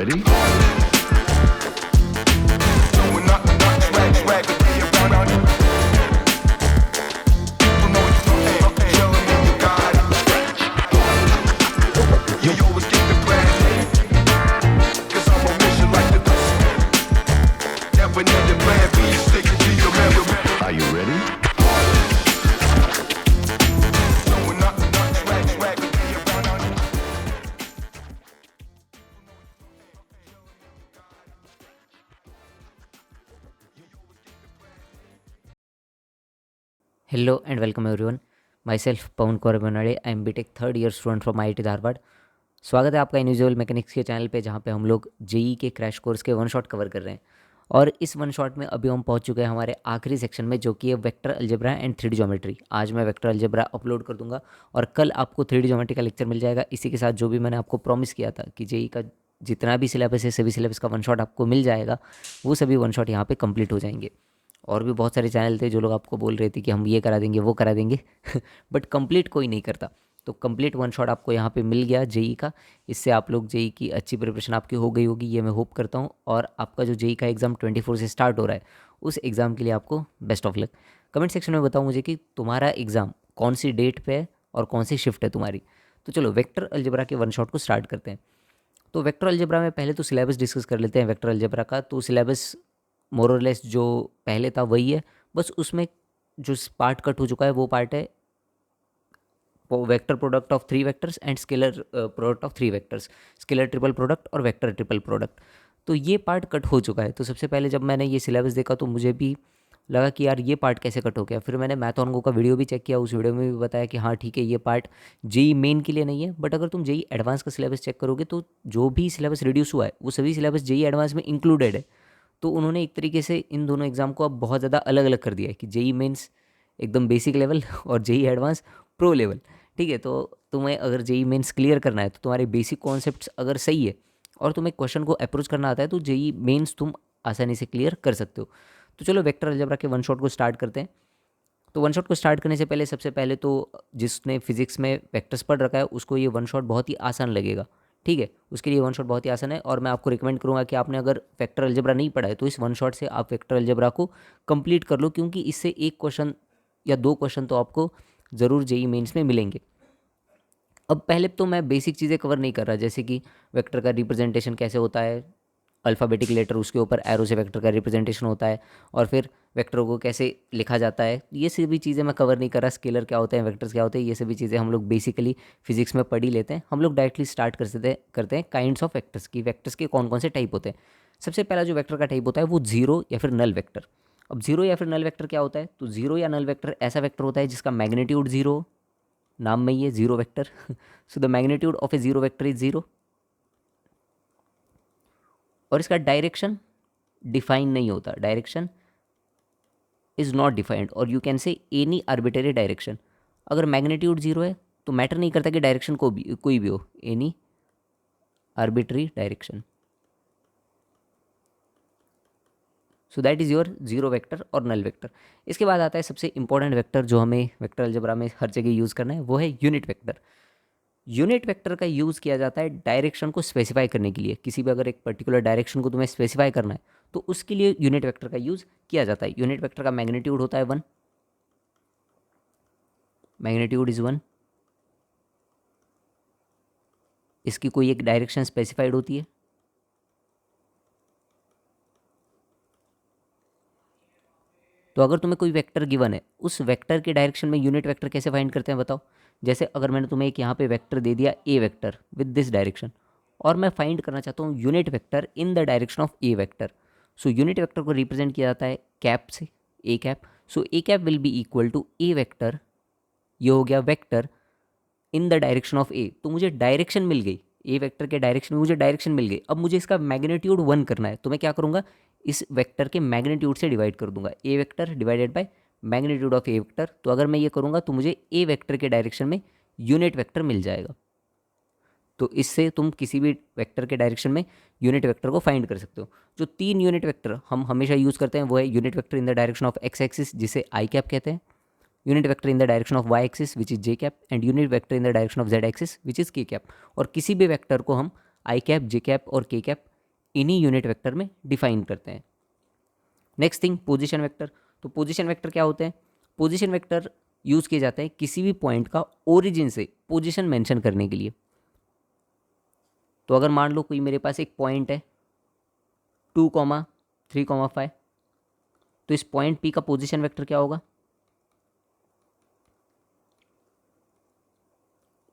ready? Are you ready? Hello and welcome everyone. Myself Pawan Kaur Banade. I am BTech third year student from IIT Dharwad. स्वागत है आपका इनविजुअल mechanics के channel पे, जहाँ पे हम लोग जेई के क्रैश कोर्स के वन शॉट कवर कर रहे हैं. और इस वन शॉट में अभी हम पहुंच चुके हैं हमारे आखिरी सेक्शन में, जो कि है vector algebra and 3D geometry. आज मैं वेक्टर अलजेब्रा अपलोड कर दूंगा और कल आपको 3D ज्योमेट्री का लेक्चर मिल जाएगा. इसी के साथ जो भी मैंने आपको प्रॉमिस किया था कि जेई का जितना भी सिलेबस है, सभी सिलेबस का वन शॉट आपको मिल जाएगा, वो सभी वन शॉट यहाँ पे कंप्लीट हो जाएंगे. और भी बहुत सारे चैनल थे जो लोग आपको बोल रहे थे कि हम ये करा देंगे वो करा देंगे बट कंप्लीट कोई नहीं करता. तो कंप्लीट वन शॉट आपको यहाँ पे मिल गया जेई का. इससे आप लोग जेई की अच्छी प्रिपरेशन आपकी हो गई होगी, ये मैं होप करता हूँ. और आपका जो जेई का एग्ज़ाम 24 से स्टार्ट हो रहा है, उस एग्ज़ाम के लिए आपको best of luck. Comment section में बताओ मुझे कि तुम्हारा एग्ज़ाम कौन सी डेट पे है और कौन सी शिफ्ट है तुम्हारी. तो चलो वेक्टर अलजेब्रा के वन शॉट को स्टार्ट करते हैं. तो वेक्टर अलजेब्रा में पहले तो सिलेबस डिस्कस कर लेते हैं वेक्टर अलजेब्रा का. तो सिलेबस मोर और लेस जो पहले था वही है, बस उसमें जो पार्ट कट हो चुका है वो पार्ट है vector product of 3 vectors and scalar product of 3 vectors, scalar triple product और वेक्टर ट्रिपल प्रोडक्ट. तो ये पार्ट कट हो चुका है. तो सबसे पहले जब मैंने ये सिलेबस देखा तो मुझे भी लगा कि यार ये पार्ट कैसे कट हो गया. फिर मैंने मैथ ऑन गो का वीडियो भी चेक किया, उस वीडियो में भी बताया कि हाँ ठीक है, ये पार्ट जेई मेन के लिए नहीं है. बट अगर तुम जेई एडवांस का सिलेबस चेक करोगे तो जो भी सिलेबस रिड्यूस हुआ है वो सभी सिलेबस जेई एडवांस में इंक्लूडेड है. तो उन्होंने एक तरीके से इन दोनों एग्ज़ाम को अब बहुत ज़्यादा अलग अलग कर दिया है कि जेई मेंस एकदम बेसिक लेवल और जेई एडवांस प्रो लेवल. ठीक है, तो तुम्हें अगर जेई मेंस क्लियर करना है तो तुम्हारे बेसिक कॉन्सेप्ट्स अगर सही है और तुम्हें क्वेश्चन को अप्रोच करना आता है तो जेई मेंस तुम आसानी से क्लियर कर सकते हो. तो चलो वेक्टर अलजेब्रा के वन शॉट को स्टार्ट करते हैं. तो वन शॉट को स्टार्ट करने से पहले सबसे पहले तो जिसने फिजिक्स में वेक्टर्स पढ़ रखा है उसको ये वन शॉट बहुत ही आसान लगेगा. ठीक है, उसके लिए वन शॉट बहुत ही आसान है. और मैं आपको रिकमेंड करूँगा कि आपने अगर वेक्टर अलजेब्रा नहीं पढ़ा है तो इस वन शॉट से आप वेक्टर अलजेब्रा को कंप्लीट कर लो, क्योंकि इससे एक क्वेश्चन या दो क्वेश्चन तो आपको ज़रूर जेई मेंस में मिलेंगे. अब पहले तो मैं बेसिक चीज़ें कवर नहीं कर रहा, जैसे कि वेक्टर का रिप्रेजेंटेशन कैसे होता है, अल्फ़ाबेटिक लेटर उसके ऊपर एरो से वेक्टर का रिप्रेजेंटेशन होता है, और फिर वेक्टरों को कैसे लिखा जाता है, ये सभी चीज़ें मैं कवर नहीं कर रहा. स्केलर क्या होते हैं, वेक्टर्स क्या होते हैं, ये सभी चीज़ें हम लोग बेसिकली फिजिक्स में पढ़ ही लेते हैं. हम लोग डायरेक्टली स्टार्ट करते हैं काइंड्स ऑफ वेक्टर्स की. वेक्टर्स के कौन कौन से टाइप होते हैं. सबसे पहला जो वेक्टर का टाइप होता है वो जीरो या फिर नल वेक्टर. अब जीरो या फिर नल वेक्टर क्या होता है, तो जीरो या नल वेक्टर ऐसा वेक्टर होता है जिसका मैग्नीट्यूड जीरो, नाम में ही है zero vector. So the magnitude of A zero vector is zero. और इसका डायरेक्शन डिफाइन नहीं होता, डायरेक्शन इज नॉट डिफाइंड, और you can say any arbitrary direction. अगर मैग्नीट्यूड जीरो है तो मैटर नहीं करता कि डायरेक्शन को भी कोई भी हो, any arbitrary direction. So that is your zero vector और नल वेक्टर. इसके बाद आता है सबसे इंपॉर्टेंट वेक्टर जो हमें वेक्टर अलजेब्रा में हर जगह यूज़ करना है, वो है यूनिट वेक्टर. यूनिट वेक्टर का यूज़ किया जाता है डायरेक्शन को स्पेसिफाई करने के लिए. किसी भी अगर एक पर्टिकुलर डायरेक्शन को तुम्हें स्पेसिफाई करना है तो उसके लिए यूनिट वेक्टर का यूज़ किया जाता है. यूनिट वेक्टर का मैग्नीट्यूड होता है 1, मैग्नीट्यूड इज़ 1. इसकी कोई एक डायरेक्शन स्पेसिफाइड होती है. तो अगर तुम्हें कोई वेक्टर गिवन है, उस वेक्टर के डायरेक्शन में यूनिट वेक्टर कैसे फाइंड करते हैं बताओ. जैसे अगर मैंने तुम्हें एक यहाँ पे वेक्टर दे दिया A vector with this direction, और मैं फाइंड करना चाहता हूँ unit vector in the direction of A vector. So unit vector को रिप्रेजेंट किया जाता है कैप से, A cap. So A cap will be equal to A vector. ये हो गया vector in the direction of A. तो मुझे डायरेक्शन मिल गई, ए वेक्टर के डायरेक्शन में मुझे डायरेक्शन मिल गई. अब मुझे इसका मैग्नीट्यूड 1 करना है, तो मैं क्या करूँगा, इस वेक्टर के मैग्नीट्यूड से डिवाइड कर दूंगा. A vector divided by magnitude of A vector. तो अगर मैं ये करूँगा तो मुझे ए वेक्टर के डायरेक्शन में यूनिट वेक्टर मिल जाएगा. तो इससे तुम किसी भी वेक्टर के डायरेक्शन में यूनिट वेक्टर को फाइंड कर सकते हो. जो 3 यूनिट वेक्टर हम हमेशा यूज़ करते हैं वो है unit vector in the direction of x axis, जिसे आई कैप कहते हैं, unit vector in the direction of Y axis which is j cap, and unit vector in the direction of z axis which is k cap. और किसी भी vector को हम आई cap, जे cap और के कैप इन्हीं यूनिट वेक्टर में define करते हैं। Next thing, position vector. तो पोजीशन वेक्टर क्या होते हैं? पोजीशन वेक्टर यूज़ किए जाते हैं किसी भी पॉइंट का ओरिजिन से पोजीशन मेंशन करने के लिए। तो अगर मान लो कोई मेरे पास एक पॉइंट है 2,3,5, तो इस पॉइंट P का पोजीशन वेक्टर क्या होगा?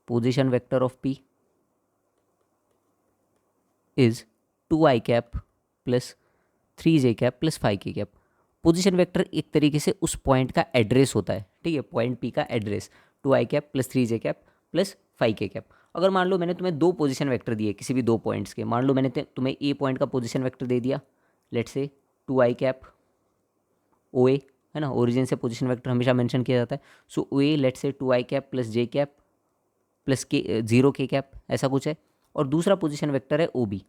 Position vector of P is 2i cap plus 3j cap plus 5k cap. Position vector एक तरीके से उस पॉइंट का एड्रेस होता है, ठीक है, पॉइंट P का address 2i cap plus 3j cap plus 5k cap. अगर मान लो मैंने तुम्हें दो पोजीशन वेक्टर दिए किसी भी दो पॉइंट्स के, मान लो मैंने तुम्हें ए पॉइंट का पोजीशन वेक्टर दे दिया, लेट्स से 2i कैप ओ ए, है ना, ओरिजिन से पोजीशन वेक्टर हमेशा मेंशन किया जाता है। सो ओ ए let's say 2i cap plus j cap plus के 0k कैप, ऐसा कुछ है। और दूसरा पोजीशन वेक्टर है O B,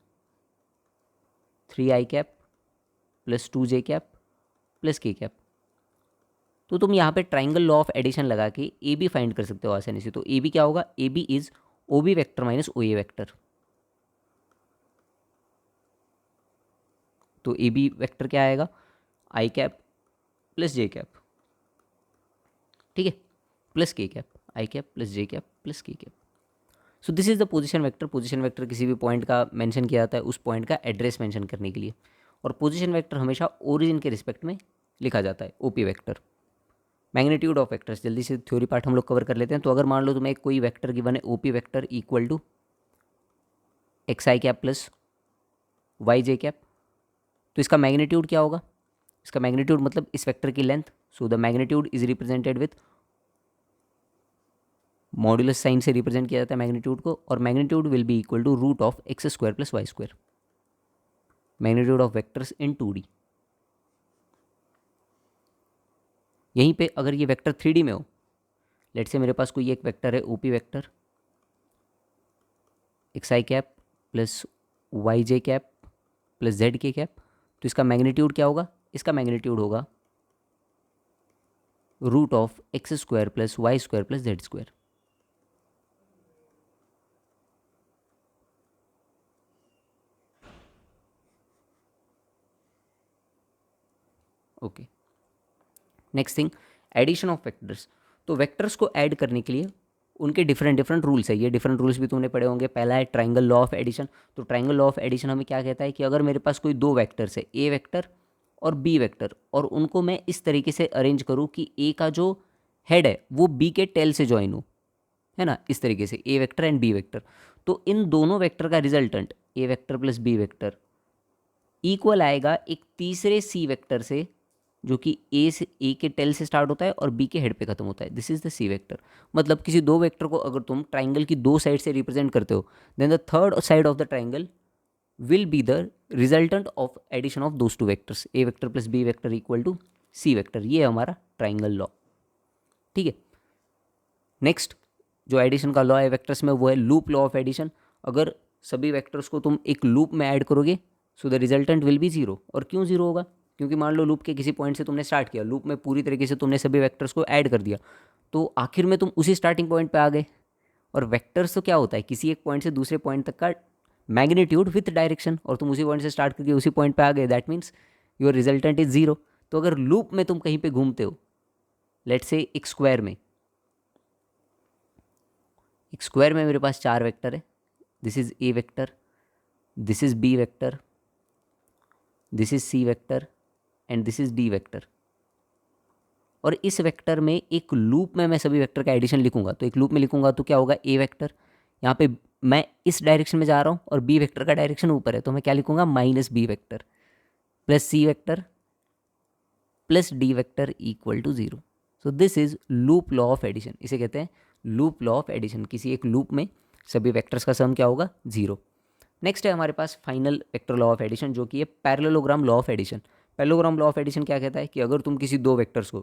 3i cap plus 2j cap plus k cap. तो तुम यहाँ पे ट्राइंगल लॉ ऑफ एडिशन लगा के ए बी फाइंड कर सकते हो आसानी से। तो ए बी क्या होगा? A B is O B vector minus O A vector. तो ए बी वैक्टर क्या आएगा? I cap plus j cap, ठीक है, प्लस के cap, i cap plus j cap plus के cap. So this is the position vector. Position vector किसी भी point का मेंशन किया जाता है उस पॉइंट का एड्रेस मेंशन करने के लिए, और पोजीशन वेक्टर हमेशा ओरिजिन के रिस्पेक्ट में लिखा जाता है, OP vector. Magnitude of vectors, जल्दी से थ्योरी पार्ट हम लोग कवर कर लेते हैं। तो अगर मान लो तुम्हें कोई वेक्टर गिवन है, OP vector equal to X I cap plus Y J cap, तो इसका मैग्नीट्यूड क्या होगा? इसका मैग्नीट्यूड मतलब इस वेक्टर की length. So the magnitude is represented with modulus sign से रिप्रेजेंट किया जाता है मैग्नीट्यूड को, और magnitude will be equal to root of x square plus Y square, magnitude of vectors in 2D। यहीं पे अगर ये वेक्टर 3D में हो, लेट से मेरे पास कोई एक वेक्टर है OP vector X I cap plus Y J cap plus Z K cap, तो इसका मैग्नीट्यूड क्या होगा? इसका मैग्नीट्यूड होगा root of x square plus Y square plus Z square. Okay, next thing, addition of vectors. तो vectors को add करने के लिए उनके डिफरेंट डिफरेंट रूल्स है। ये डिफरेंट रूल्स भी तुमने पढ़े होंगे। पहला है ट्राइंगल लॉ ऑफ एडिशन। तो ट्राइंगल लॉ ऑफ एडिशन हमें क्या कहता है कि अगर मेरे पास कोई दो वेक्टर्स है, ए वेक्टर और बी वेक्टर, और उनको मैं इस तरीके से अरेंज करूँ कि ए का जो हेड है वो बी के टेल से ज्वाइन हो, है ना, इस तरीके से A vector and B vector, तो इन दोनों वेक्टर का resultant A vector plus B vector equal आएगा एक तीसरे सी वेक्टर से, जो कि ए के टेल से स्टार्ट होता है और बी के हेड पे खत्म होता है। This is the C vector. मतलब किसी दो वेक्टर को अगर तुम ट्राइंगल की दो साइड से रिप्रेजेंट करते हो, then the third side of the triangle will be the resultant of addition of those two vectors, A vector plus B vector equal to C vector. ये है हमारा ट्राइंगल लॉ, ठीक है। नेक्स्ट जो addition का law है vectors में, वो है लूप लॉ ऑफ एडिशन। अगर सभी वेक्टर्स को तुम एक लूप में ऐड करोगे, so the resultant will B zero. और क्यों जीरो होगा? क्योंकि मान लो लूप के किसी पॉइंट से तुमने स्टार्ट किया, लूप में पूरी तरीके से तुमने सभी वेक्टर्स को ऐड कर दिया, तो आखिर में तुम उसी स्टार्टिंग पॉइंट पे आ गए। और वेक्टर्स तो क्या होता है? किसी एक पॉइंट से दूसरे पॉइंट तक का मैग्नीट्यूड विथ डायरेक्शन, और तुम उसी पॉइंट से स्टार्ट करके उसी पॉइंट पे आ गए, that means your resultant is zero. तो अगर लूप में तुम कहीं पे घूमते हो, लेट्स से एक स्क्वायर में, एक स्क्वायर में मेरे पास चार वेक्टर है, this is A vector, this is B vector, this is C vector and this is D vector. और इस वेक्टर में एक लूप में मैं सभी वेक्टर का एडिशन लिखूंगा। तो एक लूप में लिखूंगा तो क्या होगा? ए वेक्टर, यहाँ पे मैं इस डायरेक्शन में जा रहा हूँ और बी वेक्टर का डायरेक्शन ऊपर है, तो मैं क्या लिखूंगा? Minus B vector plus C vector plus D vector equal to zero. So this is loop law of addition. इसे कहते हैं लूप लॉ ऑफ एडिशन। किसी एक लूप में सभी वेक्टर्स का सम क्या होगा? जीरो। नेक्स्ट है हमारे पास final vector law of addition, जो कि है parallelogram law of addition. Parallelogram law of addition क्या कहता है कि अगर तुम किसी दो वेक्टर्स को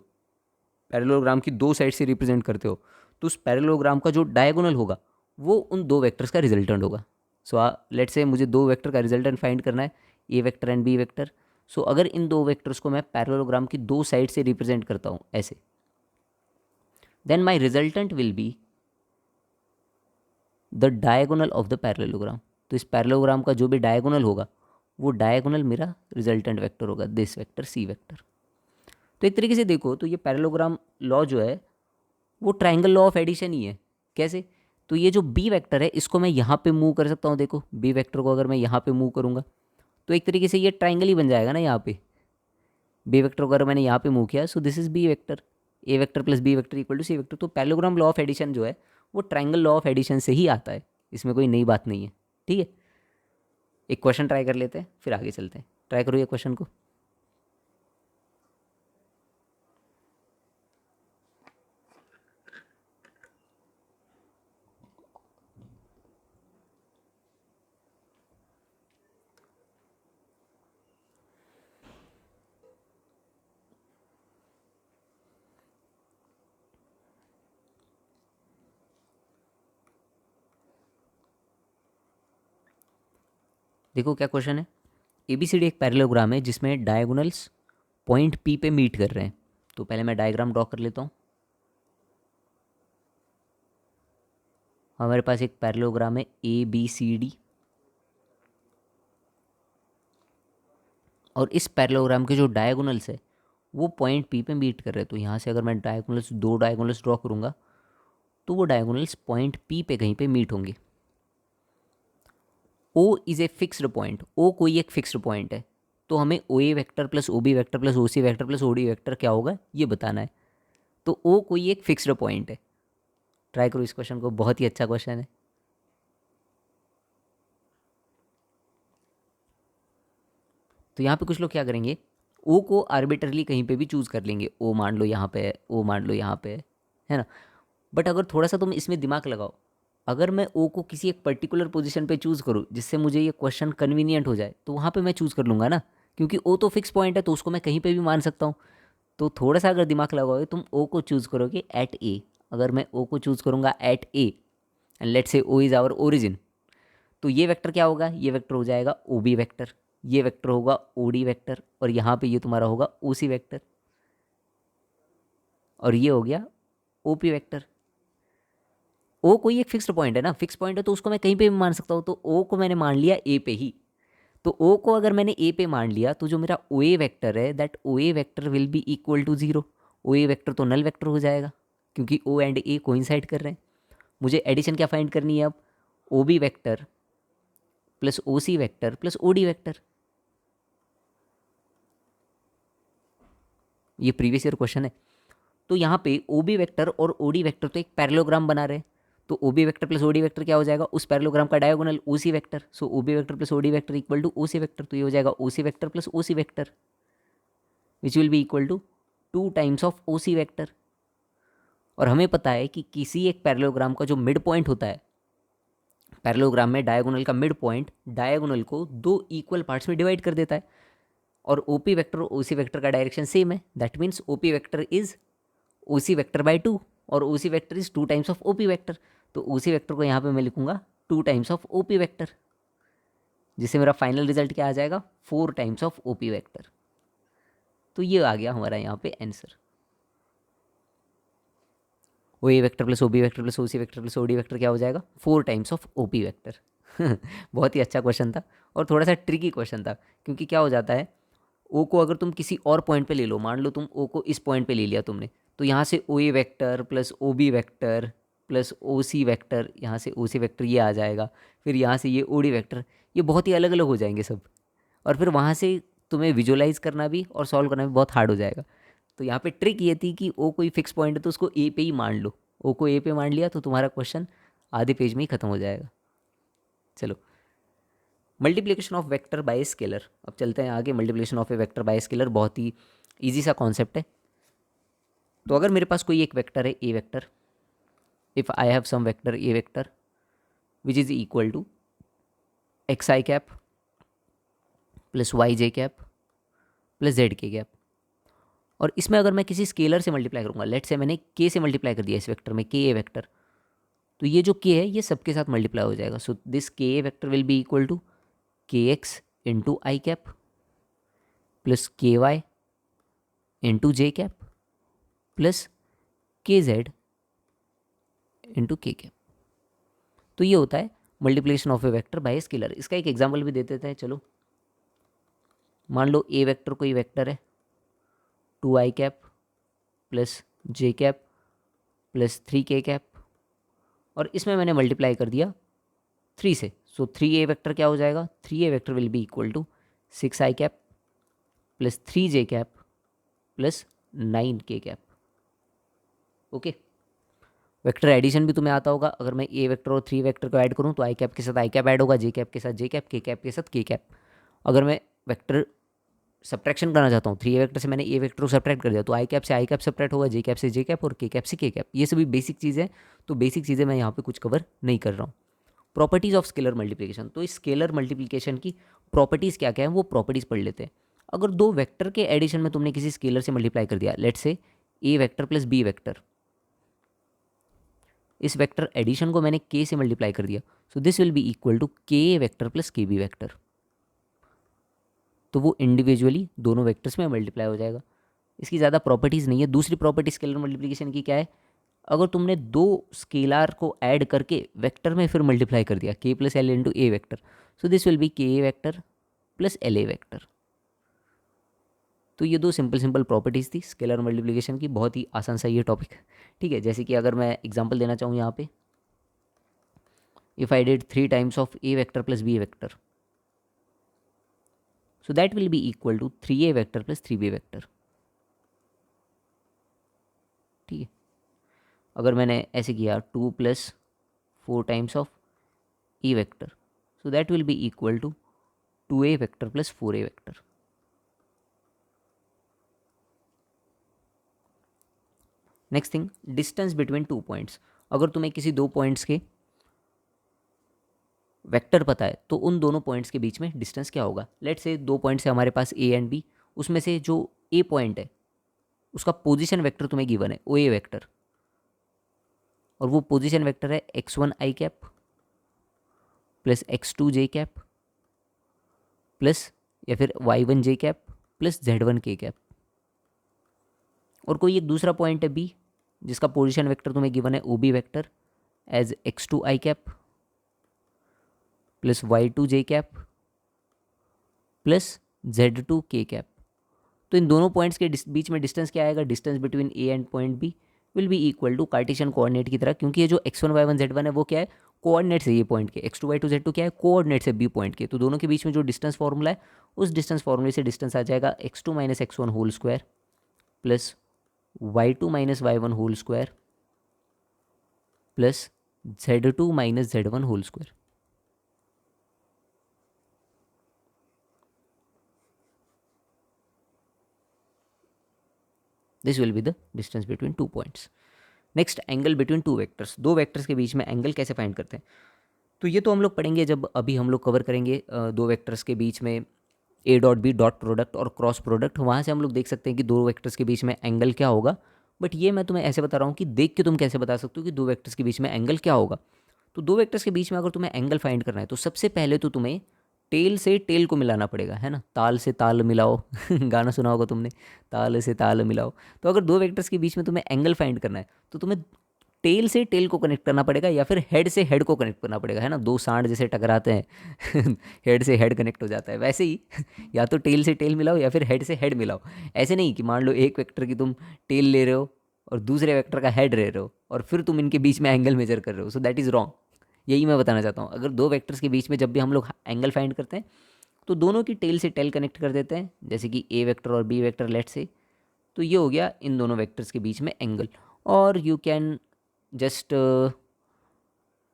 पैरेललोग्राम की दो साइड से रिप्रेजेंट करते हो, तो उस पैरेललोग्राम का जो डायगोनल होगा वो उन दो वेक्टर्स का रिजल्टेंट होगा। सो लेट्स से मुझे दो वेक्टर का रिजल्टेंट फाइंड करना है, ए वेक्टर एंड बी वेक्टर। सो अगर इन दो वेक्टर्स को मैं पैरेललोग्राम की दो साइड से रिप्रेजेंट करता हूँ ऐसे, then my resultant will be the diagonal of the parallelogram. तो इस पैरेललोग्राम का जो भी डायगोनल होगा वो डायगोनल मेरा रिजल्टेंट वेक्टर होगा, दिस वेक्टर सी वेक्टर। तो एक तरीके से देखो तो ये पैरेललोग्राम लॉ जो है वो ट्राइंगल लॉ ऑफ एडिशन ही है। कैसे? तो ये जो बी वेक्टर है इसको मैं यहाँ पे मूव कर सकता हूँ। देखो बी वेक्टर को अगर मैं यहाँ पे मूव करूँगा तो एक तरीके से ये ट्राइंगल ही बन जाएगा ना। यहाँ पे बी वेक्टर को अगर मैंने यहाँ पे मूव किया so this is B vector, A vector plus B vector equal to C vector. तो पैरेललोग्राम लॉ ऑफ एडिशन जो है वो ट्राइंगल लॉ ऑफ एडिशन से ही आता है, इसमें कोई नई बात नहीं है। ठीक है, एक क्वेश्चन ट्राई कर लेते हैं फिर आगे चलते हैं। ट्राई करो ये क्वेश्चन को। देखो क्या क्वेश्चन है। एबीसीडी एक पैरेललोग्राम है जिसमें डायगोनल्स पॉइंट पी पे मीट कर रहे हैं। तो पहले मैं डायग्राम ड्रॉ कर लेता हूँ। हमारे पास एक पैरेललोग्राम है ए बी सी डी, और इस पैरेललोग्राम के जो डायगोनल्स है वो पॉइंट पी पे मीट कर रहे हैं। तो यहाँ से अगर मैं डायगोनल्स, दो डायगोनल्स ड्रॉ करूँगा तो वो डायगोनल्स पॉइंट पी पे कहीं पे मीट होंगे। O is a fixed point, O कोई एक फिक्स्ड पॉइंट है। तो हमें O A vector plus O B vector plus O C vector plus O D vector क्या होगा ये बताना है। तो ओ कोई एक फिक्स्ड पॉइंट है। ट्राई करो इस क्वेश्चन को, बहुत ही अच्छा क्वेश्चन है। तो यहाँ पे कुछ लोग क्या करेंगे, ओ को आर्बिटरली कहीं पे भी चूज़ कर लेंगे। ओ मान लो यहाँ पे है, ओ मान लो यहाँ पे है ना। बट अगर थोड़ा सा तुम इसमें दिमाग लगाओ, अगर मैं ओ को किसी एक पर्टिकुलर पोजीशन पे चूज़ करूँ जिससे मुझे ये क्वेश्चन कन्वीनियंट हो जाए तो वहाँ पे मैं चूज़ कर लूँगा ना, क्योंकि ओ तो फिक्स पॉइंट है तो उसको मैं कहीं पे भी मान सकता हूँ। तो थोड़ा सा अगर दिमाग लगाओगे तुम ओ को चूज़ करोगे एट ए। अगर मैं ओ को चूज़ करूँगा eight A and let's say O is our origin, तो ये वेक्टर क्या होगा, ये वेक्टर हो जाएगा ओ बी वेक्टर, ये वेक्टर होगा ओ डी वेक्टर, और यहाँ पे ये तुम्हारा होगा ओ सी वेक्टर, और ये हो गया ओ पी वेक्टर। ओ कोई एक फिक्स्ड पॉइंट है ना, फिक्स पॉइंट है तो उसको मैं कहीं पे भी मान सकता हूँ। तो ओ को मैंने मान लिया ए पे ही। तो ओ को अगर मैंने ए पे मान लिया तो जो मेरा ओ ए वैक्टर है that O A vector will be equal to zero. O A vector तो नल वैक्टर हो जाएगा क्योंकि ओ एंड ए कोइंसाइड कर रहे हैं। मुझे एडिशन क्या फाइंड करनी है अब, O B vector plus O C vector plus O D vector. ये प्रीवियस ईयर क्वेश्चन है। तो यहाँ पे ओ बी वैक्टर और ओ डी वैक्टर तो एक पैरेललोग्राम बना रहे हैं। तो O B vector plus O D vector क्या हो जाएगा, उस पैरेललोग्राम का diagonal O C vector. So O B vector plus O D vector equal to O C vector. तो ये हो जाएगा O C vector plus O C vector which will be equal to two times of O C vector. और हमें पता है कि किसी एक पैरेललोग्राम का जो मिड पॉइंट होता है, पैरेललोग्राम में डायगोनल का मिड पॉइंट डायगोनल को दो इक्वल पार्ट्स में डिवाइड कर देता है। और ओ पी वैक्टर और ओ सी वैक्टर का डायरेक्शन सेम है। That means O P vector is O C vector by two और O C vector is two times of O P vector. तो ओ सी वैक्टर को यहाँ पे मैं लिखूंगा two times of O P vector, जिससे मेरा फाइनल रिजल्ट क्या आ जाएगा, four times of O P vector. तो ये आ गया हमारा यहाँ पे answer. O A vector plus O B vector plus O C vector plus O D vector क्या हो जाएगा, four times of O P vector. बहुत ही अच्छा क्वेश्चन था और थोड़ा सा ट्रिकी क्वेश्चन था, क्योंकि क्या हो जाता है, ओ को अगर तुम किसी और पॉइंट पे ले लो, मान लो तुम ओ को इस पॉइंट पे ले लिया तुमने, तो यहाँ से O A vector plus O B vector plus O C vector, यहाँ से ओ सी वैक्टर ये आ जाएगा, फिर यहाँ से ये ओ डी वैक्टर, ये बहुत ही अलग अलग हो जाएंगे सब। और फिर वहाँ से तुम्हें विजुलाइज करना भी और सॉल्व करना भी बहुत हार्ड हो जाएगा। तो यहाँ पे ट्रिक ये थी कि ओ कोई फिक्स पॉइंट है तो उसको ए पे ही मान लो। ओ को ए पे मान लिया तो तुम्हारा क्वेश्चन आधे पेज में ही खत्म हो जाएगा। चलो, multiplication of vector by scalar. अब चलते हैं आगे। Multiplication of A vector by scalar बहुत ही ईजी सा कॉन्सेप्ट है। तो अगर मेरे पास कोई एक वेक्टर है ए vector, if I have some vector A vector which is equal to X I cap plus Y J cap plus Z K cap, और इसमें अगर मैं किसी स्केलर से मल्टीप्लाई करूँगा, लेट से मैंने के से मल्टीप्लाई कर दिया इस वेक्टर में, के ए वेक्टर, तो ये जो के है ये सबके साथ मल्टीप्लाई हो जाएगा। So this K A vector will be equal to K X into I cap plus K Y into J cap plus K Z into K cap. तो ये होता है multiplication of A vector by scalar. इसका एक example भी दे देते हैं। चलो, मान लो ए वेक्टर कोई वेक्टर है 2i cap plus j cap plus 3k cap, और इसमें मैंने मल्टीप्लाई कर दिया 3 से। सो 3a वेक्टर क्या हो जाएगा, 3a vector will be equal to 6i cap plus 3j cap plus 9k cap. Okay, vector addition भी तुम्हें आता होगा। अगर मैं ए वेक्टर और 3 वेक्टर को ऐड करूँ तो आई कैप के साथ आई कैप ऐड होगा, जे कैप के साथ जे कैप, के कैप के साथ के कैप। अगर मैं वेक्टर सब्ट्रैक्शन करना चाहता हूँ, 3 वेक्टर से मैंने ए वेक्टर को सब्ट्रैक्ट कर दिया तो आई कैप से आई कैप सब्ट्रैक्ट होगा, जे कैप से जे कैप और के कैप से के कैप। ये सभी बेसिक चीज़ें, तो बेसिक चीज़ें मैं यहाँ पे कुछ कवर नहीं कर रहा हूँ। प्रॉपर्टीज़ ऑफ स्केलर मल्टीप्लिकेशन, तो इस स्केलर मल्टीप्लिकेशन की प्रॉपर्टीज़ क्या क्या है वो प्रॉपर्टीज़ पढ़ लेते हैं। अगर दो वेक्टर के एडिशन में तुमने किसी स्केलर से मल्टीप्लाई कर दिया, let's say A vector plus B vector, इस वेक्टर एडिशन को मैंने के से मल्टीप्लाई कर दिया, so this will be equal to K vector plus K B vector. तो वो इंडिविजुअली दोनों वेक्टर्स में मल्टीप्लाई हो जाएगा। इसकी ज़्यादा प्रॉपर्टीज़ नहीं है। दूसरी प्रॉपर्टी स्केलर मल्टीप्लिकेशन की क्या है, अगर तुमने दो स्केलार को ऐड करके वेक्टर में फिर मल्टीप्लाई कर दिया K plus L into A vector, so this will be K A vector plus L A vector. तो ये दो सिंपल सिंपल प्रॉपर्टीज़ थी स्केलर मल्टीप्लिकेशन की, बहुत ही आसान सा ये टॉपिक। ठीक है, जैसे कि अगर मैं एग्जांपल देना चाहूँ यहाँ पे, if I did 3 times of A vector plus B vector, so that will be equal to 3a vector plus 3b vector. ठीक है, अगर मैंने ऐसे किया 2 plus 4 times of e vector, so that will be equal to 2a vector plus 4a vector. Next thing, distance between 2 points. अगर तुम्हें किसी दो पॉइंट्स के वेक्टर पता है तो उन दोनों पॉइंट्स के बीच में डिस्टेंस क्या होगा। लेट्स से दो पॉइंट्स है हमारे पास ए एंड बी, उसमें से जो ए पॉइंट है उसका पोजीशन वेक्टर तुम्हें गिवन है ओ ए वेक्टर, और वो पोजीशन वेक्टर है x1i cap plus x2j cap plus या फिर y1j cap plus z1k cap. और कोई एक दूसरा पॉइंट है बी जिसका पोजीशन वेक्टर तुम्हें गिवन है O B vector as x2i cap plus y2j cap plus z2k cap. तो इन दोनों पॉइंट्स के बीच में डिस्टेंस क्या आएगा, distance between A and point B will be equal to Cartesian coordinate की तरह, क्योंकि ये जो x1 y1 z1 है वो क्या है, कोऑर्डिनेट से ये पॉइंट के, x2 y2 z2 क्या है, कोऑर्डिनेट से बी पॉइंट के। तो दोनों के बीच में जो डिस्टेंस फॉर्मूला है उस डिस्टेंस फॉर्मूले से डिस्टेंस आ जाएगा x2 minus x1 whole square plus y2 minus y1 whole square plus z2 minus z1 whole square. This will be the distance between 2 points. Next, angle between 2 vectors. दो vectors के बीच में angle कैसे find करते हैं, तो ये तो हम लोग पढ़ेंगे जब अभी हम लोग कवर करेंगे दो वेक्टर्स के बीच में A dot B dot product और क्रॉस प्रोडक्ट। वहाँ से हम लोग देख सकते हैं कि दो वेक्टर्स के बीच में एंगल क्या होगा। बट ये मैं तुम्हें ऐसे बता रहा हूँ कि देख के तुम कैसे बता सकते हो कि दो वेक्टर्स के बीच में एंगल क्या होगा। तो दो वेक्टर्स के बीच में अगर तुम्हें एंगल फाइंड करना है तो सबसे पहले तो तुम्हें टेल से टेल को मिलाना पड़ेगा, है ना, ताल से ताल मिलाओ गाना सुना होगा तुमने, ताल से ताल मिलाओ। तो अगर दो वेक्टर्स के बीच में तुम्हें एंगल फाइंड करना है तो तुम्हें टेल से टेल को कनेक्ट करना पड़ेगा या फिर हेड से हेड को कनेक्ट करना पड़ेगा, है ना, दो सांड जैसे टकराते हैं हेड से हेड कनेक्ट हो जाता है, वैसे ही या तो टेल से टेल मिलाओ या फिर हेड से हेड मिलाओ। ऐसे नहीं कि मान लो एक वेक्टर की तुम टेल ले रहे हो और दूसरे वेक्टर का हेड ले रहे हो और फिर तुम इनके बीच में एंगल मेजर कर रहे हो, सो दैट इज़ रॉन्ग। यही मैं बताना चाहता हूँ। अगर दो वेक्टर्स के बीच में जब भी हम लोग एंगल फाइंड करते हैं तो दोनों की टेल से टेल कनेक्ट कर देते हैं, जैसे कि ए वेक्टर और बी वेक्टर लेट से। तो ये हो गया इन दोनों वेक्टर्स के बीच में एंगल। और यू कैन जस्ट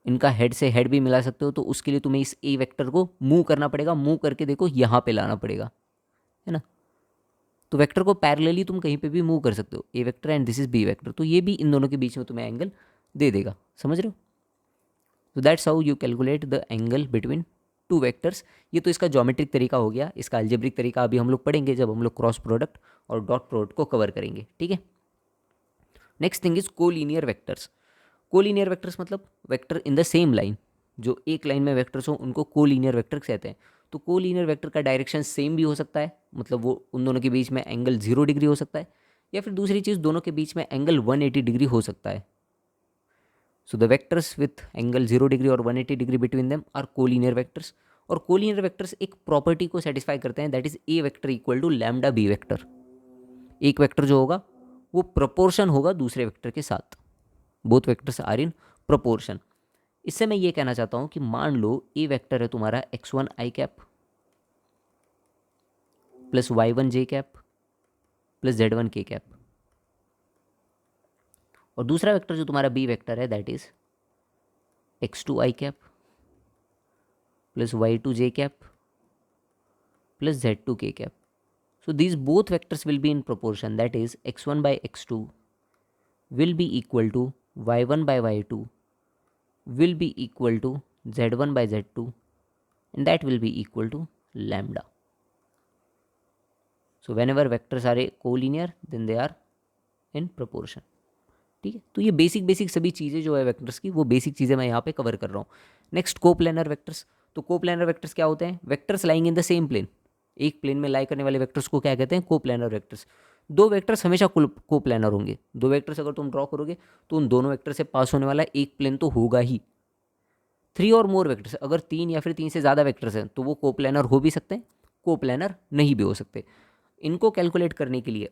इनका हेड से हेड भी मिला सकते हो। तो उसके लिए तुम्हें इस ए वेक्टर को मूव करना पड़ेगा, मूव करके देखो यहाँ पे लाना पड़ेगा, है ना। तो वेक्टर को पैरेलली तुम कहीं पे भी मूव कर सकते हो, A vector and this is B vector, तो ये भी इन दोनों के बीच में तुम्हें एंगल दे देगा, समझ रहे हो। तो that's how you calculate the angle between two vectors. ये तो इसका ज्योमेट्रिक तरीका हो गया। इसका अलजेब्रिक तरीका अभी हम लोग पढ़ेंगे जब हम लोग क्रॉस प्रोडक्ट और डॉट प्रोडक्ट को कवर करेंगे, ठीक है। Next thing is collinear vectors. Collinear vectors मतलब vector in the same line, जो एक लाइन में वेक्टर्स हो उनको कोलीनियर वेक्टर कहते हैं। तो कोलीनियर वेक्टर का डायरेक्शन सेम भी हो सकता है, मतलब वो उन दोनों के बीच में एंगल 0 डिग्री हो सकता है, या फिर दूसरी चीज़ दोनों के बीच में एंगल 180 डिग्री हो सकता है। So the vectors with angle 0 degree और 180 degree between them are collinear vectors. और कोलिनियर वेक्टर्स एक प्रॉपर्टी को सेटिस्फाई करते हैं, that is A vector equal to lambda B vector. एक वेक्टर जो होगा वो प्रोपोर्शन होगा दूसरे वेक्टर के साथ, both vectors are in proportion. इससे मैं ये कहना चाहता हूं कि मान लो ए वेक्टर है तुम्हारा x1 i cap plus y1 j cap plus z1 k cap, और दूसरा वेक्टर जो तुम्हारा बी वेक्टर है that is x2 i cap plus y2 j cap plus z2 k cap. So these both vectors will be in proportion, that is x1 by x2 will be equal to y1 by y2 will be equal to z1 by z2 and that will be equal to lambda. So whenever vectors are collinear then they are in proportion. ठीक है, तो ये basic सभी चीज़ें जो है vectors की वो बेसिक चीज़ें मैं यहाँ पे कवर कर रहा हूँ। Next coplanar vectors. तो कोप्लेनर वेक्टर्स क्या होते हैं? Vectors lying in the same plane, एक प्लेन में लाई करने वाले वेक्टर्स को क्या कहते हैं? Coplanar vectors. दो वेक्टर्स हमेशा कोप्लेनर होंगे, दो वेक्टर्स अगर तुम ड्रॉ करोगे तो उन दोनों वेक्टर से पास होने वाला एक प्लेन तो होगा ही। थ्री और मोर वेक्टर्स, अगर तीन या फिर तीन से ज़्यादा वेक्टर्स हैं तो वो कोप्लेनर हो भी सकते हैं, कोप्लेनर नहीं भी हो सकते। इनको कैलकुलेट करने के लिए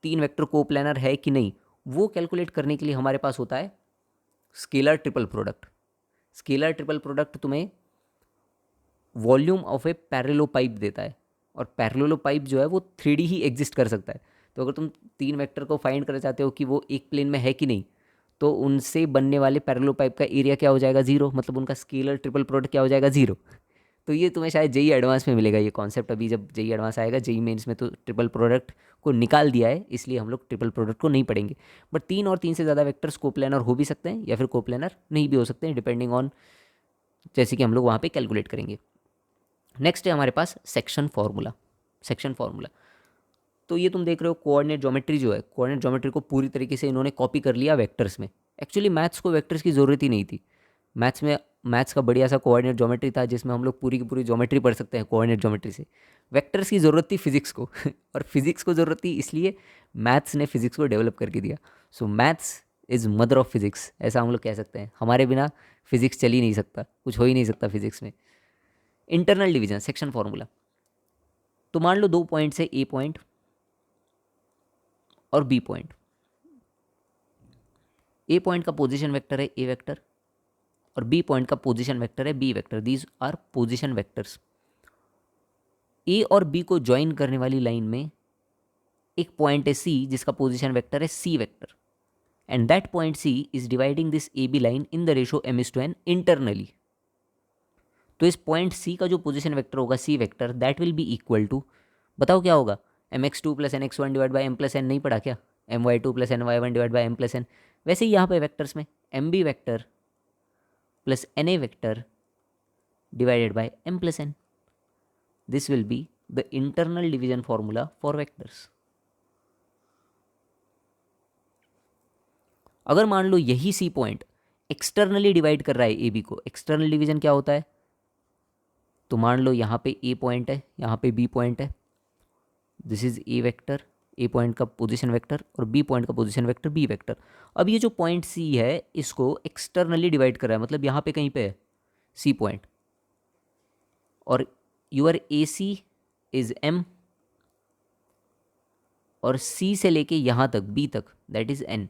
तीन वेक्टर कोप्लेनर है कि नहीं वो कैलकुलेट करने के लिए हमारे पास होता है scalar triple product. Scalar triple product तुम्हें वॉल्यूम ऑफ ए पैरेललो पाइप देता है, और पैरेललो पाइप जो है वो 3D ही एग्जिस्ट कर सकता है। तो अगर तुम तीन वेक्टर को फाइंड करना चाहते हो कि वो एक प्लेन में है कि नहीं, तो उनसे बनने वाले पैरेललो पाइप का एरिया क्या हो जाएगा? 0, मतलब उनका स्केलर ट्रिपल प्रोडक्ट क्या हो जाएगा? 0। तो ये तुम्हें शायद जेई एडवांस में मिलेगा ये कॉन्सेप्ट, अभी जब जेई एडवांस आएगा। जेई मेंस में तो ट्रिपल प्रोडक्ट को निकाल दिया है, इसलिए हम लोग ट्रिपल प्रोडक्ट को नहीं पढ़ेंगे। बट तीन और तीन से ज़्यादा वेक्टर्स कोप्लेनर हो भी सकते हैं या फिर कोप्लेनर नहीं भी हो सकते हैं, डिपेंडिंग ऑन जैसे कि हम लोग वहाँ पे कैलकुलेट करेंगे। नेक्स्ट है हमारे पास सेक्शन फार्मूला। सेक्शन फार्मूला तो ये तुम देख रहे हो कोऑर्डिनेट ज्योमेट्री जो है, कोऑर्डिनेट ज्योमेट्री को पूरी तरीके से इन्होंने कॉपी कर लिया वेक्टर्स में। एक्चुअली मैथ्स को वेक्टर्स की ज़रूरत ही नहीं थी। मैथ्स का बढ़िया सा कोऑर्डिनेट ज्योमेट्री था जिसमें हम लोग पूरी की पूरी ज्योमेट्री पढ़ सकते हैं कोऑर्डिनेट ज्योमेट्री से। वेक्टर्स की ज़रूरत थी फिजिक्स को और फिजिक्स को ज़रूरत थी इसलिए मैथ्स ने फिजिक्स को डेवलप करके दिया। सो maths is mother of physics, ऐसा हम लोग कह सकते हैं। हमारे बिना फिजिक्स चल ही नहीं सकता, कुछ हो ही नहीं सकता फिजिक्स में। Internal division, section formula. तो मान लो दो पॉइंट्स है, ए पॉइंट और बी पॉइंट। ए पॉइंट का पोजीशन वेक्टर है ए वेक्टर और बी पॉइंट का पोजीशन वेक्टर है B vector. These are position vectors. A और बी को ज्वाइन करने वाली लाइन में एक पॉइंट है सी जिसका पोजीशन वेक्टर है सी vector, and that point C is dividing this A B line in the ratio m/n internally. तो इस पॉइंट सी का जो पोजीशन वेक्टर होगा C vector, that will be equal to, बताओ क्या होगा? mx2 plus nx1 divide by m plus n नहीं पढ़ा क्या? my2 plus ny1 divide by m plus n। वैसे ही यहाँ पे वेक्टर्स में mb vector plus na vector divided by m plus n। This will be the internal division formula for vectors. अगर मान लो यही सी पॉइंट एक्सटर्नली डिवाइड कर रहा है ए बी को, एक्सटर्नल डिवीजन क्या होता है? तो मान लो यहाँ पे ए पॉइंट है, यहाँ पे बी पॉइंट है, this is A vector, A point का पोजीशन वेक्टर और बी पॉइंट का पोजीशन वेक्टर बी वेक्टर। अब ये जो पॉइंट सी है इसको एक्सटर्नली डिवाइड कर रहा है, मतलब यहाँ पे कहीं पे है सी पॉइंट, और your A C is M और सी से लेके यहाँ तक बी तक that is N.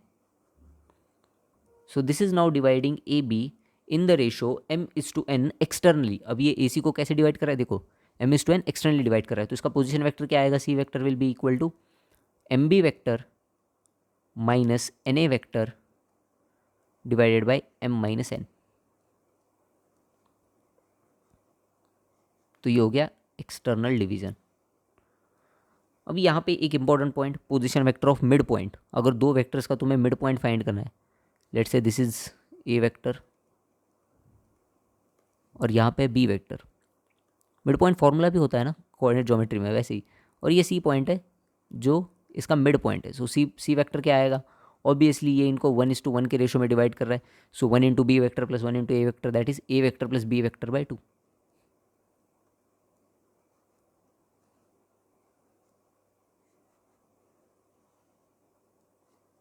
So this is now dividing A B in the ratio m/n externally. अब ये ए सी को कैसे डिवाइड कर रहा है? देखो m/n एक्सटर्नली डिवाइड कर रहा है, तो इसका पोजीशन वेक्टर क्या आएगा? C vector will be equal to M B vector minus N A vector divided by m minus n। तो ये हो गया एक्सटर्नल डिवीजन। अब यहाँ पे एक important point, position vector of mid point. अगर दो वेक्टर्स का तुम्हें मिड पॉइंट फाइंड करना है, let's say this is A vector और यहाँ पे B vector. Mid point formula भी होता है ना कोऑर्डिनेट ज्योमेट्री में वैसे ही, और ये सी पॉइंट है जो इसका मिड पॉइंट है। सो सी वेक्टर क्या आएगा? ऑब्वियसली ये इनको 1:1 के रेशो में डिवाइड कर रहा है, so 1 into B vector plus 1 into A vector, that is A vector plus B vector by 2।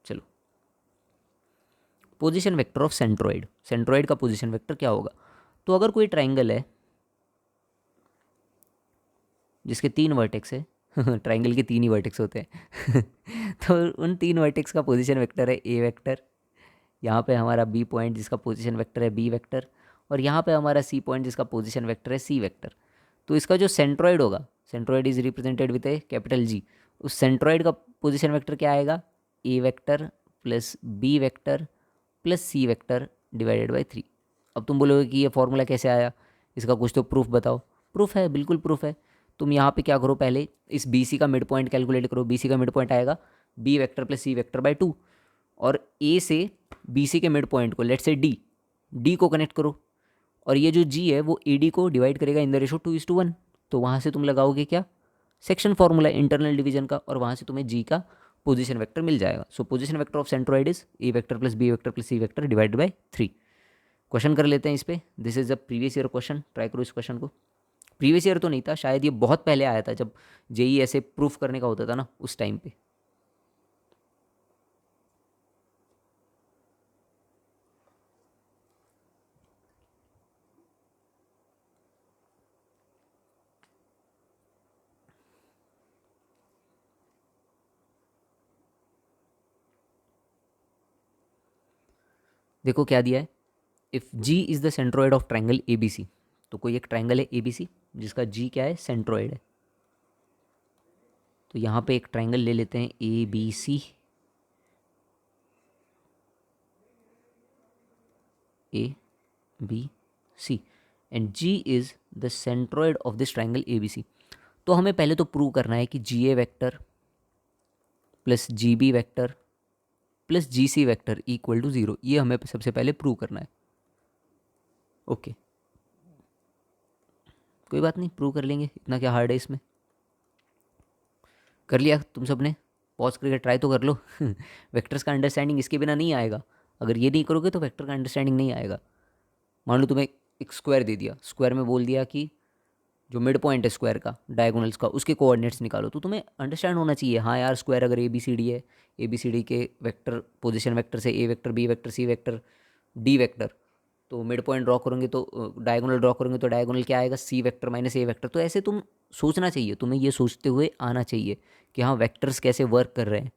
चलो, position vector of centroid. Centroid का पोजीशन वेक्टर क्या होगा? तो अगर कोई ट्राइंगल है जिसके 3 वर्टेक्स है ट्राइंगल के 3 ही वर्टेक्स होते हैं तो उन 3 वर्टेक्स का पोजीशन वेक्टर है ए वेक्टर, यहाँ पे हमारा बी पॉइंट जिसका पोजीशन वेक्टर है बी वेक्टर, और यहाँ पे हमारा सी पॉइंट जिसका पोजीशन वेक्टर है सी वेक्टर। तो इसका जो सेंट्रॉइड होगा, centroid is represented with a capital G, उस सेंट्रॉइड का पोजीशन वेक्टर क्या आएगा, A vector plus B vector plus C vector divided by 3। अब तुम बोलोगे कि ये फॉर्मूला कैसे आया, इसका कुछ तो प्रूफ बताओ। प्रूफ है, बिल्कुल प्रूफ है। तुम यहाँ पे क्या करो, पहले इस बी सी का मिड पॉइंट कैलकुलेट करो। बी सी का मिड पॉइंट आएगा B vector plus C vector by 2, और ए से बी सी के मिड पॉइंट को लेट से डी को कनेक्ट करो, और ये जो जी है वो ए डी को डिवाइड करेगा इन द रेशो 2:1। तो वहाँ से तुम लगाओगे क्या, सेक्शन फॉर्मूला इंटरनल डिवीजन का, और वहाँ से तुम्हें जी का पोजीशन वेक्टर मिल जाएगा। So position vector of centroid is A vector plus B vector plus C vector divided by 3। Question कर लेते हैं इस पे। This is a previous year question, try करो इस क्वेश्चन को। प्रीवियस ईयर तो नहीं था शायद, ये बहुत पहले आया था जब जेई ऐसे प्रूफ करने का होता था ना, उस टाइम पे। देखो क्या दिया है, if G is the centroid of triangle A B C. तो कोई एक ट्राइंगल है ए बी सी जिसका जी क्या है, सेंट्रोइड है। तो यहाँ पे एक ट्राइंगल ले लेते हैं A B C, A B C, and G is the centroid of this triangle A B C. तो हमें पहले तो प्रूव करना है कि G A vector plus G B vector plus G C vector equal to 0। ये हमें सबसे पहले प्रूव करना है। ओके, कोई बात नहीं, प्रूव कर लेंगे, इतना क्या हार्ड है इसमें। कर लिया तुम सब ने, पॉज करके ट्राई तो कर लो वेक्टर्स का अंडरस्टैंडिंग इसके बिना नहीं आएगा। अगर ये नहीं करोगे तो वेक्टर का अंडरस्टैंडिंग नहीं आएगा। मान लो तुम्हें एक स्क्वायर दे दिया, स्क्वायर में बोल दिया कि जो मिड पॉइंट है स्क्वायर का, डायगोनल्स का, उसके कोऑर्डिनेट्स निकालो, तो तुम्हें अंडरस्टैंड होना चाहिए। हाँ यार, स्क्वायर अगर ए बी सी डी है, ए बी सी डी के वेक्टर पोजीशन वेक्टर से A vector B vector C vector D vector, तो मिड पॉइंट ड्रॉ करोगे तो डायगोनल ड्रॉ करोगे तो डायगोनल क्या आएगा, सी वेक्टर माइनस ए वेक्टर। तो ऐसे तुम सोचना चाहिए, तुम्हें ये सोचते हुए आना चाहिए कि हाँ वेक्टर्स कैसे वर्क कर रहे हैं।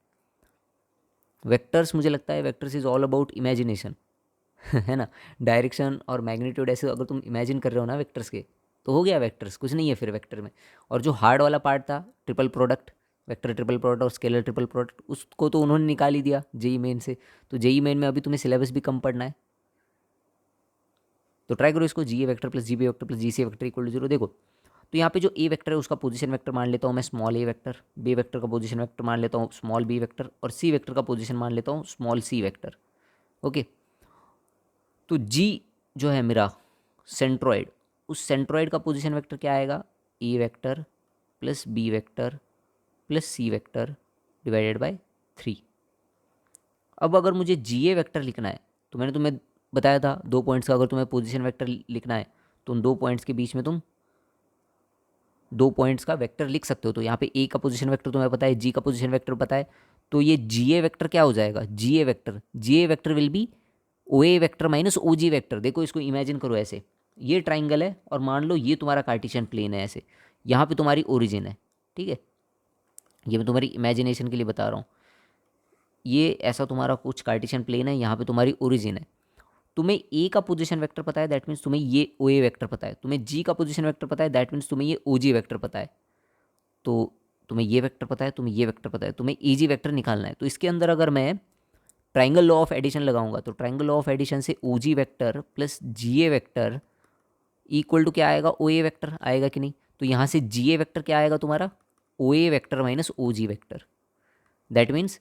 वेक्टर्स, मुझे लगता है vectors is all about imagination है ना। डायरेक्शन और मैग्नीट्यूड ऐसे अगर तुम इमेजिन कर रहे हो ना वेक्टर्स के, तो हो गया वेक्टर्स, कुछ नहीं है फिर वेक्टर में। और जो हार्ड वाला पार्ट था, triple product, vector triple product और स्केलर ट्रिपल प्रोडक्ट, उसको तो उन्होंने निकाल ही दिया जेई मेन से। तो जेई मेन में अभी तुम्हें सिलेबस भी कम पढ़ना है, तो ट्राई करो इसको। G A vector plus G B vector plus G C vector equal to 0। देखो, तो यहाँ पे जो ए वेक्टर है उसका पोजीशन वेक्टर मान लेता हूँ मैं स्मॉल ए वेक्टर, बी वेक्टर का पोजीशन वेक्टर मान लेता हूँ स्मॉल बी वेक्टर, और सी वेक्टर का पोजीशन मान लेता हूँ स्मॉल सी वेक्टर। ओके, तो जी जो है मेरा सेंट्रॉइड, उस सेंट्रॉइड का पोजीशन वेक्टर क्या आएगा, A vector plus B vector plus C vector divided by 3। अब अगर मुझे जी ए वेक्टर लिखना है, तो मैंने तुम्हें बताया था 2 पॉइंट्स का अगर तुम्हें पोजीशन वेक्टर लिखना है तो उन 2 पॉइंट्स के बीच में तुम 2 पॉइंट्स का वेक्टर लिख सकते हो। तो यहाँ पे ए का पोजीशन वेक्टर तुम्हें पता है, जी का पोजीशन वेक्टर पता है, तो ये जी ए वेक्टर क्या हो जाएगा, G A vector will be O A vector minus O G vector. देखो इसको इमेजिन करो ऐसे, ये ट्राइंगल है और मान लो ये तुम्हारा कार्टेशियन प्लेन है, ऐसे यहाँ पे तुम्हारी ओरिजिन है, ठीक है। ये मैं तुम्हारी इमेजिनेशन के लिए बता रहा हूँ। ये ऐसा तुम्हारा कुछ कार्टेशियन प्लेन है, यहाँ पे तुम्हारी ओरिजिन है। तुम्हें ए का पोजीशन वेक्टर पता है, दैट मीन्स तुम्हें ये ओ ए वेक्टर पता है। तुम्हें जी का पोजीशन वेक्टर पता है, दैट मीन्स तुम्हें ये ओ जी वेक्टर पता है। तो तुम्हें ये वेक्टर पता है, तुम्हें ये वेक्टर पता है, तुम्हें ए जी वेक्टर निकालना है। तो इसके अंदर अगर मैं ट्राइंगल लॉ ऑफ एडिशन लगाऊंगा, तो ट्राइंगल लॉ ऑफ एडिशन से O G vector plus G A vector equal to क्या आएगा, ओ ए वेक्टर आएगा कि नहीं। तो यहाँ से जी ए वेक्टर क्या आएगा तुम्हारा, O A vector minus O G vector. That means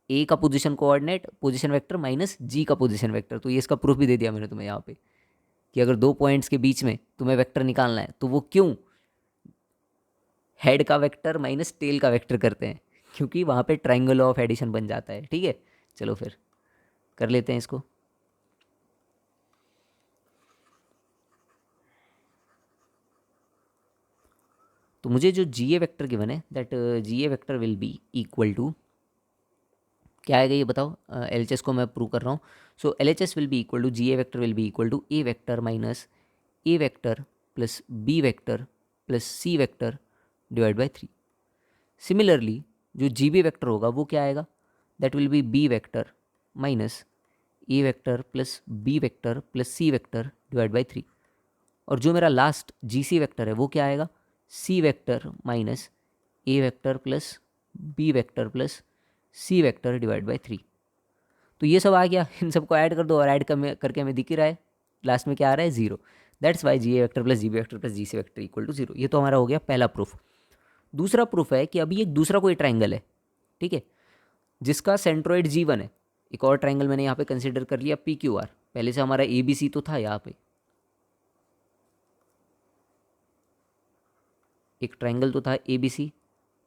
A का position coordinate position vector minus G का पोजीशन वेक्टर। तो ये इसका प्रूफ भी दे दिया मैंने तुम्हें यहाँ पे कि अगर 2 पॉइंट्स के बीच में तुम्हें वेक्टर निकालना है तो वो क्यों हेड का वेक्टर माइनस टेल का वेक्टर करते हैं, क्योंकि वहाँ पे ट्राइंगल ऑफ एडिशन बन जाता है। ठीक है, चलो फिर कर लेते हैं इसको। तो मुझे जो जी ए वेक्टर गिवन है, that G A vector will be equal to क्या आएगा ये बताओ। एल एच एस को मैं प्रूव कर रहा हूँ। So L H S will be equal to G A vector will be equal to A vector minus A vector plus B vector plus C vector divide by 3। Similarly जो G B vector होगा वो क्या आएगा, that will be B vector minus A vector plus B vector plus C vector divide by 3। और जो मेरा last जी C vector है वो क्या आएगा, C vector minus A vector plus B vector plus C vector divide by 3। तो ये सब आ गया, इन सबको ऐड कर दो और ऐड करके हमें दिख ही रहा है लास्ट में क्या आ रहा है, 0। That's why G A vector plus G B vector plus G C vector equal to 0। ये तो हमारा हो गया पहला प्रूफ। दूसरा प्रूफ है कि अभी एक दूसरा कोई ट्राइंगल है, ठीक है, जिसका सेंट्रोइड G1 है। एक और ट्राइंगल मैंने यहाँ पे कंसिडर कर लिया PQR। पहले से हमारा ABC तो था, यहाँ पे एक ट्राइंगल तो था ABC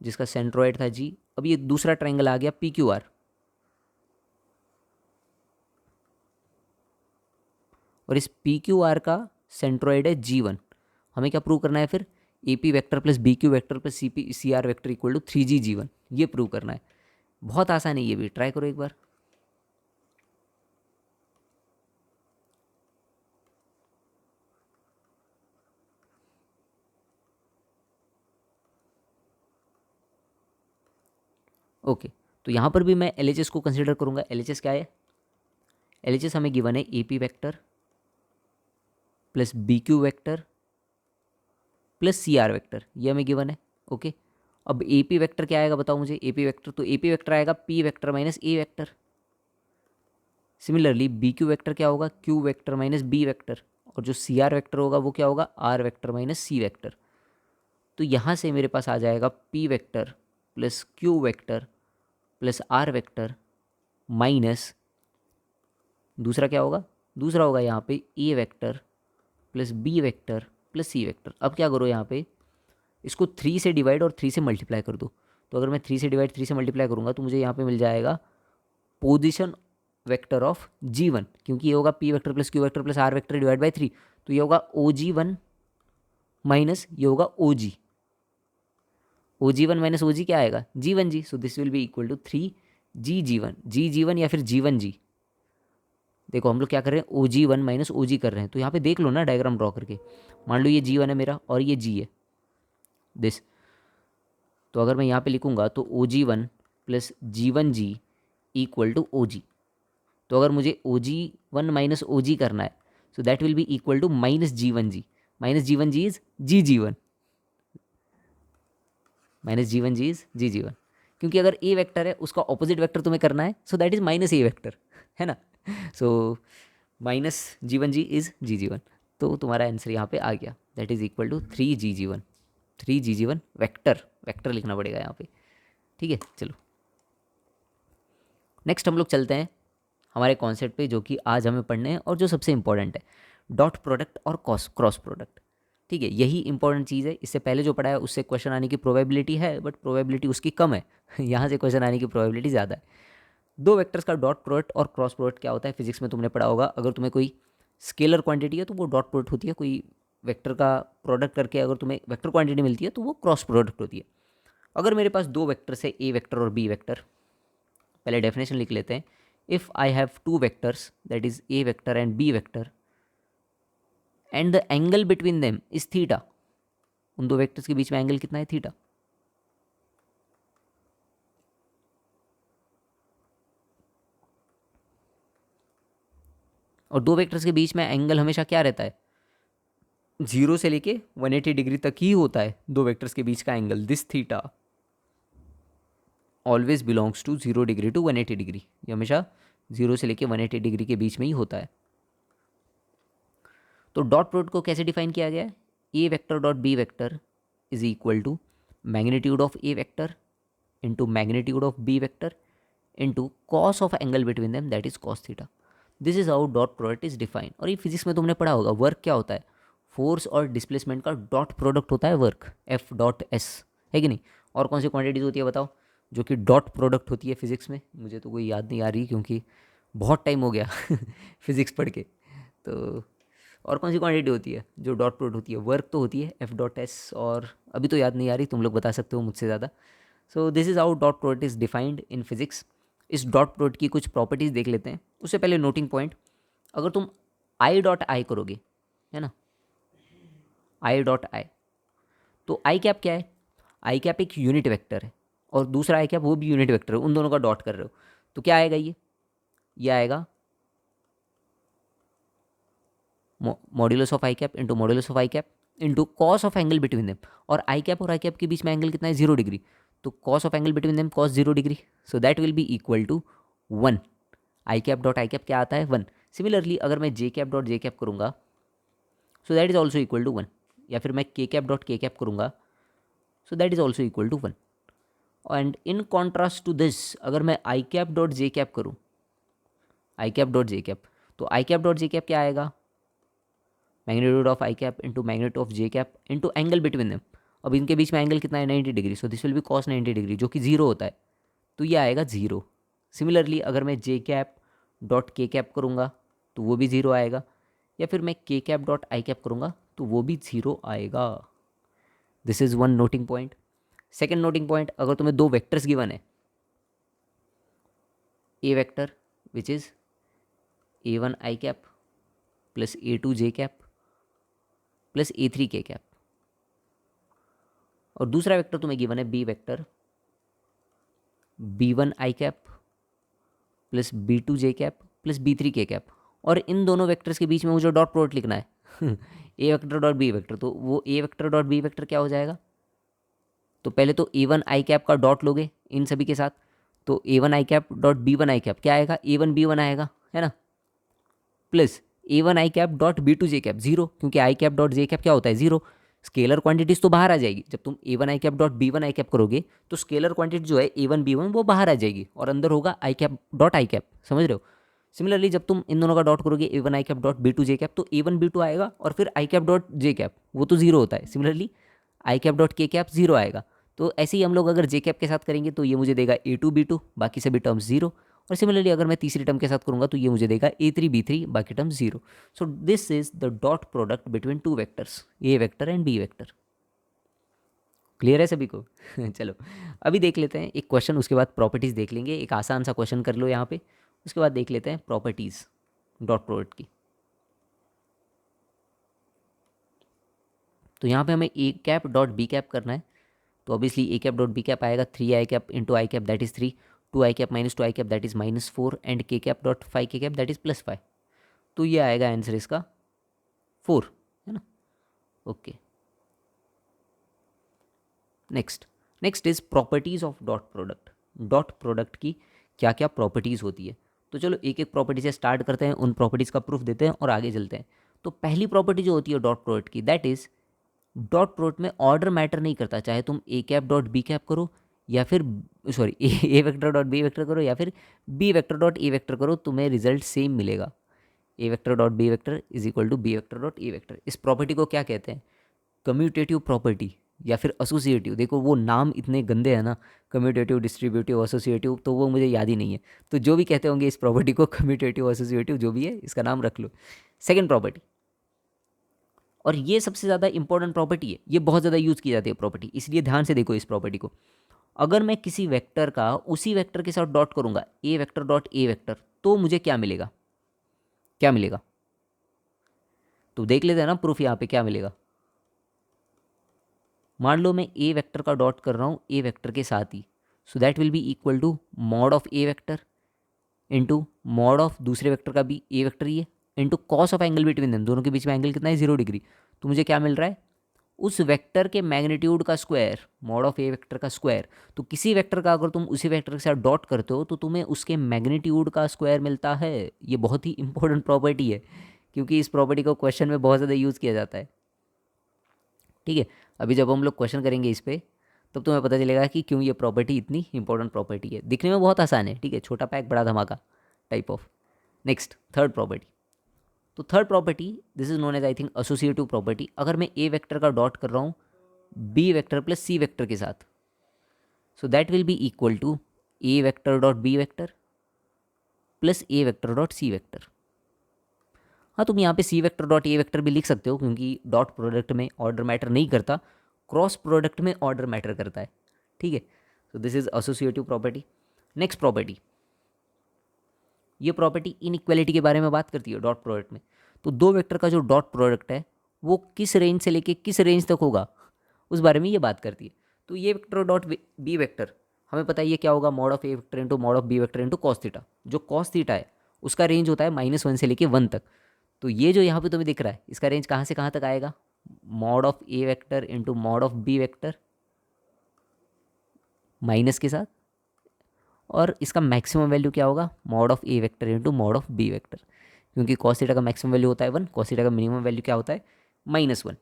जिसका सेंट्रोइड था G। अब ये दूसरा ट्राइंगल आ गया PQR, और इस PQR का सेंट्रोइड है G1। हमें क्या प्रूव करना है फिर, AP vector plus BQ vector plus CR vector equal to 3G G1। ये प्रूव करना है। बहुत आसान है, ये भी ट्राई करो एक बार। ओके, तो यहाँ पर भी मैं LHS को कंसिडर करूँगा। LHS क्या है, LHS हमें गिवन है AP vector plus BQ vector plus CR vector, ये हमें गिवन है। ओके, अब AP वेक्टर क्या आएगा बताओ मुझे, AP वेक्टर, तो AP वेक्टर आएगा P vector minus A vector. Similarly BQ vector क्या होगा, Q vector minus B vector. और जो CR वेक्टर होगा वो क्या होगा, R vector minus C vector. तो यहाँ से मेरे पास आ जाएगा P vector plus Q vector plus R vector minus दूसरा क्या होगा, दूसरा होगा यहाँ पे A vector plus B vector plus C vector. अब क्या करो, यहाँ पे इसको 3 से डिवाइड और 3 से मल्टीप्लाई कर दो। तो अगर मैं 3 से डिवाइड 3 से मल्टीप्लाई करूँगा तो मुझे यहाँ पे मिल जाएगा पोजीशन वेक्टर ऑफ G1, क्योंकि ये होगा P vector plus Q vector plus R vector divide by 3। तो ये होगा OG1 माइनस ये होगा OG। OG1 माइनस OG क्या आएगा, G1G। So this will be equal to 3GG1, GG1 या फिर G1G। देखो हम लोग क्या कर रहे हैं, OG1 माइनस OG कर रहे हैं। तो यहाँ पे देख लो ना डायग्राम ड्रॉ करके, मान लो ये G1 है मेरा और ये G है दिस। तो अगर मैं यहाँ पे लिखूँगा तो OG1 plus G1G equal to OG। तो अगर मुझे OG1 माइनस OG करना है, so that will be equal to minus G1G। Minus G1G is GG1, minus G1G is GG1। क्योंकि अगर ए वेक्टर है उसका ऑपोजिट वेक्टर तुम्हें करना है, so that is minus A vector, है ना। So minus G1G is GG1। तो तुम्हारा आंसर यहाँ पे आ गया, that is equal to 3GG1। 3GG1 vector, vector लिखना पड़ेगा यहाँ पे, ठीक है। चलो नेक्स्ट हम लोग चलते हैं हमारे कॉन्सेप्ट पे, जो कि आज हमें पढ़ने हैं और जो सबसे इंपॉर्टेंट है, डॉट प्रोडक्ट और क्रॉस प्रोडक्ट। ठीक है, यही इंपॉर्टेंट चीज़ है। इससे पहले जो पढ़ा है उससे क्वेश्चन आने की प्रोबेबिलिटी है, बट प्रोबेबिलिटी उसकी कम है। यहाँ से क्वेश्चन आने की प्रोबेबिलिटी ज़्यादा है। दो वेक्टर्स का डॉट प्रोडक्ट और क्रॉस प्रोडक्ट क्या होता है, फिजिक्स में तुमने पढ़ा होगा। अगर तुम्हें कोई स्केलर क्वांटिटी है तो वो डॉट प्रोडक्ट होती है, कोई वेक्टर का प्रोडक्ट करके अगर तुम्हें वेक्टर क्वांटिटी मिलती है तो वो क्रॉस प्रोडक्ट होती है। अगर मेरे पास दो वेक्टर्स है, ए वेक्टर और बी वेक्टर, पहले डेफिनेशन लिख लेते हैं। If I have two vectors that is A vector and B vector and the angle between them is theta. उन दो वेक्टर्स के बीच में एंगल कितना है, थीटा। और दो वेक्टर्स के बीच में एंगल हमेशा क्या रहता है, 0 से लेके 180 डिग्री तक ही होता है दो वेक्टर्स के बीच का angle. This theta always belongs to 0 degree to 180 degree. ये हमेशा 0 से लेके 180 डिग्री के बीच में ही होता है। तो डॉट प्रोडक्ट को कैसे डिफाइन किया गया है, ए vector dot B vector is equal to magnitude of A vector into magnitude of B vector into cos of angle between them that is cos theta. This is how dot product is define. और ये physics में तुमने पढ़ा होगा, work क्या होता है, force और डिस्प्लेसमेंट का डॉट प्रोडक्ट होता है वर्क, एफ डॉट एस, है कि नहीं। और कौन सी क्वांटिटीज होती है बताओ जो कि डॉट प्रोडक्ट होती है फिजिक्स में, मुझे तो कोई याद नहीं आ रही क्योंकि बहुत टाइम हो गया फिजिक्स पढ़ के। तो और कौन सी क्वांटिटी होती है जो डॉट प्रोडक्ट होती है, वर्क तो होती है एफ डॉट एस, और अभी तो याद नहीं आ रही, तुम लोग बता सकते हो मुझसे ज़्यादा। So this is how dot product is defined in physics. इस डॉट प्रोडक्ट की कुछ प्रॉपर्टीज़ देख लेते हैं। उससे पहले नोटिंग पॉइंट, अगर तुम आई डॉट आई करोगे, है ना, आई डॉट आई, तो आई कैप क्या है, आई कैप एक यूनिट वेक्टर है और दूसरा आई कैप वो भी यूनिट वेक्टर है, उन दोनों का डॉट कर रहे हो, तो क्या आएगा ये आएगा modulus of I cap into modulus of I cap into cos of angle between them. और आई कैप के बीच में एंगल कितना है, 0 डिग्री, तो cos of angle between them cos 0 degree, so that will be equal to 1। I cap dot I cap क्या आता है, 1। सिमिलरली अगर मैं जे कैप डॉट जे कैप करूँगा, so that is also equal to 1, या फिर मैं के कैप डॉट के कैप करूँगा, so that is also equal to 1। And in contrast to this, अगर मैं I cap dot J cap करूँ, I cap dot J cap, तो I cap dot J cap क्या आएगा, magnitude of I cap into magnitude of J cap into angle between them. अब इनके बीच में एंगल कितना है, 90 degree, so this will be cos 90 degree, जो कि 0 होता है, तो ये आएगा 0। सिमिलरली अगर मैं जे कैप डॉट के कैप करूँगा तो वो भी 0 आएगा, या फिर मैं के कैप डॉट आई कैप करूँगा तो वो भी 0 आएगा। This is one noting point. Second noting point, अगर तुम्हें दो वेक्टर्स गिवन है, ए vector which is A1 I cap plus A2 J cap plus A3 K cap, और दूसरा वेक्टर तुम्हें गिवन है B vector B1 I cap plus B2 J cap plus B3 K cap, और इन दोनों vectors के बीच में मुझे डॉट प्रोडक्ट लिखना है ए वेक्टर डॉट बी वेक्टर, तो वो ए वेक्टर डॉट बी वेक्टर क्या हो जाएगा, तो पहले तो A1 आई कैप का डॉट लोगे इन सभी के साथ, तो A1 I cap dot B1 I cap क्या आएगा, A1 B1 आएगा, है ना, plus A1 I cap dot B2 J cap 0, क्योंकि i cap dot J cap क्या होता है, 0। स्केलर क्वांटिटीज तो बाहर आ जाएगी, जब तुम A1 I cap dot B1 I cap करोगे तो स्केलर क्वांटिटी जो है A1 B1 वो बाहर आ जाएगी और अंदर होगा आई कैप डॉट आई कैप, समझ रहे हो। सिमिलरली जब तुम इन दोनों का डॉट करोगे A1 I cap dot B2 J cap, तो A1 B2 आएगा और फिर आई कैप डॉट जे कैप वो तो 0 होता है, सिमिलरली आई कैप डॉट के कैप 0 आएगा। तो ऐसे ही हम लोग अगर जे कैप के साथ करेंगे तो ये मुझे देगा A2 B2, बाकी सभी टर्म्स 0, और सिमिलरली अगर मैं तीसरी टर्म के साथ करूँगा तो ये मुझे देगा A3 B3, बाकी term 0। So this is the dot product between two vectors, A vector and B vector. Clear है सभी को चलो अभी देख लेते हैं एक क्वेश्चन, उसके बाद प्रॉपर्टीज़ देख लेंगे। एक आसान सा क्वेश्चन कर लो यहाँ पे, उसके बाद देख लेते हैं प्रॉपर्टीज़ डॉट प्रोडक्ट की। तो यहाँ पे हमें A cap dot B cap करना है, तो obviously A cap dot B cap आएगा 3 I cap into I cap that is 3, 2 I cap minus 2 I cap that is -4, and K cap dot 5 K cap that is +5। तो ये आएगा answer इसका 4, है ना। Okay, next is properties of dot product. Dot product की क्या क्या properties होती है, तो चलो एक एक प्रॉपर्टी से स्टार्ट करते हैं, उन प्रॉपर्टीज़ का प्रूफ देते हैं और आगे चलते हैं। तो पहली प्रॉपर्टी जो होती है डॉट प्रोडक्ट की, दैट इज़ डॉट प्रोडक्ट में ऑर्डर मैटर नहीं करता, चाहे तुम A cap dot B cap करो या फिर sorry A vector dot B vector करो या फिर बी वेक्टर डॉट ए वेक्टर करो, तुम्हें रिजल्ट सेम मिलेगा। A vector dot B vector is equal to B vector dot A vector. इस प्रॉपर्टी को क्या कहते हैं, कम्यूटेटिव प्रॉपर्टी या फिर एसोसिएटिव। देखो वो नाम इतने गंदे हैं ना, कम्यूटेटिव, डिस्ट्रीब्यूटिव, एसोसिएटिव, तो वो मुझे याद ही नहीं है, तो जो भी कहते होंगे इस प्रॉपर्टी को, कम्यूटेटिव, एसोसिएटिव, जो भी है इसका नाम रख लो। सेकेंड प्रॉपर्टी, और ये सबसे ज़्यादा इंपॉर्टेंट प्रॉपर्टी है, ये बहुत ज़्यादा यूज़ की जाती है प्रॉपर्टी, इसलिए ध्यान से देखो इस प्रॉपर्टी को। अगर मैं किसी वेक्टर का उसी वेक्टर के साथ डॉट करूँगा, A vector dot A vector, तो मुझे क्या मिलेगा, क्या मिलेगा, तो देख लेते हैं ना प्रूफ यहाँ पे क्या मिलेगा। मान लो मैं ए वेक्टर का डॉट कर रहा हूँ ए वेक्टर के साथ ही, so that will be equal to mod of A vector into mod of दूसरे वेक्टर का भी ए वेक्टर ही है into cos of angle between them, दोनों के बीच में एंगल कितना है, 0 डिग्री। तो मुझे क्या मिल रहा है, उस वेक्टर के मैग्नीट्यूड का square, mod of A vector का स्क्वायर। तो किसी वेक्टर का अगर तुम उसी वेक्टर के साथ डॉट करते हो तो तुम्हें उसके मैग्नीट्यूड का स्क्वायर मिलता है। ये बहुत ही इंपॉर्टेंट प्रॉपर्टी है, क्योंकि इस प्रॉपर्टी को क्वेश्चन में बहुत ज़्यादा यूज़ किया जाता है। ठीक है, अभी जब हम लोग क्वेश्चन करेंगे इस पर, तब तुम्हें पता चलेगा कि क्यों ये प्रॉपर्टी इतनी इंपॉर्टेंट प्रॉपर्टी है। दिखने में बहुत आसान है, ठीक है, छोटा पैक बड़ा धमाका type of. Next third property, तो third property this is known as I think associative property. अगर मैं ए वेक्टर का डॉट कर रहा हूँ बी वेक्टर प्लस सी वेक्टर के साथ, so that will be equal to A vector dot B vector plus A vector dot C vector. हाँ, तुम यहाँ पे सी वेक्टर डॉट ए वेक्टर भी लिख सकते हो, क्योंकि डॉट प्रोडक्ट में ऑर्डर मैटर नहीं करता, क्रॉस प्रोडक्ट में ऑर्डर मैटर करता है। ठीक है, सो this is associative property. Next property, ये प्रॉपर्टी इनइक्वालिटी के बारे में बात करती है डॉट प्रोडक्ट में। तो दो वेक्टर का जो डॉट प्रोडक्ट है वो किस रेंज से लेके किस रेंज तक होगा, उस बारे में ये बात करती है। तो ये वेक्टर डॉट बी वेक्टर हमें पता है ये क्या होगा, mod of A vector into mod of B vector into cos theta. जो कॉस थीटा है उसका रेंज होता है -1 से लेके 1 तक। तो ये जो यहाँ पे तुम्हें दिख रहा है इसका रेंज कहाँ से कहाँ तक आएगा, mod of A vector into mod of B vector minus के साथ, और इसका मैक्सिमम वैल्यू क्या होगा, mod of A vector into mod of B vector, क्योंकि कॉस थीटा का मैक्सिमम वैल्यू होता है 1, कॉस थीटा का मिनिमम वैल्यू क्या होता है -1।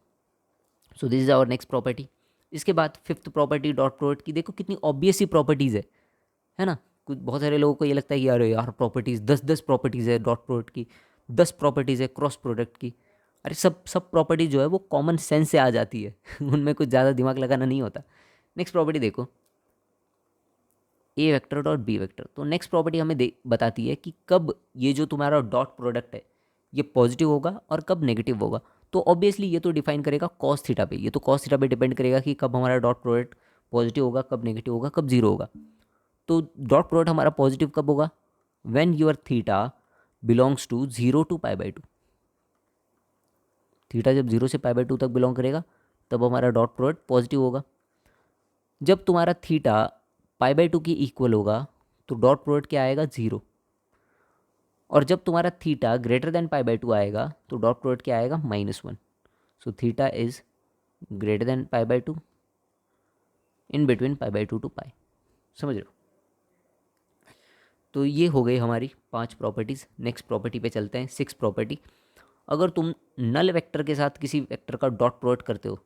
So this is our next property. इसके बाद फिफ्थ प्रॉपर्टी डॉट प्रोडक्ट की, देखो कितनी ऑब्वियस सी प्रॉपर्टीज़ है ना। कुछ बहुत सारे लोगों को ये लगता है कि अरे यार प्रॉपर्टीज़ 10 प्रॉपर्टीज़ है डॉट प्रोडक्ट की, 10 प्रॉपर्टीज़ है क्रॉस प्रोडक्ट की। अरे सब प्रॉपर्टी जो है वो कॉमन सेंस से आ जाती है उनमें कुछ ज़्यादा दिमाग लगाना नहीं होता। नेक्स्ट प्रॉपर्टी देखो, ए वेक्टर डॉट बी वेक्टर। तो नेक्स्ट प्रॉपर्टी हमें बताती है कि कब ये जो तुम्हारा डॉट प्रोडक्ट है ये पॉजिटिव होगा और कब नेगेटिव होगा। तो ऑब्वियसली ये तो डिफाइन करेगा कॉस थीटा पे, ये तो कॉस थीटा पे डिपेंड करेगा कि कब हमारा डॉट प्रोडक्ट पॉजिटिव होगा, कब नेगेटिव होगा, कब जीरो होगा। तो डॉट प्रोडक्ट हमारा पॉजिटिव कब होगा, when your theta belongs to 0 to π/2। Theta जब 0 से π/2 तक बिलोंग करेगा तब हमारा डॉट प्रोडक्ट पॉजिटिव होगा। जब तुम्हारा थीटा π/2 की इक्वल होगा तो डॉट प्रोडक्ट क्या आएगा 0, और जब तुम्हारा थीटा ग्रेटर देन π/2 आएगा तो डॉट प्रोडक्ट क्या आएगा -1। So theta is greater than π/2 in between π/2 to π। समझ रहे हो। तो ये हो गई हमारी 5 प्रॉपर्टीज़। नेक्स्ट प्रॉपर्टी पे चलते हैं, 6 प्रॉपर्टी। अगर तुम नल वेक्टर के साथ किसी वेक्टर का डॉट प्रोडक्ट करते हो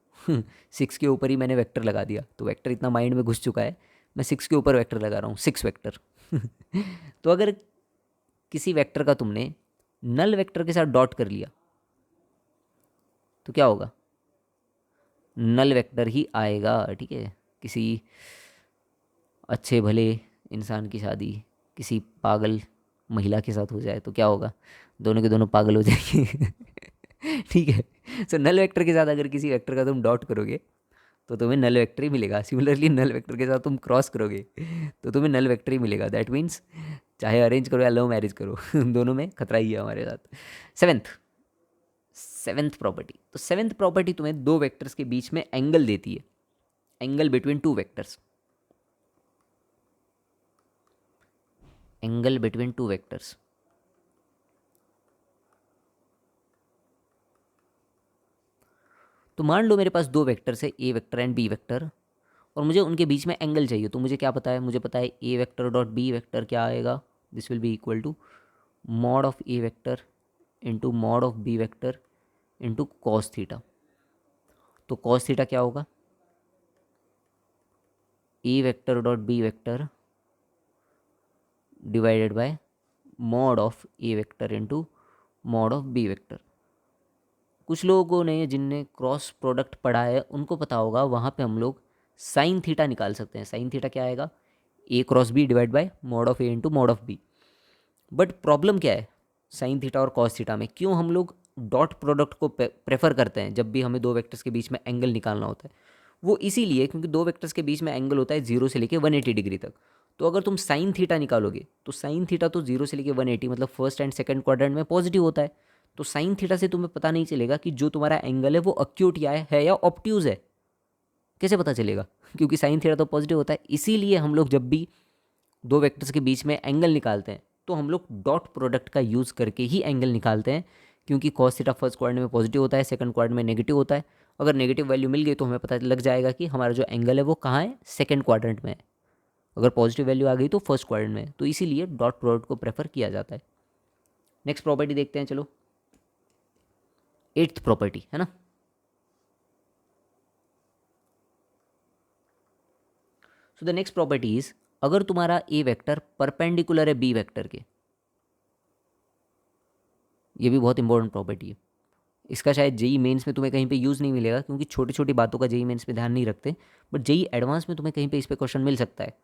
6 के ऊपर ही मैंने वेक्टर लगा दिया, तो वेक्टर इतना माइंड में घुस चुका है, मैं 6 के ऊपर वेक्टर लगा रहा हूँ, 6 वेक्टर तो अगर किसी वेक्टर का तुमने नल वेक्टर के साथ डॉट कर लिया तो क्या होगा, नल वेक्टर ही आएगा। ठीक है, किसी अच्छे भले इंसान की शादी किसी पागल महिला के साथ हो जाए तो क्या होगा, दोनों के दोनों पागल हो जाएंगे ठीक है। सो नल वेक्टर के साथ अगर किसी वेक्टर का तुम डॉट करोगे तो तुम्हें नल वेक्टर ही मिलेगा। सिमिलरली नल वेक्टर के साथ तुम क्रॉस करोगे तो तुम्हें नल वेक्टर ही मिलेगा। दैट मीन्स चाहे अरेंज करो या लव मैरिज करो दोनों में खतरा ही है हमारे साथ। सेवेंथ प्रॉपर्टी, तो सेवेंथ प्रॉपर्टी तुम्हें दो वेक्टर्स के बीच में एंगल देती है, angle between two vectors, angle between two vectors. तो मान लो मेरे पास दो वेक्टर्स है, ए वेक्टर एंड बी वेक्टर, और मुझे उनके बीच में एंगल चाहिए। तो मुझे क्या पता है, मुझे पता है ए वेक्टर डॉट बी वेक्टर क्या आएगा, this will be equal to mod of A vector into mod of B vector into cos theta. तो कॉस थीटा क्या होगा, A vector dot B vector divided by mod of A vector into mod of B vector. कुछ लोगों ने जिनने cross product पढ़ा है उनको पता होगा, वहाँ पे हम लोग साइन थीटा निकाल सकते हैं। साइन थीटा क्या आएगा, A cross B divide by mod of A into mod of B. But problem क्या है साइन थीटा और कॉस थीटा में, क्यों हम लोग डॉट प्रोडक्ट को प्रेफर करते हैं जब भी हमें दो वेक्टर्स के बीच में एंगल निकालना होता है। वो इसीलिए क्योंकि दो वेक्टर्स के बीच में एंगल होता है 0 से लेके 180 डिग्री तक। तो अगर तुम साइन थीटा निकालोगे तो साइन थीटा तो 0 से लेके 180 मतलब फर्स्ट एंड सेकंड क्वाड्रेंट में पॉजिटिव होता है। तो साइन थीटा से तुम्हें पता नहीं चलेगा कि जो तुम्हारा एंगल है वो अक्यूट है या ऑब्ट्यूज है। कैसे पता चलेगा, क्योंकि साइन थीटा तो पॉजिटिव होता है। इसीलिए हम लोग जब भी दो वेक्टर्स के बीच में एंगल निकालते हैं तो हम लोग डॉट प्रोडक्ट का यूज़ करके ही एंगल निकालते हैं, क्योंकि कॉस थीटा फर्स्ट क्वाड्रेंट में पॉजिटिव होता है, सेकंड क्वाड्रेंट में नेगेटिव होता है। अगर नेगेटिव वैल्यू मिल गई तो हमें पता लग जाएगा कि हमारा जो एंगल है वो कहाँ है, सेकंड क्वाड्रेंट में है। अगर पॉजिटिव वैल्यू आ गई तो फर्स्ट क्वाड्रेंट में है। तो इसीलिए डॉट प्रोडक्ट को प्रेफर किया जाता है। नेक्स्ट प्रॉपर्टी देखते हैं, चलो 8th प्रॉपर्टी है ना। So the next property is, अगर तुम्हारा ए वेक्टर परपेंडिकुलर है बी वेक्टर के, ये भी बहुत इंपॉर्टेंट प्रॉपर्टी है। इसका शायद जेई मेंस में तुम्हें कहीं पे यूज़ नहीं मिलेगा, क्योंकि छोटी छोटी बातों का जेई मेंस में ध्यान नहीं रखते, बट जेई एडवांस में तुम्हें कहीं पे इस पे क्वेश्चन मिल सकता है।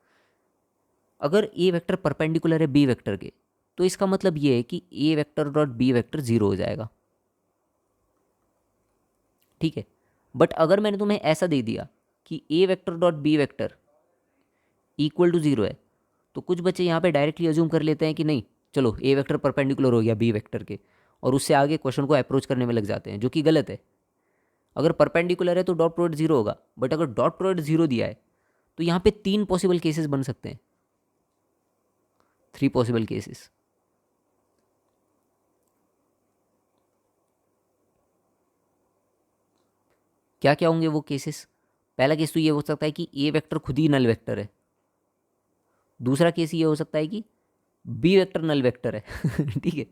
अगर ए वेक्टर परपेंडिकुलर है बी वेक्टर के तो इसका मतलब ये है कि A vector dot B vector 0 हो जाएगा। ठीक है, बट अगर मैंने तुम्हें ऐसा दे दिया कि A vector dot B vector equal to 0 है, तो कुछ बच्चे यहाँ पे डायरेक्टली अज्यूम कर लेते हैं कि नहीं चलो ए वेक्टर परपेंडिकुलर हो गया बी वेक्टर के, और उससे आगे क्वेश्चन को अप्रोच करने में लग जाते हैं, जो कि गलत है। अगर परपेंडिकुलर है तो डॉट प्रोडक्ट 0 होगा, बट अगर डॉट प्रोडक्ट 0 दिया है तो यहाँ पे 3 पॉसिबल केसेस बन सकते हैं, 3 पॉसिबल केसेस। क्या क्या होंगे वो केसेस? पहला केस तो ये हो सकता है कि ए वेक्टर खुद ही नल वेक्टर है। दूसरा केस ये हो सकता है कि बी वेक्टर नल वेक्टर है ठीक है।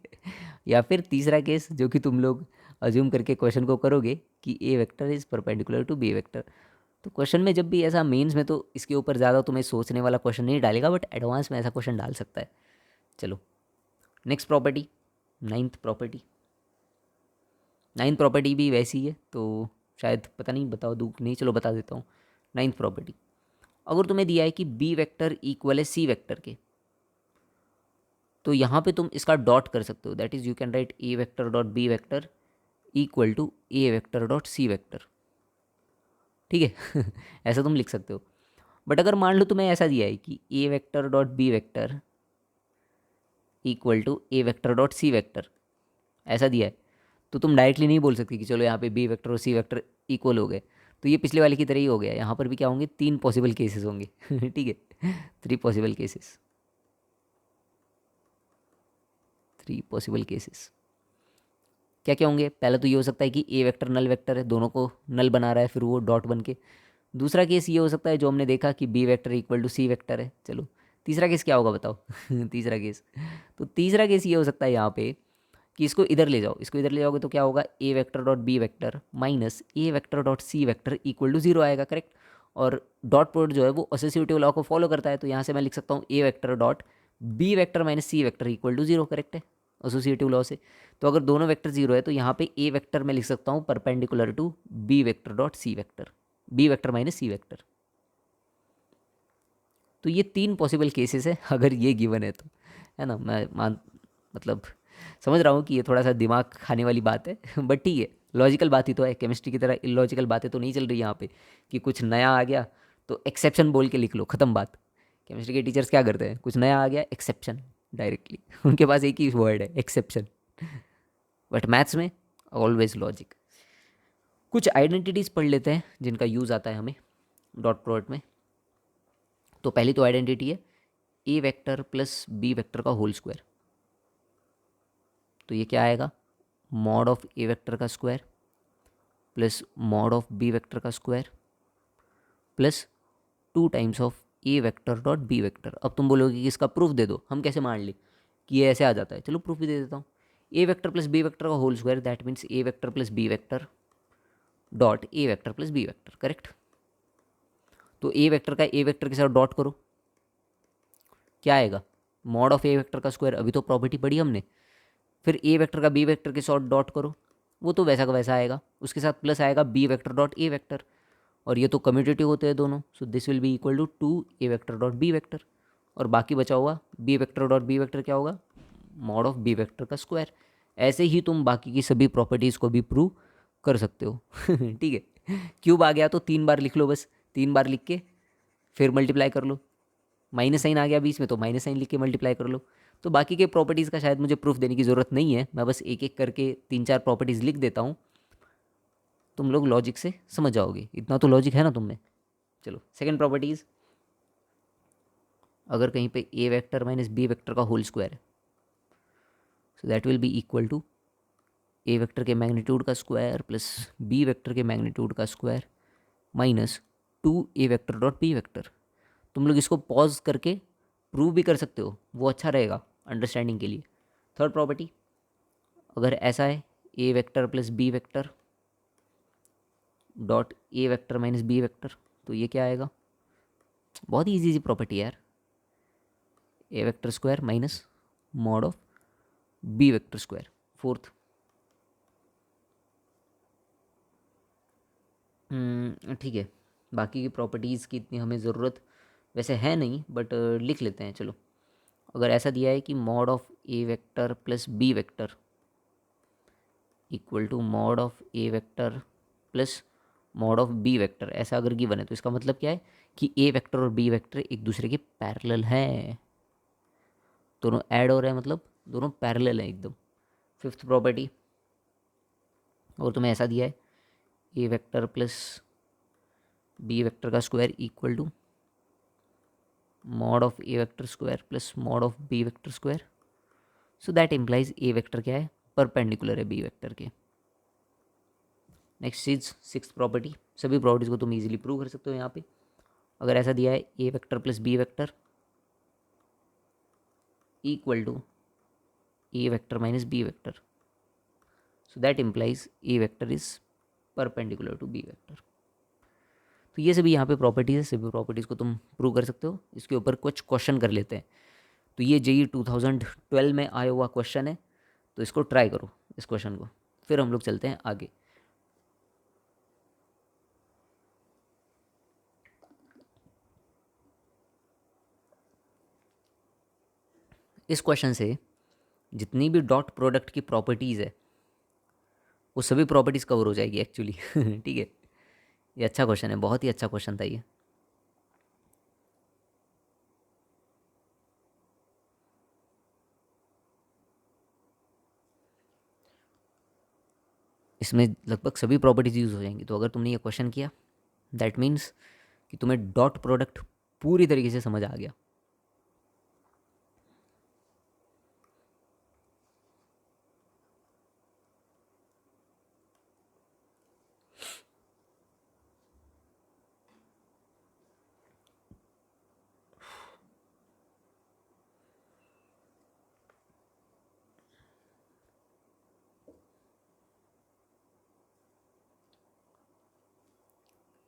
या फिर तीसरा केस जो कि तुम लोग अज्यूम करके क्वेश्चन को करोगे कि A vector is perpendicular to B vector. तो क्वेश्चन में जब भी ऐसा मेंस में तो इसके ऊपर ज़्यादा तुम्हें सोचने वाला क्वेश्चन नहीं डालेगा, बट एडवांस में ऐसा क्वेश्चन डाल सकता है। चलो next property, ninth property. Ninth property भी वैसी है, तो शायद पता नहीं बताओ दूँ कि नहीं, चलो बता देता हूँ। नाइन्थ प्रॉपर्टी, अगर तुम्हें दिया है कि बी वेक्टर इक्वल है सी वेक्टर के, तो यहाँ पे तुम इसका डॉट कर सकते हो। That is you can write A vector dot B vector equal to A vector dot C vector, ठीक है ऐसा तुम लिख सकते हो। बट अगर मान लो तुम्हें ऐसा दिया है कि A vector dot B vector equal to A vector dot C vector, ऐसा दिया है, तो तुम डायरेक्टली नहीं बोल सकती कि चलो यहाँ पे बी वेक्टर और सी वेक्टर इक्वल हो गए। तो ये पिछले वाले की तरह ही हो गया, यहाँ पर भी क्या होंगे, 3 पॉसिबल केसेस होंगे ठीक है 3 पॉसिबल केसेस, 3 पॉसिबल केसेस क्या क्या होंगे? पहला तो ये हो सकता है कि ए वेक्टर नल वेक्टर है, दोनों को नल बना रहा है, फिर वो डॉट बन के। दूसरा केस ये हो सकता है जो हमने देखा कि B vector equal to C vector है। चलो तीसरा केस क्या होगा बताओ तीसरा केस, तो तीसरा केस ये हो सकता है यहाँ पे कि इसको इधर ले जाओ, इसको इधर ले जाओगे तो क्या होगा, A vector dot B vector minus A vector dot C vector equal to 0 आएगा, करेक्ट। और डॉट प्रोडक्ट जो है वो एसोसिएटिव लॉ को फॉलो करता है, तो यहाँ से मैं लिख सकता हूँ A vector dot B vector minus C vector equal to 0, correct है एसोसिएटिव लॉ से। तो अगर दोनों वेक्टर 0 है तो यहाँ पे ए वेक्टर मैं लिख सकता हूँ perpendicular to B vector dot C vector, B vector minus C vector. तो ये 3 पॉसिबल केसेस है अगर ये गिवन है तो, है ना। मैं मान मतलब समझ रहा हूँ कि ये थोड़ा सा दिमाग खाने वाली बात है बट ठीक है, लॉजिकल बात ही तो है। केमिस्ट्री की तरह इलॉजिकल बातें तो नहीं चल रही यहाँ पे कि कुछ नया आ गया तो एक्सेप्शन बोल के लिख लो, ख़त्म बात। केमिस्ट्री के टीचर्स क्या करते हैं, कुछ नया आ गया एक्सेप्शन डायरेक्टली उनके पास एक ही वर्ड है एक्सेप्शन। बट मैथ्स में ऑलवेज लॉजिक। कुछ आइडेंटिटीज़ पढ़ लेते हैं जिनका यूज़ आता है हमें डॉट प्रोडक्ट में। तो पहली तो आइडेंटिटी है ए वेक्टर प्लस बी वेक्टर का होल स्क्वायर। तो ये क्या आएगा, मॉड ऑफ ए वेक्टर का square plus mod of B vector का square plus 2 times of A vector dot B vector. अब तुम बोलोगे कि इसका प्रूफ दे दो, हम कैसे मान लें कि ये ऐसे आ जाता है? चलो प्रूफ भी दे देता हूँ। A vector plus B vector का whole square, that means A vector plus B vector dot A vector plus B vector, correct. तो ए वेक्टर का ए वेक्टर के साथ डॉट करो, क्या आएगा, मॉड ऑफ ए वेक्टर का स्क्वायर। अभी तो प्रॉपर्टी पढ़ी हमने। फिर ए वेक्टर का बी वेक्टर के साथ डॉट करो, वो तो वैसा का वैसा आएगा, उसके साथ प्लस आएगा बी वेक्टर डॉट ए वेक्टर, और ये तो कम्यूटेटिव होते हैं दोनों, so this will be equal to 2 A vector dot B vector. और बाकी बचा हुआ B vector dot B vector क्या होगा, मॉड ऑफ बी वेक्टर का स्क्वायर। ऐसे ही तुम बाकी की सभी प्रॉपर्टीज़ को भी प्रूव कर सकते हो ठीक है। क्यूब आ गया तो 3 बार लिख लो, बस 3 बार लिख के फिर मल्टीप्लाई कर लो। माइनस साइन आ गया बीच में तो माइनस साइन लिख के मल्टीप्लाई कर लो। तो बाकी के प्रॉपर्टीज़ का शायद मुझे प्रूफ देने की ज़रूरत नहीं है, मैं बस एक एक करके 3-4 प्रॉपर्टीज़ लिख देता हूँ, तुम लोग लॉजिक से समझ जाओगे। इतना तो लॉजिक है ना तुम में। चलो सेकंड प्रॉपर्टीज़, अगर कहीं पे A vector minus B vector का होल स्क्वायर है, so that will be equal to A vector के मैग्नीट्यूड का स्क्वायर प्लस बी वेक्टर के मैग्नीट्यूड का square minus 2 A vector dot B vector. तुम लोग इसको पॉज करके प्रूव भी कर सकते हो, वो अच्छा रहेगा अंडरस्टैंडिंग के लिए। थर्ड प्रॉपर्टी, अगर ऐसा है ए vector plus B vector dot ए वेक्टर माइनस बी वेक्टर, तो ये क्या आएगा, बहुत ही ईजी प्रॉपर्टी यार, A vector square minus mod of B vector square. Fourth, ठीक है, बाकी की प्रॉपर्टीज़ की इतनी हमें ज़रूरत वैसे है नहीं, बट लिख लेते हैं चलो। अगर ऐसा दिया है कि mod of A vector plus B vector equal to mod of A vector plus mod of B vector, ऐसा अगर गिवन है तो इसका मतलब क्या है कि ए वेक्टर और बी वेक्टर एक दूसरे के पैरेलल हैं, दोनों ऐड हो रहे हैं, मतलब दोनों पैरेलल हैं एकदम। फिफ्थ प्रॉपर्टी, और तुम्हें ऐसा दिया है ए वेक्टर प्लस बी वेक्टर का square equal to mod of A vector square plus mod of B vector square. So that implies A vector क्या है, परपेंडिकुलर है बी वेक्टर के. नेक्स्ट चीज सिक्स प्रॉपर्टी. सभी प्रॉपर्टीज को तुम इजीली प्रूव कर सकते हो यहाँ पे. अगर ऐसा दिया है ए vector plus B vector equal to A vector minus B vector, so that implies A vector is perpendicular to B vector. तो ये सभी यहाँ पे प्रॉपर्टीज है, सभी प्रॉपर्टीज़ को तुम प्रूव कर सकते हो. इसके ऊपर कुछ क्वेश्चन कर लेते हैं. तो ये जेई 2012 में आया हुआ क्वेश्चन है, तो इसको ट्राई करो इस क्वेश्चन को, फिर हम लोग चलते हैं आगे. इस क्वेश्चन से जितनी भी डॉट प्रोडक्ट की प्रॉपर्टीज़ है वो सभी प्रॉपर्टीज़ कवर हो जाएगी एक्चुअली. ठीक है, ये अच्छा क्वेश्चन है, बहुत ही अच्छा क्वेश्चन था ये. इसमें लगभग सभी प्रॉपर्टीज यूज़ हो जाएंगी. तो अगर तुमने ये क्वेश्चन किया दैट मीन्स कि तुम्हें डॉट प्रोडक्ट पूरी तरीके से समझ आ गया.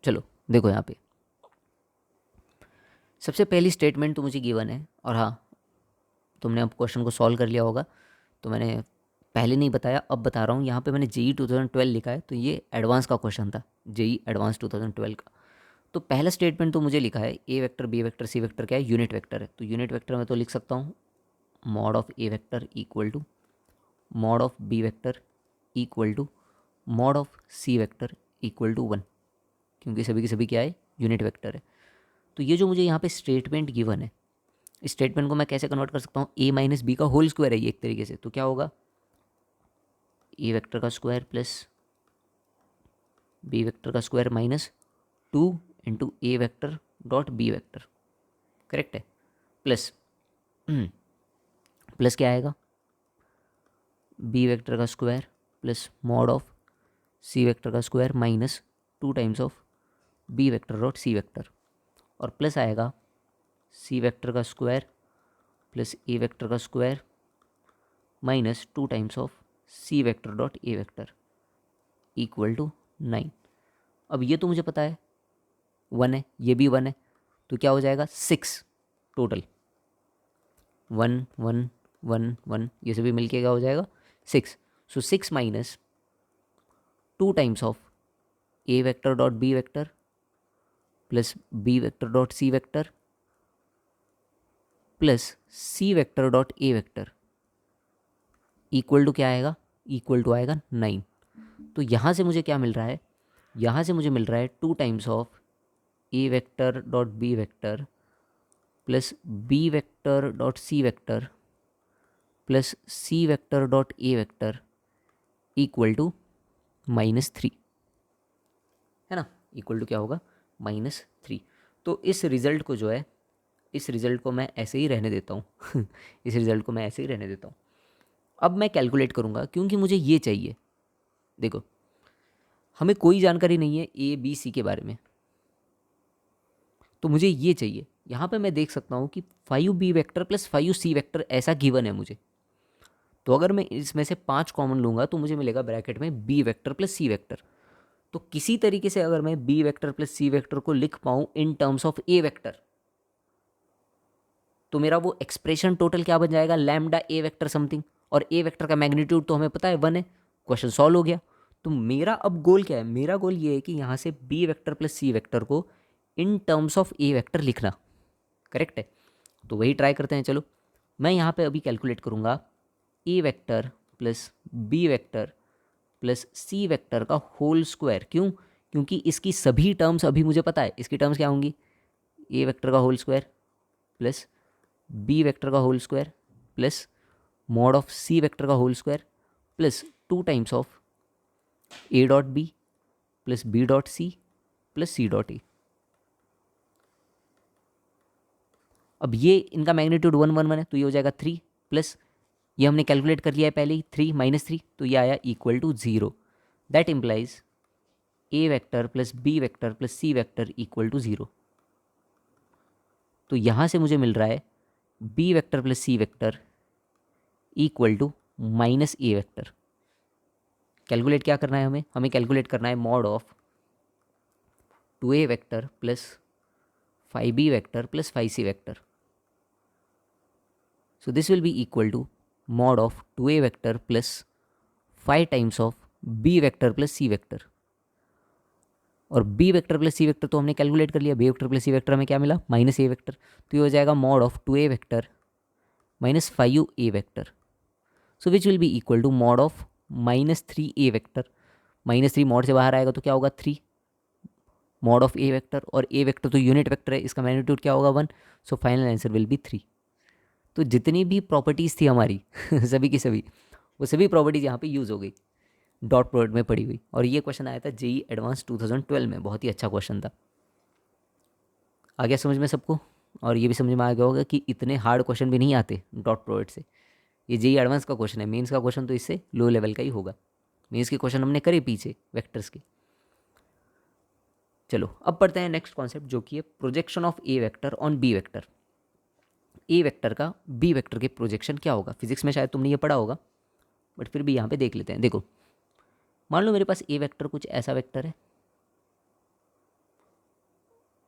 चलो देखो यहाँ पे सबसे पहली स्टेटमेंट तो मुझे गिवन है, और हाँ तुमने अब क्वेश्चन को सॉल्व कर लिया होगा, तो मैंने पहले नहीं बताया अब बता रहा हूँ. यहाँ पे मैंने जेई 2012 लिखा है, तो ये एडवांस का क्वेश्चन था, जेई एडवांस 2012 का. तो पहला स्टेटमेंट तो मुझे लिखा है ए vector B vector C vector क्या है, यूनिट वेक्टर है. तो यूनिट वेक्टर में तो लिख सकता हूँ mod of A vector equal to mod of B vector equal to mod of C vector equal to 1, क्योंकि सभी के सभी क्या है, यूनिट वेक्टर है. तो ये जो मुझे यहाँ पे स्टेटमेंट गिवन है, इस स्टेटमेंट को मैं कैसे कन्वर्ट कर सकता हूँ, ए माइनस बी का होल स्क्वायर है ये एक तरीके से. तो क्या होगा, ए वेक्टर का स्क्वायर प्लस बी वेक्टर का square minus 2 into A vector dot B vector. Correct है. प्लस प्लस क्या आएगा, बी वेक्टर का square plus mod of C vector का square minus 2 times of B vector dot C vector. और plus आएगा C vector का square plus A vector का square minus 2 times of C vector dot A vector equal to 9. अब ये तो मुझे पता है 1 है, ये भी 1 है, तो क्या हो जाएगा 6 टोटल. 1 1 1 1 ये सभी मिलके क्या हो जाएगा 6. So 6 minus 2 times of A vector dot B vector plus B vector dot C vector plus C vector dot A vector equal to क्या आएगा, इक्वल टू आएगा 9. तो यहाँ से मुझे क्या मिल रहा है, यहाँ से मुझे मिल रहा है 2 times of A vector dot B vector plus B vector dot C vector plus C vector dot A vector equal to -3, है ना. इक्वल टू क्या होगा, -3. तो इस रिज़ल्ट को जो है, इस रिज़ल्ट को मैं ऐसे ही रहने देता हूँ. इस रिज़ल्ट को मैं ऐसे ही रहने देता हूँ. अब मैं कैलकुलेट करूँगा क्योंकि मुझे ये चाहिए. देखो हमें कोई जानकारी नहीं है ए बी सी के बारे में, तो मुझे ये चाहिए. यहाँ पे मैं देख सकता हूँ कि 5b vector plus 5c vector ऐसा गिवन है मुझे. तो अगर मैं इसमें से 5 कॉमन लूँगा तो मुझे मिलेगा ब्रैकेट में b vector plus c vector. तो किसी तरीके से अगर मैं b vector plus c vector को लिख पाऊँ इन टर्म्स ऑफ a वेक्टर, तो मेरा वो एक्सप्रेशन टोटल क्या बन जाएगा, लैम्डा ए वेक्टर समथिंग. और ए वेक्टर का मैग्नीट्यूड तो हमें पता है 1 है. क्वेश्चन सॉल्व हो गया. तो मेरा अब गोल क्या है, मेरा गोल ये है कि यहाँ से B vector plus C vector को इन टर्म्स ऑफ ए वेक्टर लिखना. करेक्ट है. तो वही ट्राई करते हैं. चलो मैं यहाँ पे अभी कैलकुलेट करूँगा A vector plus B vector plus C vector का होल स्क्वायर. क्यों, क्योंकि इसकी सभी टर्म्स अभी मुझे पता है. इसकी टर्म्स क्या होंगी, ए वेक्टर का whole square plus B vector का whole square plus mod of C vector का whole square plus 2 times of A dot B plus B dot C plus C dot A. अब ये इनका magnitude 1 1 1 है, तो ये हो जाएगा 3 प्लस ये हमने कैलकुलेट कर लिया है पहले ही, 3 माइनस 3, तो ये आया equal to 0। That implies A vector plus B vector plus C vector equal to 0। तो यहाँ से मुझे मिल रहा है B vector plus C vector equal to minus A vector. Calculate क्या करना है हमें कैलकुलेट करना है mod of 2a vector plus 5b vector plus 5c vector. So this will be equal to mod of 2a vector plus 5 times of b vector plus c vector। और b vector plus सी vector तो हमने calculate कर लिया, b vector plus C vector हमें क्या मिला, minus ए vector. तो ये हो जाएगा mod of 2a vector minus 5a vector. So which will be equal to mod of minus 3a vector. Minus 3 mod से बाहर आएगा तो क्या होगा 3 मॉड ऑफ ए वेक्टर, और ए वेक्टर तो यूनिट वेक्टर है, इसका मैग्नीट्यूड क्या होगा 1। So final answer will be 3। तो जितनी भी प्रॉपर्टीज़ थी हमारी सभी की सभी, वो सभी प्रॉपर्टीज़ यहाँ पे यूज़ हो गई, डॉट प्रोडक्ट में पड़ी हुई। और ये क्वेश्चन आया था जेई एडवांस 2012 में, बहुत ही अच्छा क्वेश्चन था। आ गया समझ में सबको? और ये भी समझ में आ गया होगा कि इतने हार्ड क्वेश्चन भी नहीं आते डॉट प्रोडक्ट से। ये जेई एडवांस का क्वेश्चन है, मेंस का क्वेश्चन तो इससे लो लेवल का ही होगा। मेंस के क्वेश्चन हमने करे पीछे वेक्टर्स के। चलो अब पढ़ते हैं नेक्स्ट कॉन्सेप्ट, जो कि है projection of A vector on B vector. A vector का बी वेक्टर के प्रोजेक्शन क्या होगा। फिजिक्स में शायद तुमने ये पढ़ा होगा, बट फिर भी यहाँ पे देख लेते हैं। देखो, मान लो मेरे पास ए वेक्टर कुछ ऐसा वेक्टर है,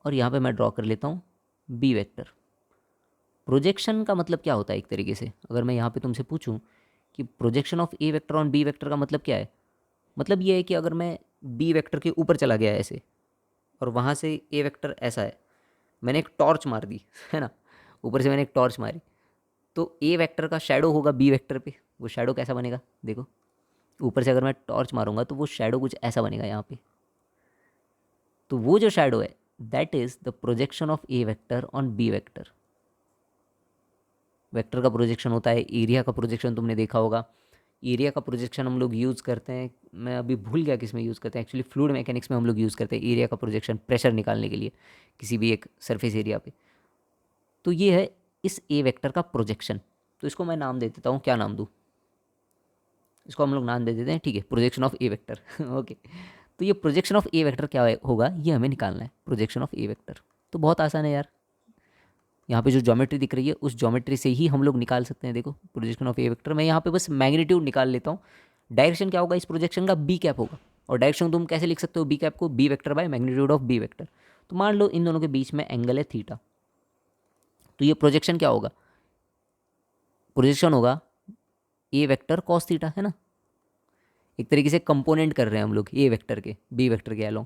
और यहाँ पे मैं ड्रॉ कर लेता हूँ बी वेक्टर। प्रोजेक्शन का मतलब क्या होता है एक तरीके से, अगर मैं यहाँ पे तुमसे पूछूं कि projection of A vector on B vector का मतलब क्या है, मतलब ये है कि अगर मैं बी वेक्टर के ऊपर चला गया ऐसे, और वहाँ से ए वेक्टर ऐसा है, मैंने एक टॉर्च मार दी है ना, ऊपर से मैंने एक टॉर्च मारी, तो ए वेक्टर का शैडो होगा बी वेक्टर पे। वो शैडो कैसा बनेगा, देखो ऊपर से अगर मैं टॉर्च मारूंगा तो वो शैडो कुछ ऐसा बनेगा यहाँ पे। तो वो जो शैडो है that is the projection of A vector on B vector. Vector का प्रोजेक्शन होता है, एरिया का प्रोजेक्शन तुमने देखा होगा। एरिया का प्रोजेक्शन हम लोग यूज़ करते हैं, मैं अभी भूल गया किस में यूज़ करते हैं, एक्चुअली फ्लूइड मैकेनिक्स में हम लोग यूज़ करते हैं एरिया का प्रोजेक्शन, प्रेशर निकालने के लिए किसी भी एक सरफेस एरिया पे। तो ये है इस ए वेक्टर का प्रोजेक्शन। तो इसको मैं नाम दे देता हूँ, क्या नाम दूँ इसको, हम लोग नाम दे देते हैं, ठीक है, projection of A vector okay. तो ये प्रोजेक्शन ऑफ ए वेक्टर क्या होगा, ये हमें निकालना है, प्रोजेक्शन ऑफ ए वेक्टर। तो बहुत आसान है यार, यहाँ पे जो ज्योमेट्री दिख रही है उस ज्योमेट्री से ही हम लोग निकाल सकते हैं। देखो प्रोजेक्शन ऑफ ए वेक्टर, मैं यहाँ पे बस मैग्नीट्यूड निकाल लेता हूँ। डायरेक्शन क्या होगा इस प्रोजेक्शन का, बी कैप होगा। और डायरेक्शन तुम कैसे लिख सकते हो बी कैप को, b vector by magnitude of B vector. तो मान लो इन दोनों के बीच में एंगल है थीटा, तो ये प्रोजेक्शन क्या होगा, प्रोजेक्शन होगा ए वेक्टर कॉस थीटा, है ना। एक तरीके से कंपोनेंट कर रहे हैं हम लोग ए वेक्टर के बी वेक्टर के अलोंग।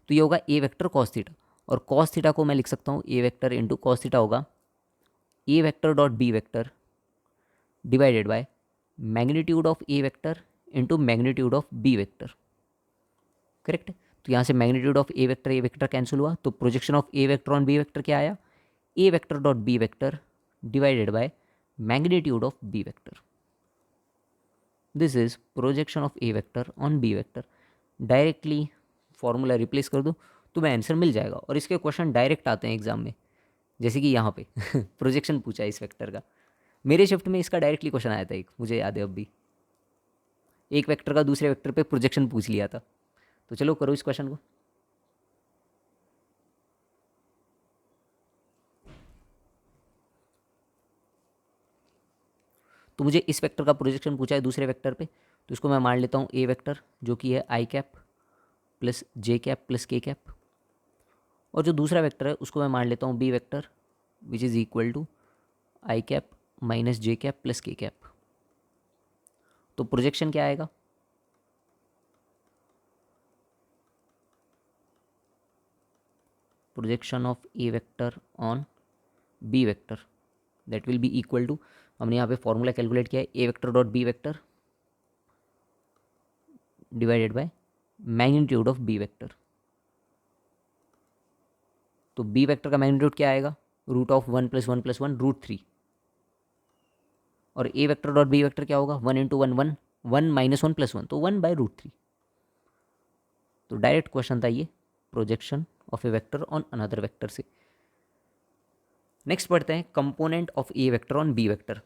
तो ये होगा ए वेक्टर कॉस थीटा, और कॉस थीटा को मैं लिख सकता हूँ A vector into cos theta होगा A vector dot B vector divided by magnitude of A vector into magnitude of B vector. Correct. तो यहाँ से magnitude of A vector cancel हुआ, तो projection of A vector on B vector क्या आया, A vector dot B vector divided by magnitude of B vector. This is projection of A vector on B vector. Directly formula replace कर दो तो मैं answer मिल जाएगा। और इसके question direct आते हैं एग्जाम में, जैसे कि यहाँ पे प्रोजेक्शन पूछा है इस वेक्टर का। मेरे शिफ्ट में इसका डायरेक्टली क्वेश्चन आया था एक, मुझे याद है अब भी, एक वेक्टर का दूसरे वेक्टर पे प्रोजेक्शन पूछ लिया था। तो चलो करो इस क्वेश्चन को। तो मुझे इस वेक्टर का प्रोजेक्शन पूछा है दूसरे वेक्टर पे, तो इसको मैं मान लेता हूँ ए वेक्टर, जो कि है i cap plus j cap plus के कैप। और जो दूसरा वेक्टर है उसको मैं मान लेता हूँ B vector, which is equal to I cap minus J cap plus के कैप। तो प्रोजेक्शन क्या आएगा, projection of A vector on B vector that will be equal to, हमने यहाँ पे फॉर्मूला कैलकुलेट किया है, ए vector dot B vector divided by magnitude of B vector. तो बी वेक्टर का मैग्नीट्यूड क्या आएगा, root of 1 plus 1 plus 1 root 3। और ए वेक्टर डॉट बी वेक्टर क्या होगा, 1 इंटू 1 1, 1 माइनस 1 प्लस 1, तो 1 बाय रूट 3। तो डायरेक्ट क्वेश्चन था ये, projection of A vector on another vector से। नेक्स्ट पढ़ते हैं component of A vector on B vector.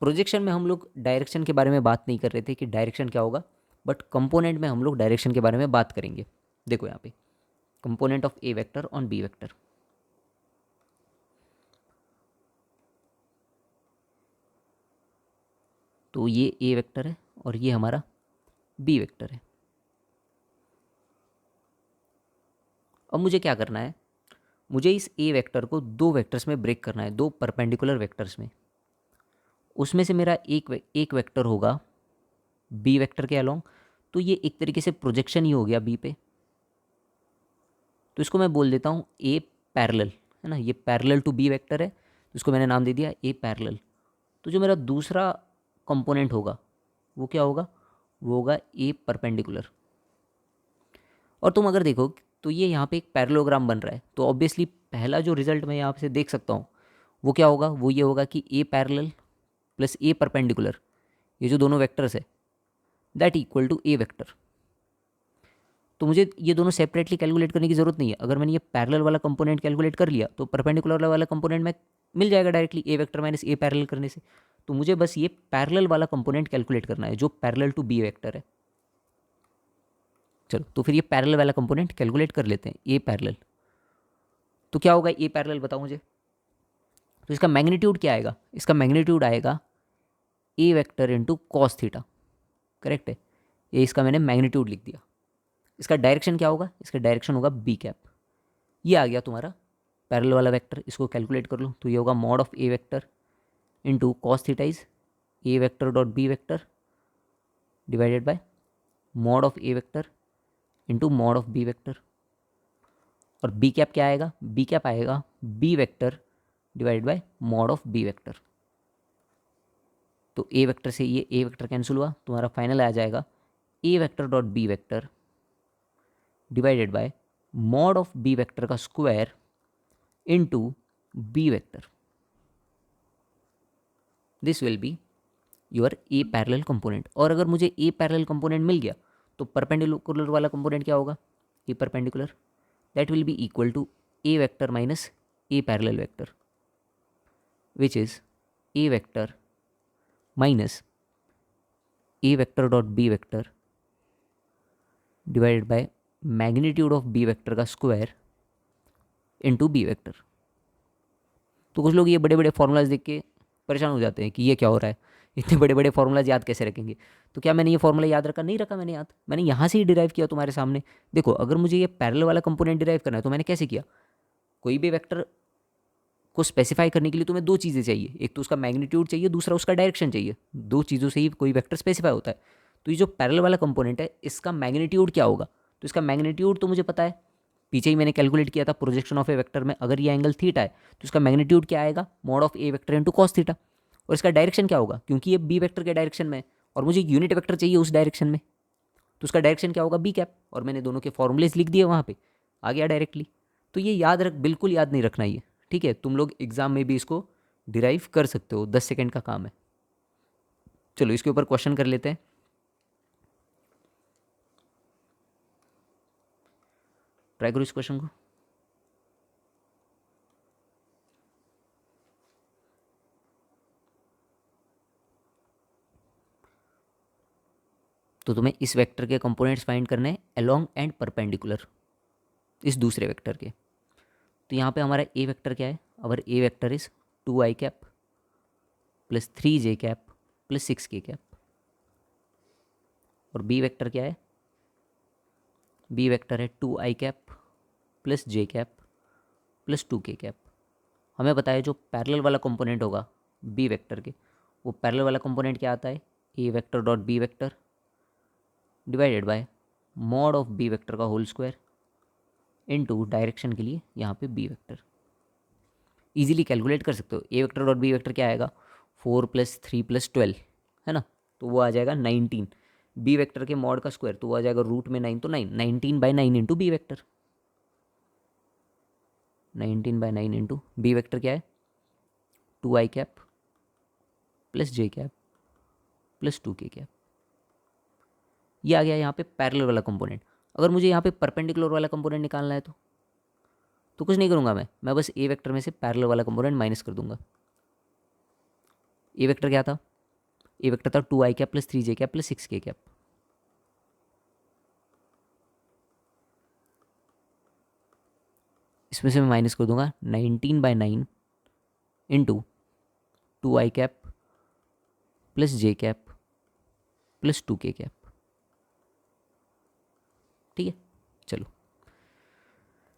Projection में हम लोग डायरेक्शन के बारे में बात नहीं कर रहे थे कि डायरेक्शन क्या होगा, बट कंपोनेंट में हम लोग डायरेक्शन के बारे में बात करेंगे। देखो यहाँ पे component of A vector on B vector. तो ये ए वेक्टर है और ये हमारा बी वेक्टर है। अब मुझे क्या करना है, मुझे इस ए वेक्टर को दो वेक्टर्स में ब्रेक करना है, दो परपेंडिकुलर वेक्टर्स में। उसमें से मेरा एक वेक्टर होगा बी वेक्टर के अलोंग, तो ये एक तरीके से प्रोजेक्शन ही हो गया बी पे। तो इसको मैं बोल देता हूँ ए पैरेलल, है ना, ये पैरेलल टू बी वेक्टर है, तो इसको मैंने नाम दे दिया ए पैरेलल। तो जो मेरा दूसरा कंपोनेंट होगा वो क्या होगा, वो होगा ए परपेंडिकुलर। और तुम अगर देखो तो ये यहाँ पे एक पैरेललोग्राम बन रहा है, तो ऑब्वियसली पहला जो रिजल्ट मैं यहाँ से देख सकता हूँ वो क्या होगा, वो ये होगा कि a parallel plus a perpendicular, ये जो दोनों वेक्टर्स है that equal to A vector. तो मुझे ये दोनों सेपरेटली कैलकुलेट करने की ज़रूरत नहीं है। अगर मैंने ये पैरेलल वाला कंपोनेंट कैलकुलेट कर लिया तो परपेंडिकुलर वाला कंपोनेंट में मिल जाएगा directly, A vector minus A parallel करने से। तो मुझे बस ये पैरेलल वाला कंपोनेंट कैलकुलेट करना है जो पैरेलल टू बी वेक्टर है। चलो तो फिर ये पैरेलल वाला कंपोनेंट कैलकुलेट कर लेते हैं, ए पैरेलल। तो क्या होगा ए पैरेलल, बताओ मुझे। तो इसका मैग्नीट्यूड क्या आएगा, इसका मैग्नीट्यूड आएगा A vector into cos theta. Correct है, ये इसका मैंने मैग्नीट्यूड लिख दिया। इसका डायरेक्शन क्या होगा, इसका डायरेक्शन होगा बी कैप। ये आ गया तुम्हारा पैरेलल वाला वेक्टर। इसको कैलकुलेट कर लो तो ये होगा mod of A vector into cos theta is A vector dot B vector divided by mod of A vector into mod of B vector. और बी कैप क्या आएगा, बी कैप आएगा B vector divided by mod of B vector. तो ए vector से ये ए vector cancel हुआ, तुम्हारा final आ जाएगा A vector dot B vector divided by mod of B vector का square into B vector. This will be your A parallel component. और अगर मुझे ए पैरेलल कंपोनेंट मिल गया तो परपेंडिकुलर वाला कंपोनेंट क्या होगा, A perpendicular, that will be equal to A vector minus A parallel vector which is A vector minus A vector dot B vector divided by magnitude of B vector का square into B vector. तो कुछ लोग ये बड़े बड़े formulas देख के परेशान हो जाते हैं कि ये क्या हो रहा है, इतने बड़े बड़े फॉर्मूलाज याद कैसे रखेंगे। तो क्या मैंने ये फॉर्मूला याद रखा, नहीं रखा मैंने याद, मैंने यहाँ से ही डिराइव किया तुम्हारे सामने। देखो अगर मुझे ये पैरेलल वाला कंपोनेंट डिराइव करना है तो मैंने कैसे किया, कोई भी वेक्टर को स्पेसिफाई करने के लिए तुम्हें दो चीज़ें चाहिए, एक तो उसका मैग्नीट्यूड चाहिए, दूसरा उसका डायरेक्शन चाहिए। दो चीज़ों से ही कोई वेक्टर स्पेसिफाई होता है। तो ये जो पैरेलल वाला कंपोनेंट है इसका मैग्नीट्यूड क्या होगा, तो इसका मैग्नीट्यूड तो मुझे पता है, पीछे ही मैंने कैलकुलेट किया था प्रोजेक्शन ऑफ ए वेक्टर में। अगर ये एंगल थीटा है तो इसका मैग्नीट्यूड क्या आएगा, mod of A vector into cos theta. और इसका डायरेक्शन क्या होगा, क्योंकि ये बी वेक्टर के डायरेक्शन में है और मुझे यूनिट वेक्टर चाहिए उस डायरेक्शन में, तो उसका डायरेक्शन क्या होगा, बी कैप। और मैंने दोनों के फॉर्मूलेज लिख दिए वहाँ पे, आ गया डायरेक्टली। तो ये याद रख, बिल्कुल याद नहीं रखना ये, ठीक है। तुम लोग एग्जाम में भी इसको डिराइव कर सकते हो, 10 सेकेंड का काम है। चलो इसके ऊपर क्वेश्चन कर लेते हैं। ट्राई करो इस क्वेश्चन को। तो तुम्हें इस वेक्टर के कंपोनेंट्स फाइंड करने हैं अलोंग एंड परपेंडिकुलर इस दूसरे वेक्टर के। तो यहाँ पे हमारा ए वेक्टर क्या है, our A vector is 2i cap plus 3j cap plus 6k cap. और बी वेक्टर क्या है, बी वेक्टर है 2i cap plus j cap plus 2k cap. हमें बताया जो पैरेलल वाला कंपोनेंट होगा बी वेक्टर के, वो पैरेलल वाला कंपोनेंट क्या आता है, ए vector dot B vector divided by mod of B vector का होल स्क्वायर इनटू डायरेक्शन के लिए यहाँ पे बी वेक्टर। इजीली कैलकुलेट कर सकते हो, A vector dot B vector क्या आएगा, 4 + 3 + 12 है ना, तो वो आ जाएगा 19। बी वेक्टर के मॉड का स्क्वायर तो वो आ जाएगा रूट में 9, तो 19/9 into B vector, 19/9 into B vector क्या है 2i cap plus j cap plus 2k cap. ये आ गया यहाँ पे पैरेलल वाला कंपोनेंट। अगर मुझे यहाँ पे परपेंडिकुलर वाला कंपोनेंट निकालना है तो तो कुछ नहीं करूँगा मैं बस ए वेक्टर में से पैरेलल वाला कंपोनेंट माइनस कर दूंगा। ए वेक्टर क्या था? ए वेक्टर था 2i cap plus 3j cap plus 6k cap. इसमें से मैं माइनस कर दूंगा 19/9 into 2i cap plus j cap plus 2k cap. ठीक है, चलो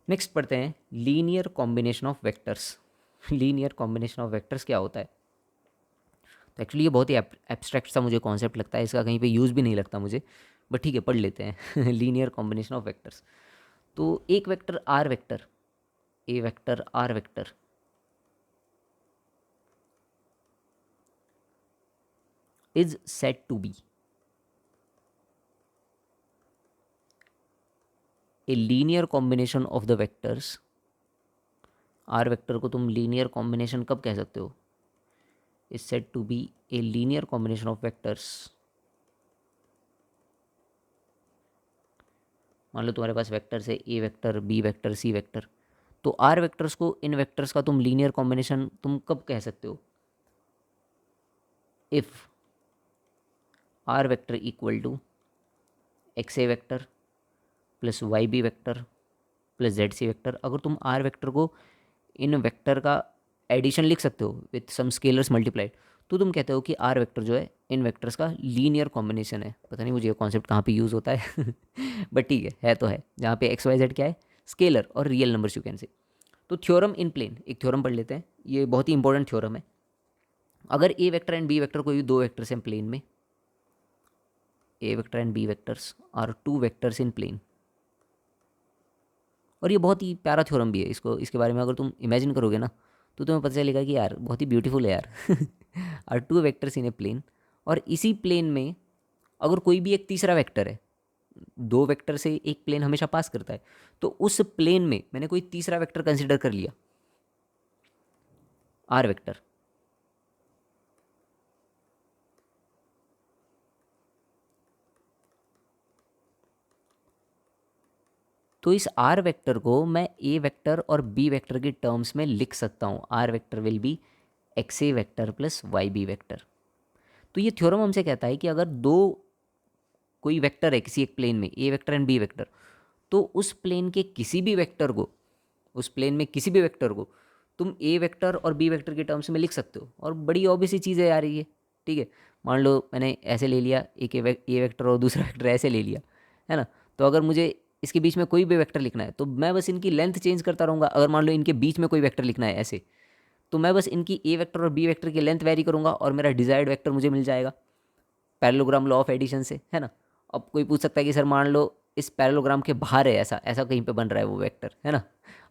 नेक्स्ट पढ़ते हैं linear combination of vectors. Linear combination of vectors क्या होता है? तो एक्चुअली ये बहुत ही एब्स्ट्रैक्ट सा मुझे कॉन्सेप्ट लगता है, इसका कहीं पे यूज़ भी नहीं लगता मुझे, बट ठीक है पढ़ लेते हैं। Linear combination of vectors. तो एक vector R vector, A vector R vector is said to be a linear combination of the vectors. R vector को तुम लीनियर कॉम्बिनेशन कब कह सकते हो? Is said to be a linear combination of vectors. मान लो तुम्हारे पास वेक्टर्स है ए vector B vector C vector, तो आर वेक्टर्स को इन वेक्टर्स का तुम लीनियर कॉम्बिनेशन तुम कब कह सकते हो? If r vector equal to x a vector plus y b vector plus z c vector. अगर तुम आर वेक्टर को इन वेक्टर का एडिशन लिख सकते हो विथ सम स्केलर्स मल्टीप्लाइड, तो तुम कहते हो कि आर वेक्टर जो है इन वेक्टर्स का लीनियर कॉम्बिनेशन है। पता नहीं मुझे ये कॉन्सेप्ट कहाँ पे यूज़ होता है बट ठीक है तो है, जहाँ पे एक्स वाई जेड क्या है, स्केलर और real numbers you can say. तो थ्योरम इन प्लेन, एक थ्योरम पढ़ लेते हैं, ये बहुत ही इंपॉर्टेंट थ्योरम है। अगर ए वेक्टर एंड बी वेक्टर कोई दो वेक्टर्स हैं प्लेन में, A vector and B vectors are two vectors in plane, और ये बहुत ही प्यारा थ्योरम भी है, इसको इसके बारे में अगर तुम इमेजिन करोगे ना तो तुम्हें पता चलेगा कि यार बहुत ही ब्यूटीफुल है यार। Are two vectors in a plane, और इसी प्लेन में अगर कोई भी एक तीसरा वेक्टर है, दो वेक्टर से एक प्लेन हमेशा पास करता है, तो उस प्लेन में मैंने कोई तीसरा वेक्टर कंसिडर कर लिया, आर वेक्टर, तो इस आर वेक्टर को मैं ए वेक्टर और बी वेक्टर के टर्म्स में लिख सकता हूँ। R vector will be x a vector plus y b vector. तो ये थ्योरम हमसे कहता है कि अगर दो कोई वेक्टर है किसी एक प्लेन में, A vector and B vector, तो उस प्लेन के किसी भी वेक्टर को, उस प्लेन में किसी भी वेक्टर को तुम ए वेक्टर और बी वेक्टर के टर्म्स में लिख सकते हो। और बड़ी ऑब्वियस सी चीज़ है यार ये, ठीक है। मान लो मैंने ऐसे ले लिया एक ए वेक्टर और दूसरा वेक्टर ऐसे ले लिया, है ना। तो अगर मुझे इसके बीच में कोई भी वेक्टर लिखना है तो मैं बस इनकी लेंथ चेंज करता रहूँगा। अगर मान लो इनके बीच में कोई वेक्टर लिखना है ऐसे, तो मैं बस इनकी ए वेक्टर और बी वेक्टर की लेंथ वेरी करूँगा और मेरा डिजायर्ड वेक्टर मुझे मिल जाएगा पैरेललोग्राम लॉ ऑफ एडिशन से, है ना। अब कोई पूछ सकता है कि सर मान लो इस पैरेललोग्राम के बाहर है, ऐसा ऐसा कहीं पे बन रहा है वो वेक्टर, है ना।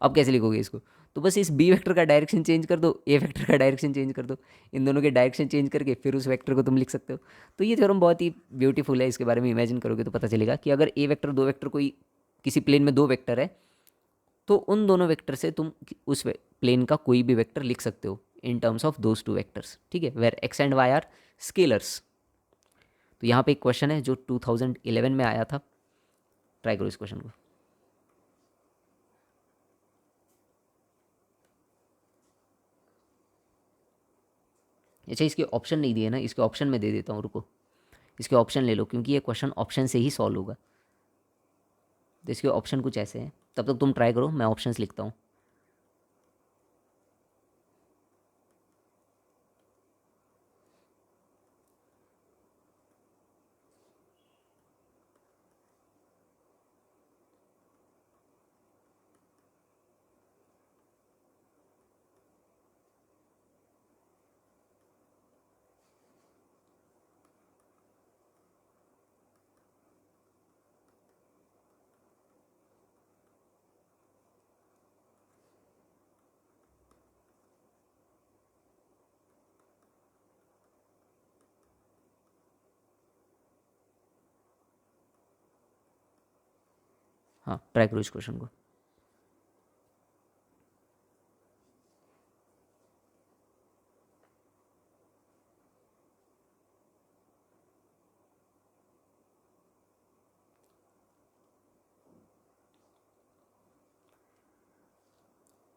अब कैसे लिखोगे इसको? तो बस इस बी वेक्टर का डायरेक्शन चेंज कर दो, ए वेक्टर का डायरेक्शन चेंज कर दो, इन दोनों के डायरेक्शन चेंज करके फिर उस वेक्टर को तुम लिख सकते हो। तो ये थ्योरम बहुत ही ब्यूटीफुल है, इसके बारे में इमेजिन करोगे तो पता चलेगा कि अगर ए वेक्टर दो वेक्टर कोई किसी प्लेन में दो वेक्टर है, तो उन दोनों वेक्टर से तुम उस प्लेन का कोई भी वेक्टर लिख सकते हो in terms of those two vectors, ठीक है, where x and y are scalars. तो यहाँ पे एक क्वेश्चन है जो 2011 में आया था, ट्राई करो इस क्वेश्चन को। अच्छा इसके ऑप्शन नहीं दिए ना, इसके ऑप्शन में दे देता हूँ, रुको। इसके ऑप्शन ले लो क्योंकि ये क्वेश्चन ऑप्शन से ही सॉल्व होगा। तो इसके ऑप्शन कुछ ऐसे हैं, तब तक तुम ट्राई करो, मैं ऑप्शंस लिखता हूँ। हाँ ट्राई करो इस क्वेश्चन को।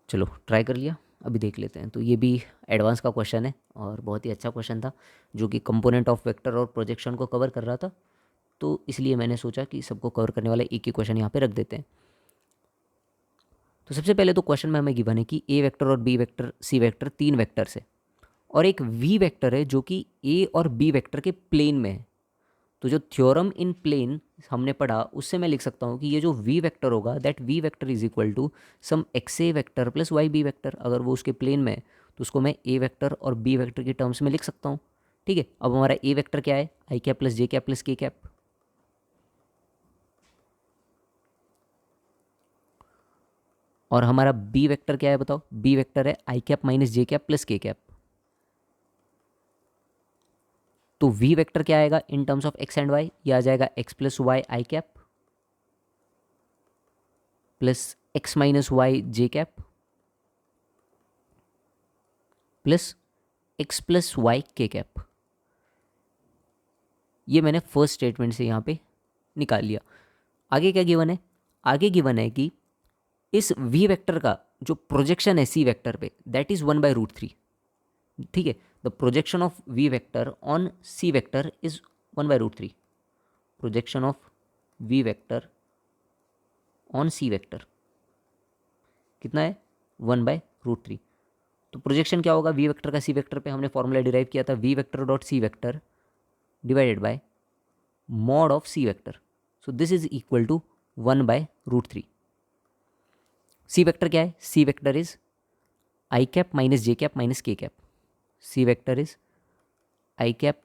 चलो ट्राई कर लिया, अभी देख लेते हैं। तो ये भी एडवांस का क्वेश्चन है और बहुत ही अच्छा क्वेश्चन था, जो कि कंपोनेंट ऑफ वेक्टर और प्रोजेक्शन को कवर कर रहा था। तो इसलिए मैंने सोचा कि सबको कवर करने वाला एक ही क्वेश्चन यहाँ पे रख देते हैं। तो सबसे पहले तो क्वेश्चन में हमें गिवन है कि ए वेक्टर और बी वेक्टर सी वेक्टर तीन वेक्टर्स है, और एक वी वेक्टर है जो कि ए और बी वेक्टर के प्लेन में है। तो जो थ्योरम इन प्लेन हमने पढ़ा, उससे मैं लिख सकता हूँ कि ये जो वी वेक्टर होगा, that v vector is equal to some x a vector plus y b vector. अगर वो उसके प्लेन में है तो उसको मैं ए वेक्टर और बी वेक्टर की टर्म्स में लिख सकता हूँ। ठीक है, अब हमारा ए वेक्टर क्या है, i cap plus j cap plus के कैप। और हमारा बी वेक्टर क्या है बताओ, बी वेक्टर है i cap minus J cap plus के कैप। तो वी वेक्टर क्या आएगा in terms of X and Y, ये आ जाएगा X plus Y i cap plus X minus Y J cap plus X plus Y k cap. ये मैंने first statement से यहाँ पे निकाल लिया। आगे क्या गिवन है, आगे गिवन है कि इस वी वेक्टर का जो प्रोजेक्शन है सी वेक्टर पे, दैट इज 1/√3। ठीक है, the projection of v vector on c vector is 1/√3। Projection of v vector on c vector कितना है, 1/√3। तो प्रोजेक्शन क्या होगा वी वेक्टर का सी वेक्टर पे, हमने फॉर्मूला डिराइव किया था, V vector dot C vector divided by mod of C vector. So this is equal to 1/√3। C vector क्या है, सी vector is i cap minus J cap minus k cap. C vector is i cap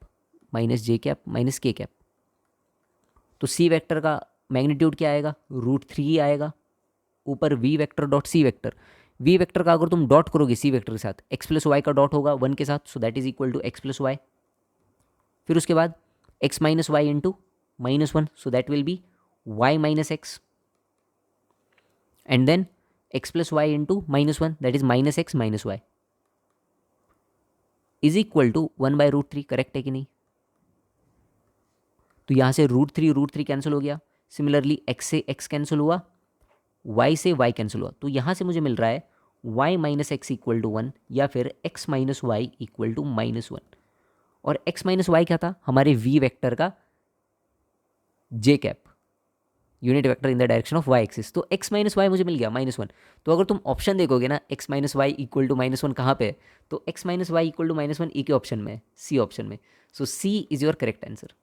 minus J cap minus k cap. तो C vector का magnitude क्या आएगा, √3 आएगा, ऊपर v vector dot सी vector. V vector का अगर तुम डॉट करोगे सी वेक्टर के साथ, एक्स प्लस वाई का डॉट होगा 1 के साथ, so that is equal to x plus y. फिर उसके बाद x minus y into -1, so that will be y minus x, and then x plus y into -1, that is minus x minus y is equal to 1/√3। Correct है कि नहीं। तो यहाँ से √3 cancel हो गया। सिमिलरली एक्स से एक्स कैंसिल हुआ, वाई से वाई कैंसिल हुआ। तो यहाँ से मुझे मिल रहा है y minus x equal to 1, या फिर x minus y equal to -1। और एक्स माइनस वाई क्या था, हमारे वी वेक्टर का j cap, unit vector in the direction of Y axis. तो एक्स माइनस वाई मुझे मिल गया -1। तो अगर तुम ऑप्शन देखोगे ना, x minus y equal to -1 कहाँ पे है, तो x minus y equal to -1 E के ऑप्शन में है, सी ऑप्शन में। So C is your correct answer.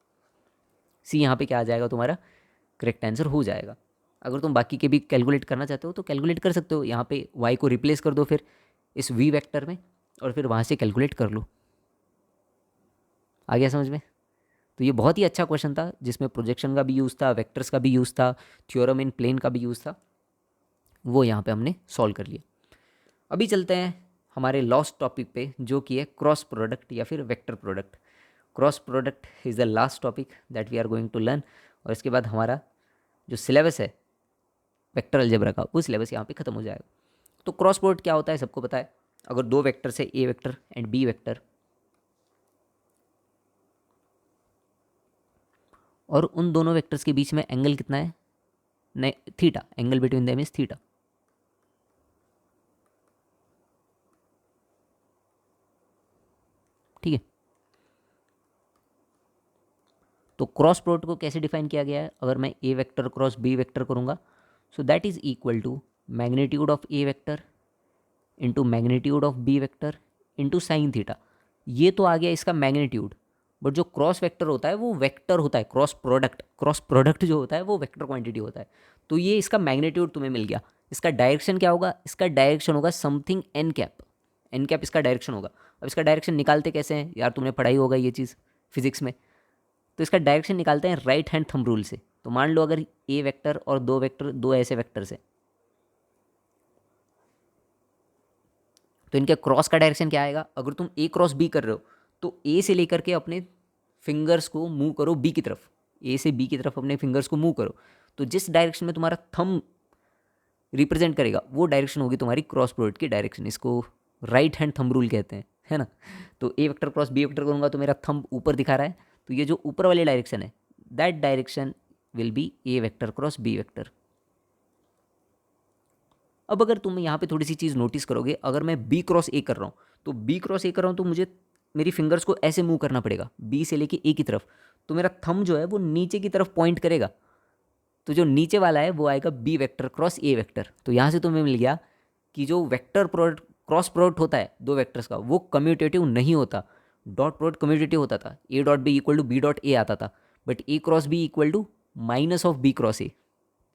C यहाँ पे क्या आ जाएगा, तुम्हारा करेक्ट आंसर हो जाएगा। अगर तुम बाकी के भी कैलकुलेट करना चाहते हो तो कैलकुलेट कर सकते हो, यहाँ पे वाई को रिप्लेस कर दो फिर इस वी वेक्टर में, और फिर वहाँ से कैलकुलेट कर लो। आ गया समझ में। तो ये बहुत ही अच्छा क्वेश्चन था, जिसमें प्रोजेक्शन का भी यूज़ था, वेक्टर्स का भी यूज़ था, थ्योरम इन प्लेन का भी यूज़ था, वो यहाँ पे हमने सॉल्व कर लिया। अभी चलते हैं हमारे लास्ट टॉपिक पे, जो कि है क्रॉस प्रोडक्ट या फिर vector product. Cross product is the last topic that we are going to learn, और इसके बाद हमारा जो सिलेबस है वेक्टर अलजेब्रा का, वो सिलेबस यहाँ पे खत्म हो जाएगा। तो क्रॉस प्रोडक्ट क्या होता है सबको पता है। अगर दो वेक्टर से A vector and B vector, और उन दोनों वेक्टर्स के बीच में एंगल कितना है, नहीं theta, angle between them is theta. ठीक है, तो क्रॉस प्रोडक्ट को कैसे डिफाइन किया गया है, अगर मैं ए वेक्टर क्रॉस बी वेक्टर करूँगा, so that is equal to magnitude of A vector into magnitude of B vector into sine theta. ये तो आ गया इसका मैग्नीट्यूड, बट जो क्रॉस वेक्टर होता है वो वेक्टर होता है, क्रॉस प्रोडक्ट जो होता है वो वेक्टर क्वांटिटी होता है। तो ये इसका मैग्नीट्यूड तुम्हें मिल गया। इसका डायरेक्शन क्या होगा, इसका डायरेक्शन होगा something n cap, n cap इसका डायरेक्शन होगा। अब इसका डायरेक्शन निकालते कैसे हैं यार, तुमने पढ़ाई होगा ये चीज़ फिजिक्स में। तो इसका डायरेक्शन निकालते हैं राइट हैंड थंब रूल से। तो मान लो अगर ए वेक्टर और दो वेक्टर, दो ऐसे वेक्टर से, तो इनके क्रॉस का डायरेक्शन क्या आएगा। अगर तुम ए क्रॉस बी कर रहे हो, तो ए से लेकर के अपने फिंगर्स को मूव करो बी की तरफ, ए से बी की तरफ अपने फिंगर्स को मूव करो, तो जिस डायरेक्शन में तुम्हारा थंब रिप्रेजेंट करेगा वो डायरेक्शन होगी तुम्हारी क्रॉस प्रोडक्ट की डायरेक्शन। इसको राइट हैंड थंब रूल कहते हैं, है ना। तो ए वेक्टर क्रॉस बी वेक्टर करूँगा तो मेरा थंब ऊपर दिखा रहा है, तो ये जो ऊपर वाली डायरेक्शन है, that direction will be a vector cross B vector. अब अगर तुम यहाँ पे थोड़ी सी चीज़ नोटिस करोगे, अगर मैं बी क्रॉस ए कर रहा हूँ तो बी क्रॉस ए कर रहा हूँ तो मुझे मेरी फिंगर्स को ऐसे मूव करना पड़ेगा बी से लेके ए की तरफ, तो मेरा थंब जो है वो नीचे की तरफ पॉइंट करेगा, तो जो नीचे वाला है वो आएगा बी वेक्टर क्रॉस ए वेक्टर। तो यहाँ से तुम्हें मिल गया कि जो वेक्टर प्रोडक्ट क्रॉस प्रोडक्ट होता है दो वेक्टर्स का वो कम्यूटेटिव नहीं होता, डॉट प्रोडक्ट कम्यूटेटिव होता था, a dot b equal to b dot a आता था, but a cross B equal to minus of B cross a.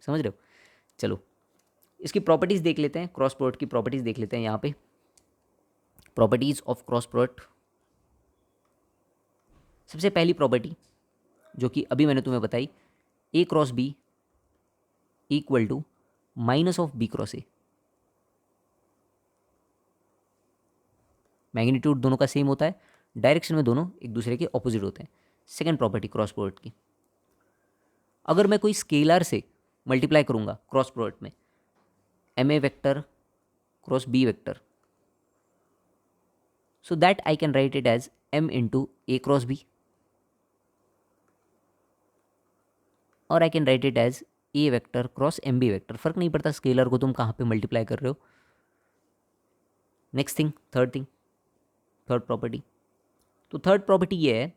समझ रहे हो? चलो इसकी प्रॉपर्टीज़ देख लेते हैं, क्रॉस प्रोडक्ट की प्रॉपर्टीज़ देख लेते हैं यहाँ पे। प्रॉपर्टीज़ ऑफ क्रॉस प्रोडक्ट, सबसे पहली प्रॉपर्टी जो कि अभी मैंने तुम्हें बताई, A cross B equal to minus of B cross A. Magnitude दोनों का सेम होता है, डायरेक्शन में दोनों एक दूसरे के ऑपोजिट होते हैं। सेकेंड प्रॉपर्टी क्रॉस प्रोडक्ट की, अगर मैं कोई स्केलर से मल्टीप्लाई करूंगा क्रॉस प्रोडक्ट में, m a vector cross B vector, so that I can write it as m into a cross b, और I can write it as a vector cross m B vector. फर्क नहीं पड़ता scalar को तुम कहाँ पे multiply कर रहे हो। नेक्स्ट थिंग, थर्ड प्रॉपर्टी, तो थर्ड प्रॉपर्टी ये है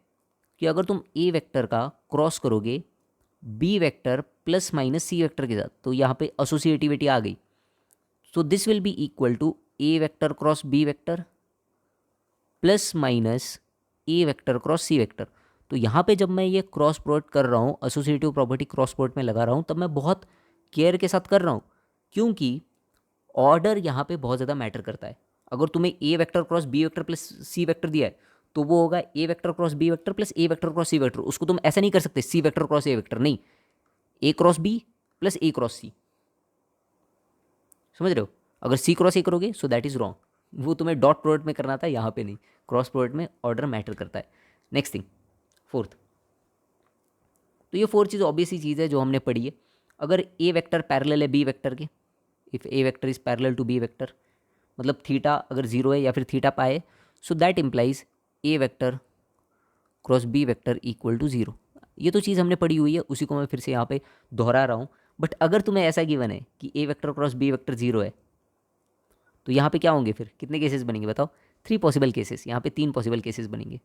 कि अगर तुम ए वेक्टर का क्रॉस करोगे बी वेक्टर प्लस माइनस सी वेक्टर के साथ, तो यहाँ पे एसोसिएटिविटी आ गई, so this will be equal to A vector cross B vector plus minus A vector cross C vector. तो यहाँ पे जब मैं ये क्रॉस प्रोडक्ट कर रहा हूँ, एसोसिएटिव प्रॉपर्टी क्रॉस प्रोडक्ट में लगा रहा हूँ, तब मैं बहुत केयर के साथ कर रहा हूँ, क्योंकि ऑर्डर यहाँ पे बहुत ज़्यादा मैटर करता है। अगर तुम्हें A vector cross B vector plus C vector दिया है तो वो होगा A vector cross B vector plus A vector cross C vector. उसको तुम ऐसा नहीं कर सकते सी वेक्टर क्रॉस ए वेक्टर, नहीं, A cross B plus A cross C. समझ रहे हो? अगर सी क्रॉस ए करोगे सो दैट इज रॉन्ग, वो तुम्हें डॉट प्रोडक्ट में करना था, यहाँ पे नहीं, क्रॉस प्रोडक्ट में ऑर्डर मैटर करता है। नेक्स्ट थिंग, फोर्थ, तो ये फोर चीज़ ऑब्वियस ही चीज़ है जो हमने पढ़ी है। अगर ए वेक्टर पैरेलल है बी वेक्टर के, if a vector is parallel to B vector, मतलब थीटा अगर जीरो है या फिर theta pi, so that implies A vector cross B vector equal to zero. ये तो चीज़ हमने पढ़ी हुई है, उसी को मैं फिर से यहाँ पे दोहरा रहा हूँ। बट अगर तुम्हें ऐसा गिवन है कि A vector cross B vector zero है, तो यहाँ पे क्या होंगे, फिर कितने केसेस बनेंगे बताओ? 3 पॉसिबल केसेस, यहाँ पे 3 पॉसिबल केसेस बनेंगे।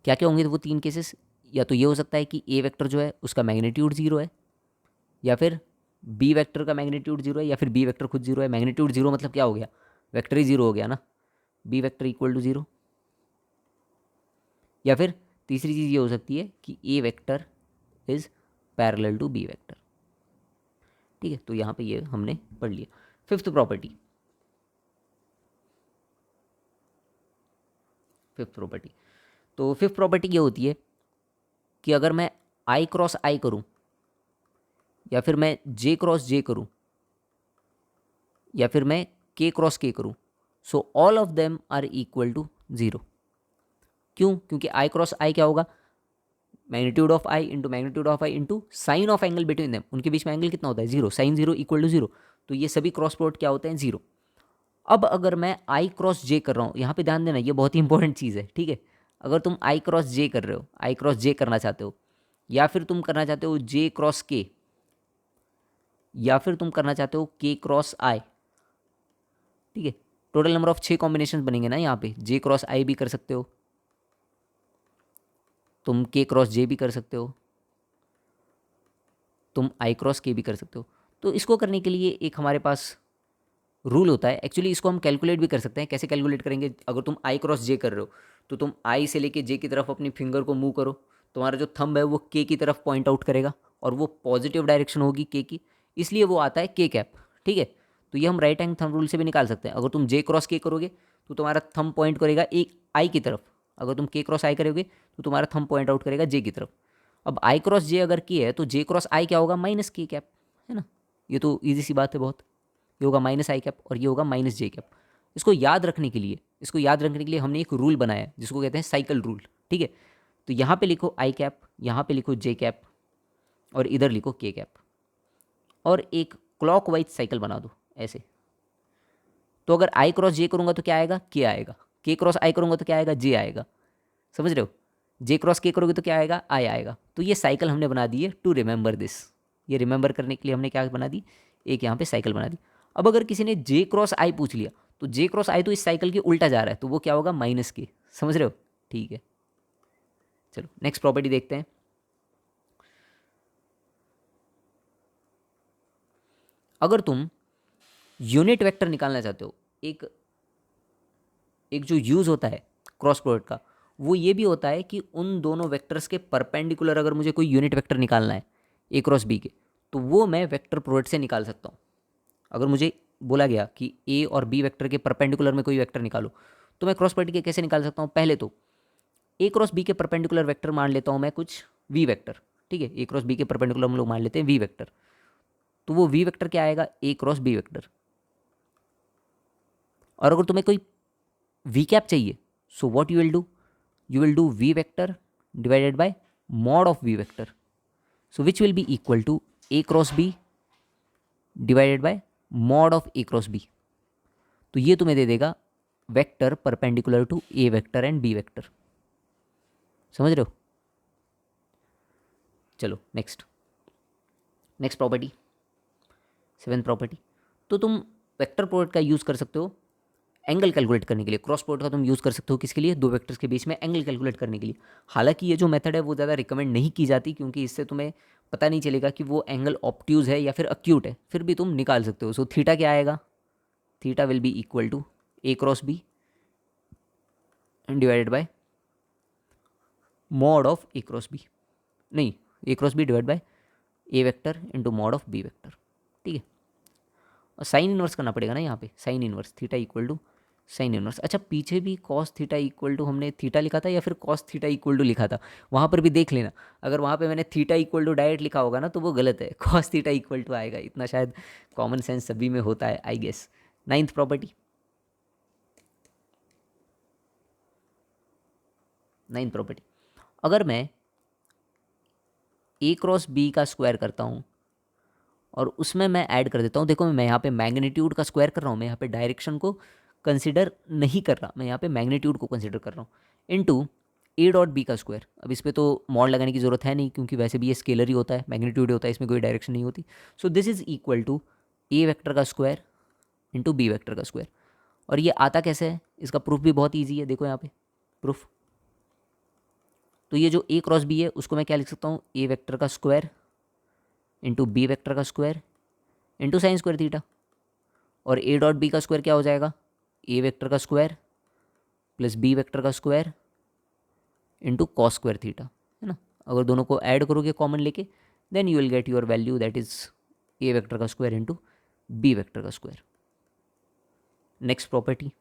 क्या क्या होंगे वो 3 केसेस? या तो ये हो सकता है कि ए वेक्टर जो है उसका मैग्नीट्यूड जीरो है, या फिर बी वेक्टर का मैग्नीट्यूड जीरो है, या फिर बी वेक्टर खुद जीरो है। मैग्नीट्यूड जीरो मतलब क्या हो गया, वेक्टर ही जीरो हो गया ना, B vector equal to zero. या फिर तीसरी चीज़ ये हो सकती है कि A vector is parallel to B vector. ठीक है, तो यहाँ पे ये हमने पढ़ लिया। फिफ्थ प्रॉपर्टी, तो फिफ्थ प्रॉपर्टी ये होती है कि अगर मैं आई क्रॉस आई करूँ, या फिर मैं जे क्रॉस जे करूँ, या फिर मैं के क्रॉस के करूँ, so all of them are equal to zero. क्यों? क्योंकि आई क्रॉस आई क्या होगा, magnitude of i into magnitude of i into sine of angle between them, उनके बीच में एंगल कितना होता है, zero, sine zero equal to zero. तो ये सभी क्रॉस प्रोडक्ट क्या होते हैं, जीरो। अब अगर मैं आई क्रॉस जे कर रहा हूँ, यहाँ पे ध्यान देना, ये बहुत ही इंपॉर्टेंट चीज़ है। ठीक है, अगर तुम आई क्रॉस जे कर रहे हो, आई क्रॉस जे करना चाहते हो, या फिर तुम करना चाहते हो जे क्रॉस के, या फिर तुम करना चाहते हो के क्रॉस आई, ठीक है, टोटल नंबर ऑफ 6 कॉम्बिनेशन बनेंगे ना यहाँ पे। जे क्रॉस आई भी कर सकते हो तुम, के क्रॉस जे भी कर सकते हो तुम, आई क्रॉस के भी कर सकते हो। तो इसको करने के लिए एक हमारे पास रूल होता है। एक्चुअली इसको हम कैलकुलेट भी कर सकते हैं। कैसे कैलकुलेट करेंगे? अगर तुम आई क्रॉस जे कर रहे हो तो तुम आई से लेके जे की तरफ अपनी फिंगर को मूव करो, तुम्हारा जो थंब है वो के की तरफ पॉइंट आउट करेगा, और वो पॉजिटिव डायरेक्शन होगी के की, इसलिए वो आता है के कैप। ठीक है, तो ये हम राइट हैंड थंब रूल से भी निकाल सकते हैं। अगर तुम जे क्रॉस के करोगे तो तुम्हारा थंब पॉइंट करेगा एक आई की तरफ, अगर तुम के क्रॉस आई करोगे तो तुम्हारा थंब पॉइंट आउट करेगा जे की तरफ। अब आई क्रॉस जे अगर की है तो जे क्रॉस आई क्या होगा, माइनस के कैप, है ना। ये तो ईजी सी बात है बहुत। ये होगा माइनस आई कैप और ये होगा माइनस जे कैप। इसको याद रखने के लिए हमने एक रूल बनाया है जिसको कहते हैं साइकिल रूल। ठीक है, तो यहाँ पे लिखो आई कैप, यहाँ पे लिखो जे कैप, और इधर लिखो के कैप, और एक क्लॉकवाइज साइकिल बना दो ऐसे। तो अगर आई क्रॉस जे करूँगा तो क्या आएगा, के आएगा, के क्रॉस आई करूँगा तो क्या आएगा, जे आएगा, समझ रहे हो। जे क्रॉस के करोगे तो क्या आएगा, आई आएगा। तो ये साइकिल हमने बना दी है टू रिमेंबर दिस, ये रिमेंबर करने के लिए हमने क्या बना दी, एक यहाँ पे साइकिल बना दी। अब अगर किसी ने जे क्रॉस आई पूछ लिया तो जे क्रॉस आई तो इस साइकिल के उल्टा जा रहा है, तो वो क्या होगा, माइनस के, समझ रहे हो, ठीक है। चलो नेक्स्ट प्रॉपर्टी देखते हैं। अगर तुम यूनिट वेक्टर निकालना चाहते हो, एक एक जो यूज़ होता है क्रॉस प्रोडक्ट का, वो ये भी होता है कि उन दोनों वेक्टर्स के परपेंडिकुलर अगर मुझे कोई यूनिट वेक्टर निकालना है ए क्रॉस बी के, तो वो मैं वेक्टर प्रोडक्ट से निकाल सकता हूँ। अगर मुझे बोला गया कि ए और बी वेक्टर के परपेंडिकुलर में कोई वेक्टर निकालो, तो मैं क्रॉस प्रोडक्ट के कैसे निकाल सकता हूँ। पहले तो ए क्रॉस बी के परपेंडिकुलर वेक्टर मान लेता हूँ मैं कुछ वी वेक्टर, ठीक है। ए क्रॉस बी के परपेंडिकुलर हम लोग मान लेते हैं वी वेक्टर, तो वो वी वेक्टर क्या आएगा, ए क्रॉस बी वेक्टर। और अगर तुम्हें कोई वी कैप चाहिए, so what you will do v vector divided by mod of v vector, so which will be equal to A cross B divided by mod of A cross b. तो ये तुम्हें दे देगा vector perpendicular to A vector and B vector, समझ रहे हो। चलो next property, seventh property. तो तुम वेक्टर प्रोडक्ट का यूज़ कर सकते हो एंगल कैलकुलेट करने के लिए। क्रॉस प्रोडक्ट का तुम यूज़ कर सकते हो किसके लिए, दो वेक्टर्स के बीच में एंगल कैलकुलेट करने के लिए। हालांकि ये जो मेथड है वो ज़्यादा रिकमेंड नहीं की जाती, क्योंकि इससे तुम्हें पता नहीं चलेगा कि वो एंगल ऑब्ट्यूज है या फिर अक्यूट है, फिर भी तुम निकाल सकते हो। सो थीटा क्या आएगा, theta will be equal to A cross B divided by mod of A cross B, नहीं, A cross B divide by A vector into mod of B vector, ठीक है। और साइन इनवर्स करना पड़ेगा ना यहाँ पे, sine inverse theta equal to sine inverse. अच्छा, पीछे भी कॉस थीटा इक्वल टू हमने थीटा लिखा था या फिर कॉस थीटा इक्वल टू लिखा था, वहाँ पर भी देख लेना। अगर वहाँ पे मैंने थीटा इक्वल टू डायरेक्ट लिखा होगा ना तो वो गलत है, कॉस थीटा इक्वल टू आएगा। इतना शायद कॉमन सेंस सभी में होता है, आई गेस। नाइन्थ प्रॉपर्टी, अगर मैं ए क्रॉस बी का स्क्वायर करता हूँ और उसमें मैं ऐड कर देता हूँ, देखो मैं यहाँ पे मैग्नीट्यूड का स्क्वायर कर रहा हूँ, मैं यहाँ पे डायरेक्शन को कंसिडर नहीं कर रहा, मैं यहाँ पे मैग्नीट्यूड को कंसिडर कर रहा हूँ, इनटू ए डॉट बी का स्क्वायर। अब इस पर तो मॉड लगाने की ज़रूरत है नहीं, क्योंकि वैसे भी ये स्केलर ही होता है, मैग्नीट्यूड होता है, इसमें कोई डायरेक्शन नहीं होती। So this is equal to A vector का स्क्वायर इंटू बी वेक्टर का स्क्वायर। और ये आता कैसे है, इसका प्रूफ भी बहुत ईजी है, देखो यहाँ पे प्रूफ। तो ये जो ए क्रॉस बी है उसको मैं क्या लिख सकता हूँ, ए वेक्टर का स्क्वायर इंटू बी वेक्टर का square into sine square theta. और ए डॉट बी का स्क्वायर क्या हो जाएगा, ए वेक्टर का स्क्वायर प्लस बी वेक्टर का square into cos square theta, है ना। अगर दोनों को ऐड करोगे कॉमन लेके, then you will get your value, that is A vector का स्क्वायर इंटू बी वेक्टर का square. Next property,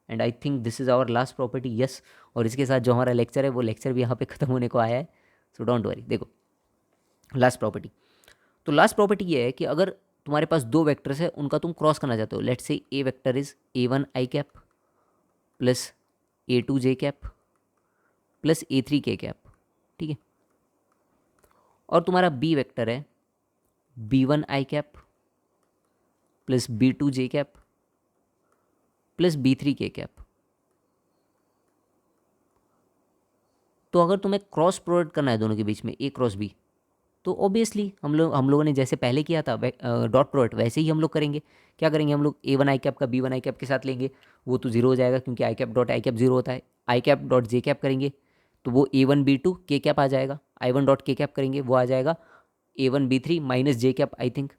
and I think this is our last property, yes. और इसके साथ जो हमारा लेक्चर है वो लेक्चर भी यहाँ पे ख़त्म होने को आया है, सो डोंट वरी। देखो लास्ट प्रॉपर्टी, तो लास्ट प्रॉपर्टी ये है कि अगर तुम्हारे पास दो वेक्टर्स है, उनका तुम क्रॉस करना चाहते हो। Let's say A vector is A one I cap plus A two J cap plus A three K cap, ठीक है। और तुम्हारा बी वेक्टर है बी वन आई cap plus B two J cap plus B three K cap. तो अगर तुम्हें cross product करना है दोनों के बीच में ए क्रॉस बी, तो ऑब्वियसली हम लोगों ने जैसे पहले किया था डॉट प्रोडक्ट, वैसे ही हम लोग करेंगे। क्या करेंगे हम लोग, ए वन आई कैप का बी वन आई कैप के साथ लेंगे, वो तो जीरो हो जाएगा क्योंकि i cap dot I cap zero होता है। I cap dot J cap करेंगे तो वो A one B two k cap आ जाएगा। आई वन डॉट के कैप करेंगे वो आ जाएगा A one B three minus J cap, I think.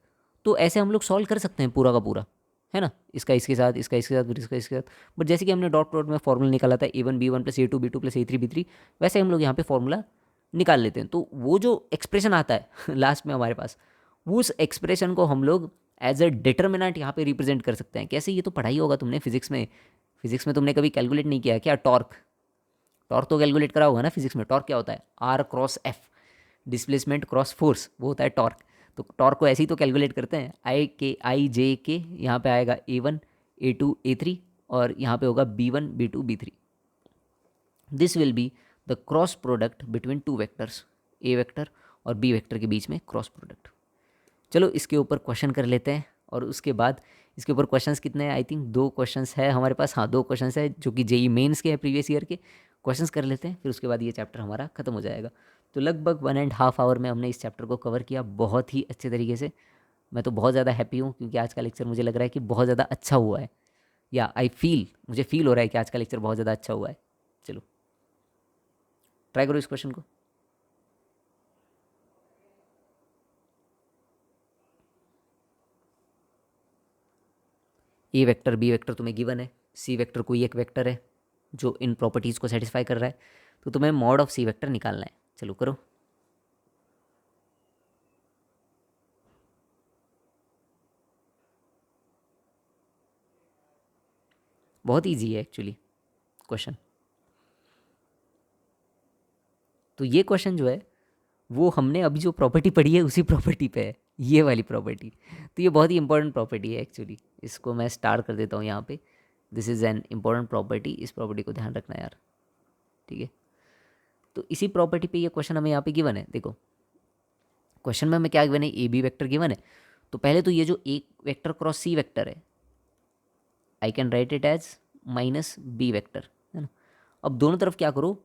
तो ऐसे हम लोग सॉल्व कर सकते हैं पूरा का पूरा, है ना। इसका इसके साथ, इसका इसके साथ, फिर इसका इसके साथ। बट जैसे कि हमने डॉट प्रोडक्ट में फॉर्मूला निकाला था A one B one plus A two B two plus A three B three, वैसे हम लोग यहाँ पे फॉर्मूला निकाल लेते हैं। तो वो जो एक्सप्रेशन आता है लास्ट में हमारे पास, वो उस एक्सप्रेशन को हम लोग एज अ डिटर्मिनेंट यहाँ पे रिप्रेजेंट कर सकते हैं। कैसे, ये तो पढ़ाई होगा तुमने फिजिक्स में। फिजिक्स में तुमने कभी कैलकुलेट नहीं किया क्या, टॉर्क? टॉर्क तो कैलकुलेट करा होगा ना फिजिक्स में। टॉर्क क्या होता है, R cross F, displacement cross force, वो होता है टॉर्क। तो टॉर्क को ऐसे ही तो कैलकुलेट करते हैं, आई जे के, यहाँ पे आएगा A one A two A three, और यहाँ पे होगा B one B two B three. This will be the cross product between two vectors, A vector और बी वेक्टर के बीच में क्रॉस प्रोडक्ट। चलो इसके ऊपर क्वेश्चन कर लेते हैं और उसके बाद इसके ऊपर क्वेश्चंस कितने हैं, आई थिंक 2 क्वेश्चंस है हमारे पास, हाँ 2 क्वेश्चंस है जो कि जेई मेंस के हैं प्रीवियस ईयर के। क्वेश्चंस कर लेते हैं, फिर उसके बाद ये चैप्टर हमारा खत्म हो जाएगा। तो लगभग 1.5 आवर में हमने इस चैप्टर को कवर किया बहुत ही अच्छे तरीके से। मैं तो बहुत ज़्यादा हैप्पी हूँ क्योंकि आज का लेक्चर मुझे लग रहा है कि बहुत ज़्यादा अच्छा हुआ है, या मुझे फील हो रहा है कि आज का लेक्चर बहुत ज़्यादा अच्छा हुआ है। चलो ट्राई करो इस क्वेश्चन को। ए वेक्टर बी वेक्टर तुम्हें गिवन है, सी वेक्टर कोई एक वेक्टर है जो इन प्रॉपर्टीज़ को सेटिस्फाई कर रहा है, तो तुम्हें मॉड ऑफ सी वेक्टर निकालना है। चलो करो। बहुत ईजी है एक्चुअली क्वेश्चन। तो ये क्वेश्चन जो है वो हमने अभी जो प्रॉपर्टी पढ़ी है उसी प्रॉपर्टी पे है, ये वाली प्रॉपर्टी। तो ये बहुत ही इंपॉर्टेंट प्रॉपर्टी है एक्चुअली। इसको मैं स्टार कर देता हूँ यहाँ पे। This is an important property, इस प्रॉपर्टी को ध्यान रखना यार, ठीक है। तो इसी प्रॉपर्टी पे ये क्वेश्चन हमें यहाँ पे गिवन है। देखो क्वेश्चन में हमें क्या गिवन है, ए बी वेक्टर गिवन है। तो पहले तो ये जो A vector cross C vector है, I can write it as minus B vector, है ना। अब दोनों तरफ क्या करो,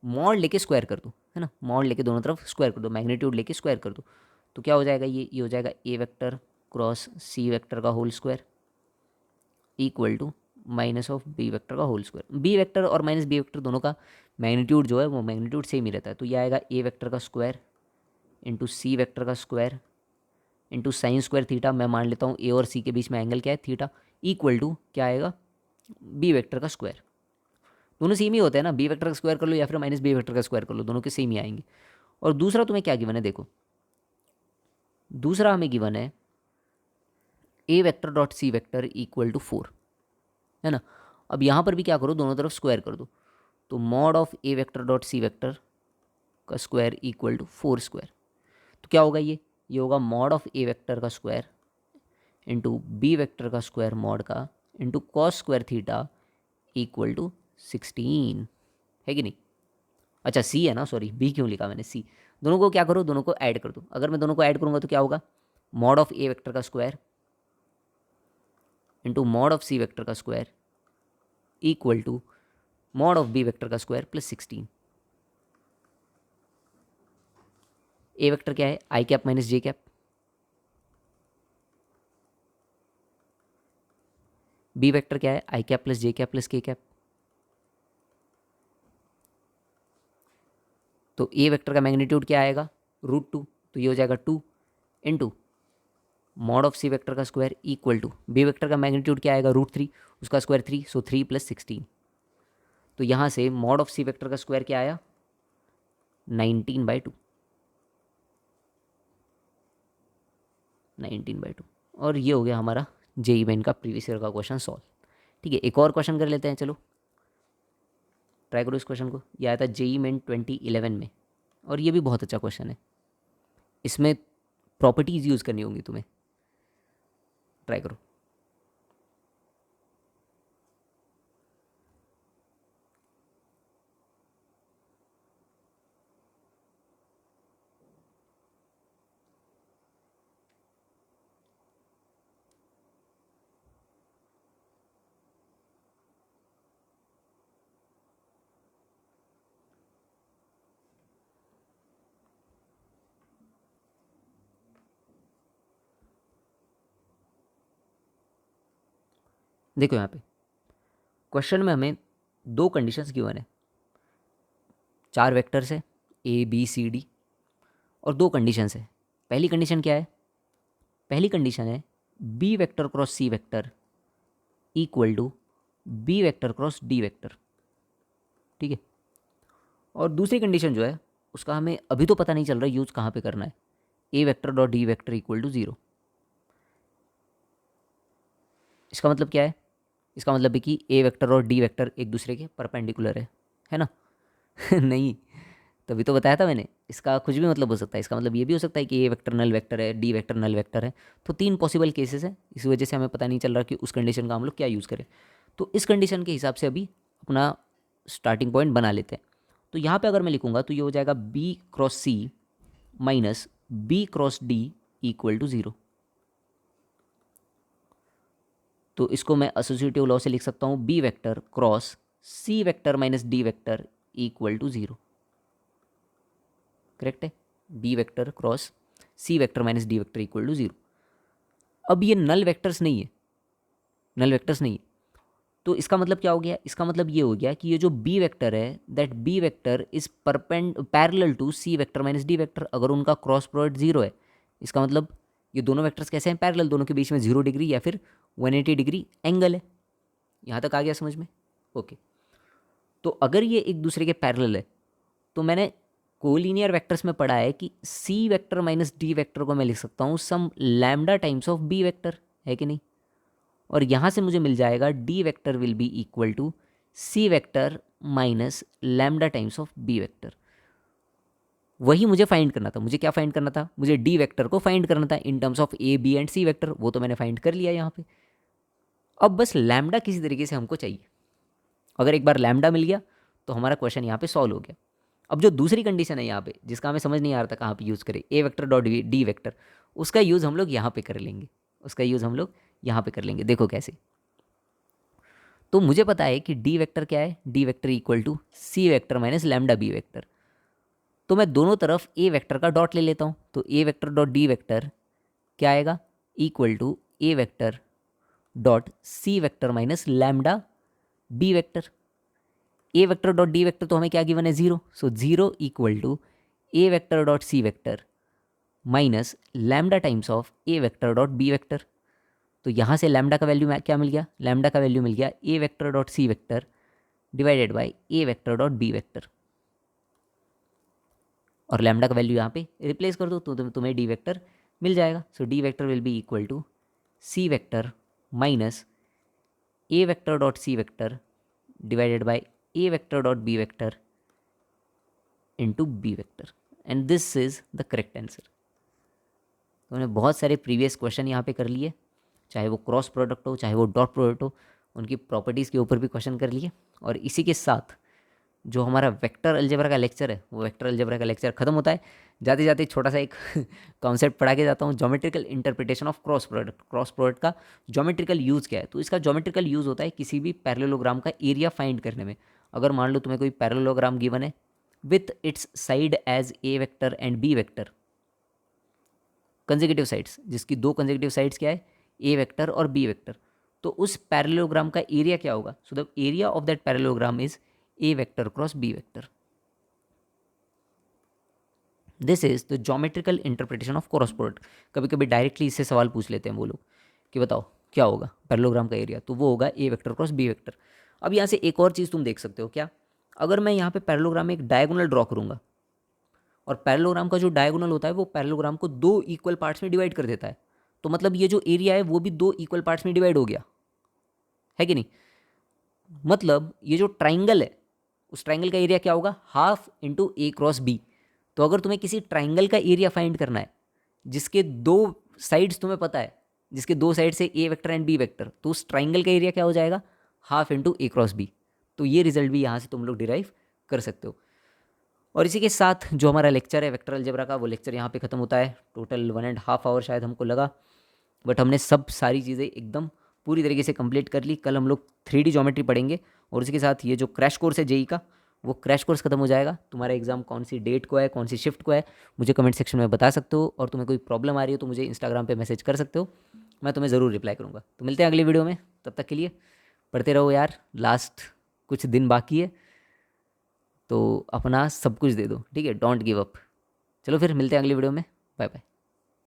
मॉड लेके स्क्वायर कर दो, है ना। मॉड लेके दोनों तरफ स्क्वायर कर दो, मैग्नीट्यूड लेके स्क्वायर कर दो। तो क्या हो जाएगा, ये हो जाएगा A vector cross C vector का whole square equal to minus of B vector का होल स्क्वायर। बी वेक्टर और माइनस बी वेक्टर दोनों का मैग्नीट्यूड जो है वो मैग्नीट्यूड सेम ही रहता है। तो ये आएगा ए वेक्टर का स्क्वायर इंटू सी वेक्टर का square into sine square theta, मैं मान लेता हूँ ए और सी के बीच में एंगल क्या है, थीटा, इक्वल टू क्या आएगा, बी वेक्टर का स्क्वायर। दोनों सेम ही होते हैं ना, बी वेक्टर का स्क्वायर कर लो या फिर माइनस बी वेक्टर का स्क्वायर कर लो, दोनों के सेम ही आएंगे। और दूसरा तुम्हें क्या गिवन है, देखो दूसरा हमें गिवन है ए vector dot C vector equal to 4, है ना। अब यहाँ पर भी क्या करो, दोनों तरफ स्क्वायर कर दो। तो mod of A vector dot C vector का स्क्वायर इक्वल टू 4 स्क्वायर। तो क्या होगा, ये होगा मॉड ऑफ ए वेक्टर का स्क्वायर इंटू बी वेक्टर का स्क्वायर मॉड का into cos square theta equal to 16, है कि नहीं। अच्छा सी है ना, सॉरी बी क्यों लिखा मैंने, सी। दोनों को क्या करो, दोनों को ऐड कर दो। अगर मैं दोनों को ऐड करूँगा तो क्या होगा, मॉड ऑफ ए वेक्टर का square into mod of C vector का square equal to mod of B vector का स्क्वायर प्लस 16। ए वेक्टर क्या है, i cap minus J cap. B vector क्या है, i cap plus j cap plus के cap. तो ए vector का magnitude क्या आएगा, √2, तो ये हो जाएगा 2 into mod of C vector का square equal to B vector का मैग्नीट्यूड क्या आएगा, √3, उसका स्क्वायर 3, सो 3 प्लस 16। तो यहाँ से मॉड ऑफ सी वेक्टर का स्क्वायर क्या आया, 19/2, 19/2। और ये हो गया हमारा जेई मेन का प्रीवियस ईयर का क्वेश्चन सॉल्व। ठीक है, एक और क्वेश्चन कर लेते हैं, चलो ट्राई करो इस क्वेश्चन को। ये आया था जेई मेन 2011 में, और ये भी बहुत अच्छा क्वेश्चन है। इसमें प्रॉपर्टीज़ यूज़ करनी होंगी तुम्हें, ट्राई करो। देखो यहाँ पे क्वेश्चन में हमें 2 कंडीशंस गिवन है, 4 वेक्टर्स है ए बी सी डी, और 2 कंडीशंस है। पहली कंडीशन क्या है, पहली कंडीशन है B vector cross C vector equal to B vector cross D vector, ठीक है। और दूसरी कंडीशन जो है उसका हमें अभी तो पता नहीं चल रहा यूज़ कहाँ पे करना है, ए vector dot D vector equal to 0। इसका मतलब क्या है, इसका मतलब है कि ए वेक्टर और डी वेक्टर एक दूसरे के परपेंडिकुलर है ना। नहीं, तभी तो बताया था मैंने, इसका कुछ भी मतलब हो सकता है। इसका मतलब ये भी हो सकता है कि ए वेक्टर नल वेक्टर है, डी वेक्टर नल वेक्टर है। तो 3 पॉसिबल केसेस हैं, इस वजह से हमें पता नहीं चल रहा कि उस कंडीशन का हम लोग क्या यूज़ करें। तो इस कंडीशन के हिसाब से अभी अपना स्टार्टिंग पॉइंट बना लेते हैं। तो यहाँ पे अगर मैं लिखूँगा तो ये हो जाएगा B cross C minus B cross D equal to 0। तो इसको मैं एसोसिएटिव लॉ से लिख सकता हूँ B vector cross C vector minus D vector equal to 0। Correct है, B vector cross C vector minus D vector equal to 0। अब ये नल वेक्टर्स नहीं है, नल वेक्टर्स नहीं है, तो इसका मतलब क्या हो गया, इसका मतलब ये हो गया कि ये जो बी वेक्टर है that B vector is parallel to C vector minus D vector. अगर उनका क्रॉस प्रोडक्ट 0 है, इसका मतलब ये दोनों वेक्टर्स कैसे हैं, पैरेलल, दोनों के बीच में 0 डिग्री या फिर 180 डिग्री एंगल है। यहाँ तक आ गया समझ में? ओके। तो अगर ये एक दूसरे के पैरेलल है तो मैंने कोलिनियर वेक्टर्स में पढ़ा है कि C vector minus D vector को मैं लिख सकता हूँ some lambda times of B vector, है कि नहीं? और यहाँ से मुझे मिल जाएगा D vector will be equal to C vector minus lambda times of B vector. वही मुझे फाइंड करना था। मुझे क्या फाइंड करना था? मुझे डी वेक्टर को फाइंड करना था in terms of A B and C vector. वो तो मैंने फाइंड कर लिया यहाँ पे। अब बस लैम्डा किसी तरीके से हमको चाहिए। अगर एक बार लैम्डा मिल गया तो हमारा क्वेश्चन यहाँ पे सॉल्व हो गया। अब जो दूसरी कंडीशन है यहाँ पे, जिसका हमें समझ नहीं आ रहा था कहाँ पे यूज़ करें, ए वेक्टर डॉट डी वेक्टर, उसका यूज़ हम लोग यहाँ पे कर लेंगे। उसका यूज़ हम लोग यहाँ पे कर लेंगे। देखो कैसे। तो मुझे पता है कि डी वेक्टर क्या है, D vector equal to C vector minus lambda B vector. तो मैं दोनों तरफ ए वेक्टर का डॉट ले लेता हूँ। तो ए वेक्टर डॉट डी वेक्टर क्या आएगा, equal to A vector dot C vector minus lambda B vector. A vector dot D vector तो हमें क्या गिवन है, 0। So 0 equal to A vector dot C vector minus lambda times of A vector dot B vector. तो यहाँ से lambda का value क्या मिल गया, लैम्डा का वैल्यू मिल गया A vector dot C vector divided by A vector dot B vector. और लैम्डा का वैल्यू यहाँ पे रिप्लेस कर दो तो तुम्हें डी वेक्टर मिल जाएगा। So D vector will be equal to C vector minus A vector dot C vector divided by A vector dot B vector into B vector. And this is the correct answer. तो मैंने बहुत सारे previous question यहाँ पे कर लिए, चाहे वो क्रॉस प्रोडक्ट हो चाहे वो डॉट प्रोडक्ट हो, उनकी प्रॉपर्टीज़ के ऊपर भी क्वेश्चन कर लिए। और इसी के साथ जो हमारा वेक्टर अलजेब्रा का लेक्चर है, वो वेक्टर अलजेब्रा का लेक्चर ख़त्म होता है। जाते जाते छोटा सा एक कॉन्सेप्ट पढ़ा के जाता हूँ, geometrical interpretation of cross product. Cross product का ज्योमेट्रिकल यूज़ क्या है? तो इसका ज्योमेट्रिकल यूज़ होता है किसी भी पैरेललोग्राम का एरिया फाइंड करने में। अगर मान लो तुम्हें कोई पैरेललोग्राम गिवन है with its side as A vector and B vector, consecutive sides, जिसकी दो कंसेक्यूटिव साइड्स क्या है, ए वेक्टर और बी वेक्टर, तो उस पैरेललोग्राम का एरिया क्या होगा? So the area of that parallelogram is A vector cross B vector. This is the geometrical interpretation of cross product. कभी कभी डायरेक्टली इससे सवाल पूछ लेते हैं वो लोग कि बताओ क्या होगा पैरेललोग्राम का एरिया, तो वो होगा A vector cross B vector. अब यहाँ से एक और चीज़ तुम देख सकते हो क्या, अगर मैं यहाँ पे पैरेललोग्राम में एक डायगोनल ड्रॉ करूँगा, और पैरेललोग्राम का जो डायगोनल होता है वो पैरेललोग्राम को दो इक्वल पार्ट्स में डिवाइड कर देता है, तो मतलब ये जो एरिया है वो भी दो इक्वल पार्ट्स में डिवाइड हो गया, है कि नहीं? मतलब ये जो ट्राइंगल है उस ट्राइंगल का एरिया क्या होगा, हाफ इंटू ए क्रॉस बी। तो अगर तुम्हें किसी ट्राइंगल का एरिया फाइंड करना है जिसके दो साइड्स तुम्हें पता है, जिसके दो साइड से A vector and B vector, तो उस ट्राइंगल का एरिया क्या हो जाएगा, हाफ इंटू ए क्रॉस बी। तो ये रिजल्ट भी यहाँ से तुम लोग डिराइव कर सकते हो। और इसी के साथ जो हमारा लेक्चर है वेक्टर अलजेब्रा का, वो लेक्चर यहाँ पे ख़त्म होता है। टोटल 1.5 आवर शायद हमको लगा, बट हमने सब सारी चीज़ें एकदम पूरी तरीके से कंप्लीट कर ली। कल हम लोग 3D ज्योमेट्री पढ़ेंगे, और उसके साथ ये जो क्रैश कोर्स है जेई का, वो क्रैश कोर्स खत्म हो जाएगा। तुम्हारा एग्जाम कौन सी डेट को है, कौन सी शिफ्ट को है, मुझे कमेंट सेक्शन में बता सकते हो। और तुम्हें कोई प्रॉब्लम आ रही हो तो मुझे इंस्टाग्राम पे मैसेज कर सकते हो, मैं तुम्हें ज़रूर रिप्लाई करूँगा। तो मिलते हैं अगली वीडियो में, तब तक के लिए पढ़ते रहो यार, लास्ट कुछ दिन बाकी है, तो अपना सब कुछ दे दो, ठीक है? Don't give up. चलो फिर मिलते हैं अगली वीडियो में, बाय बाय।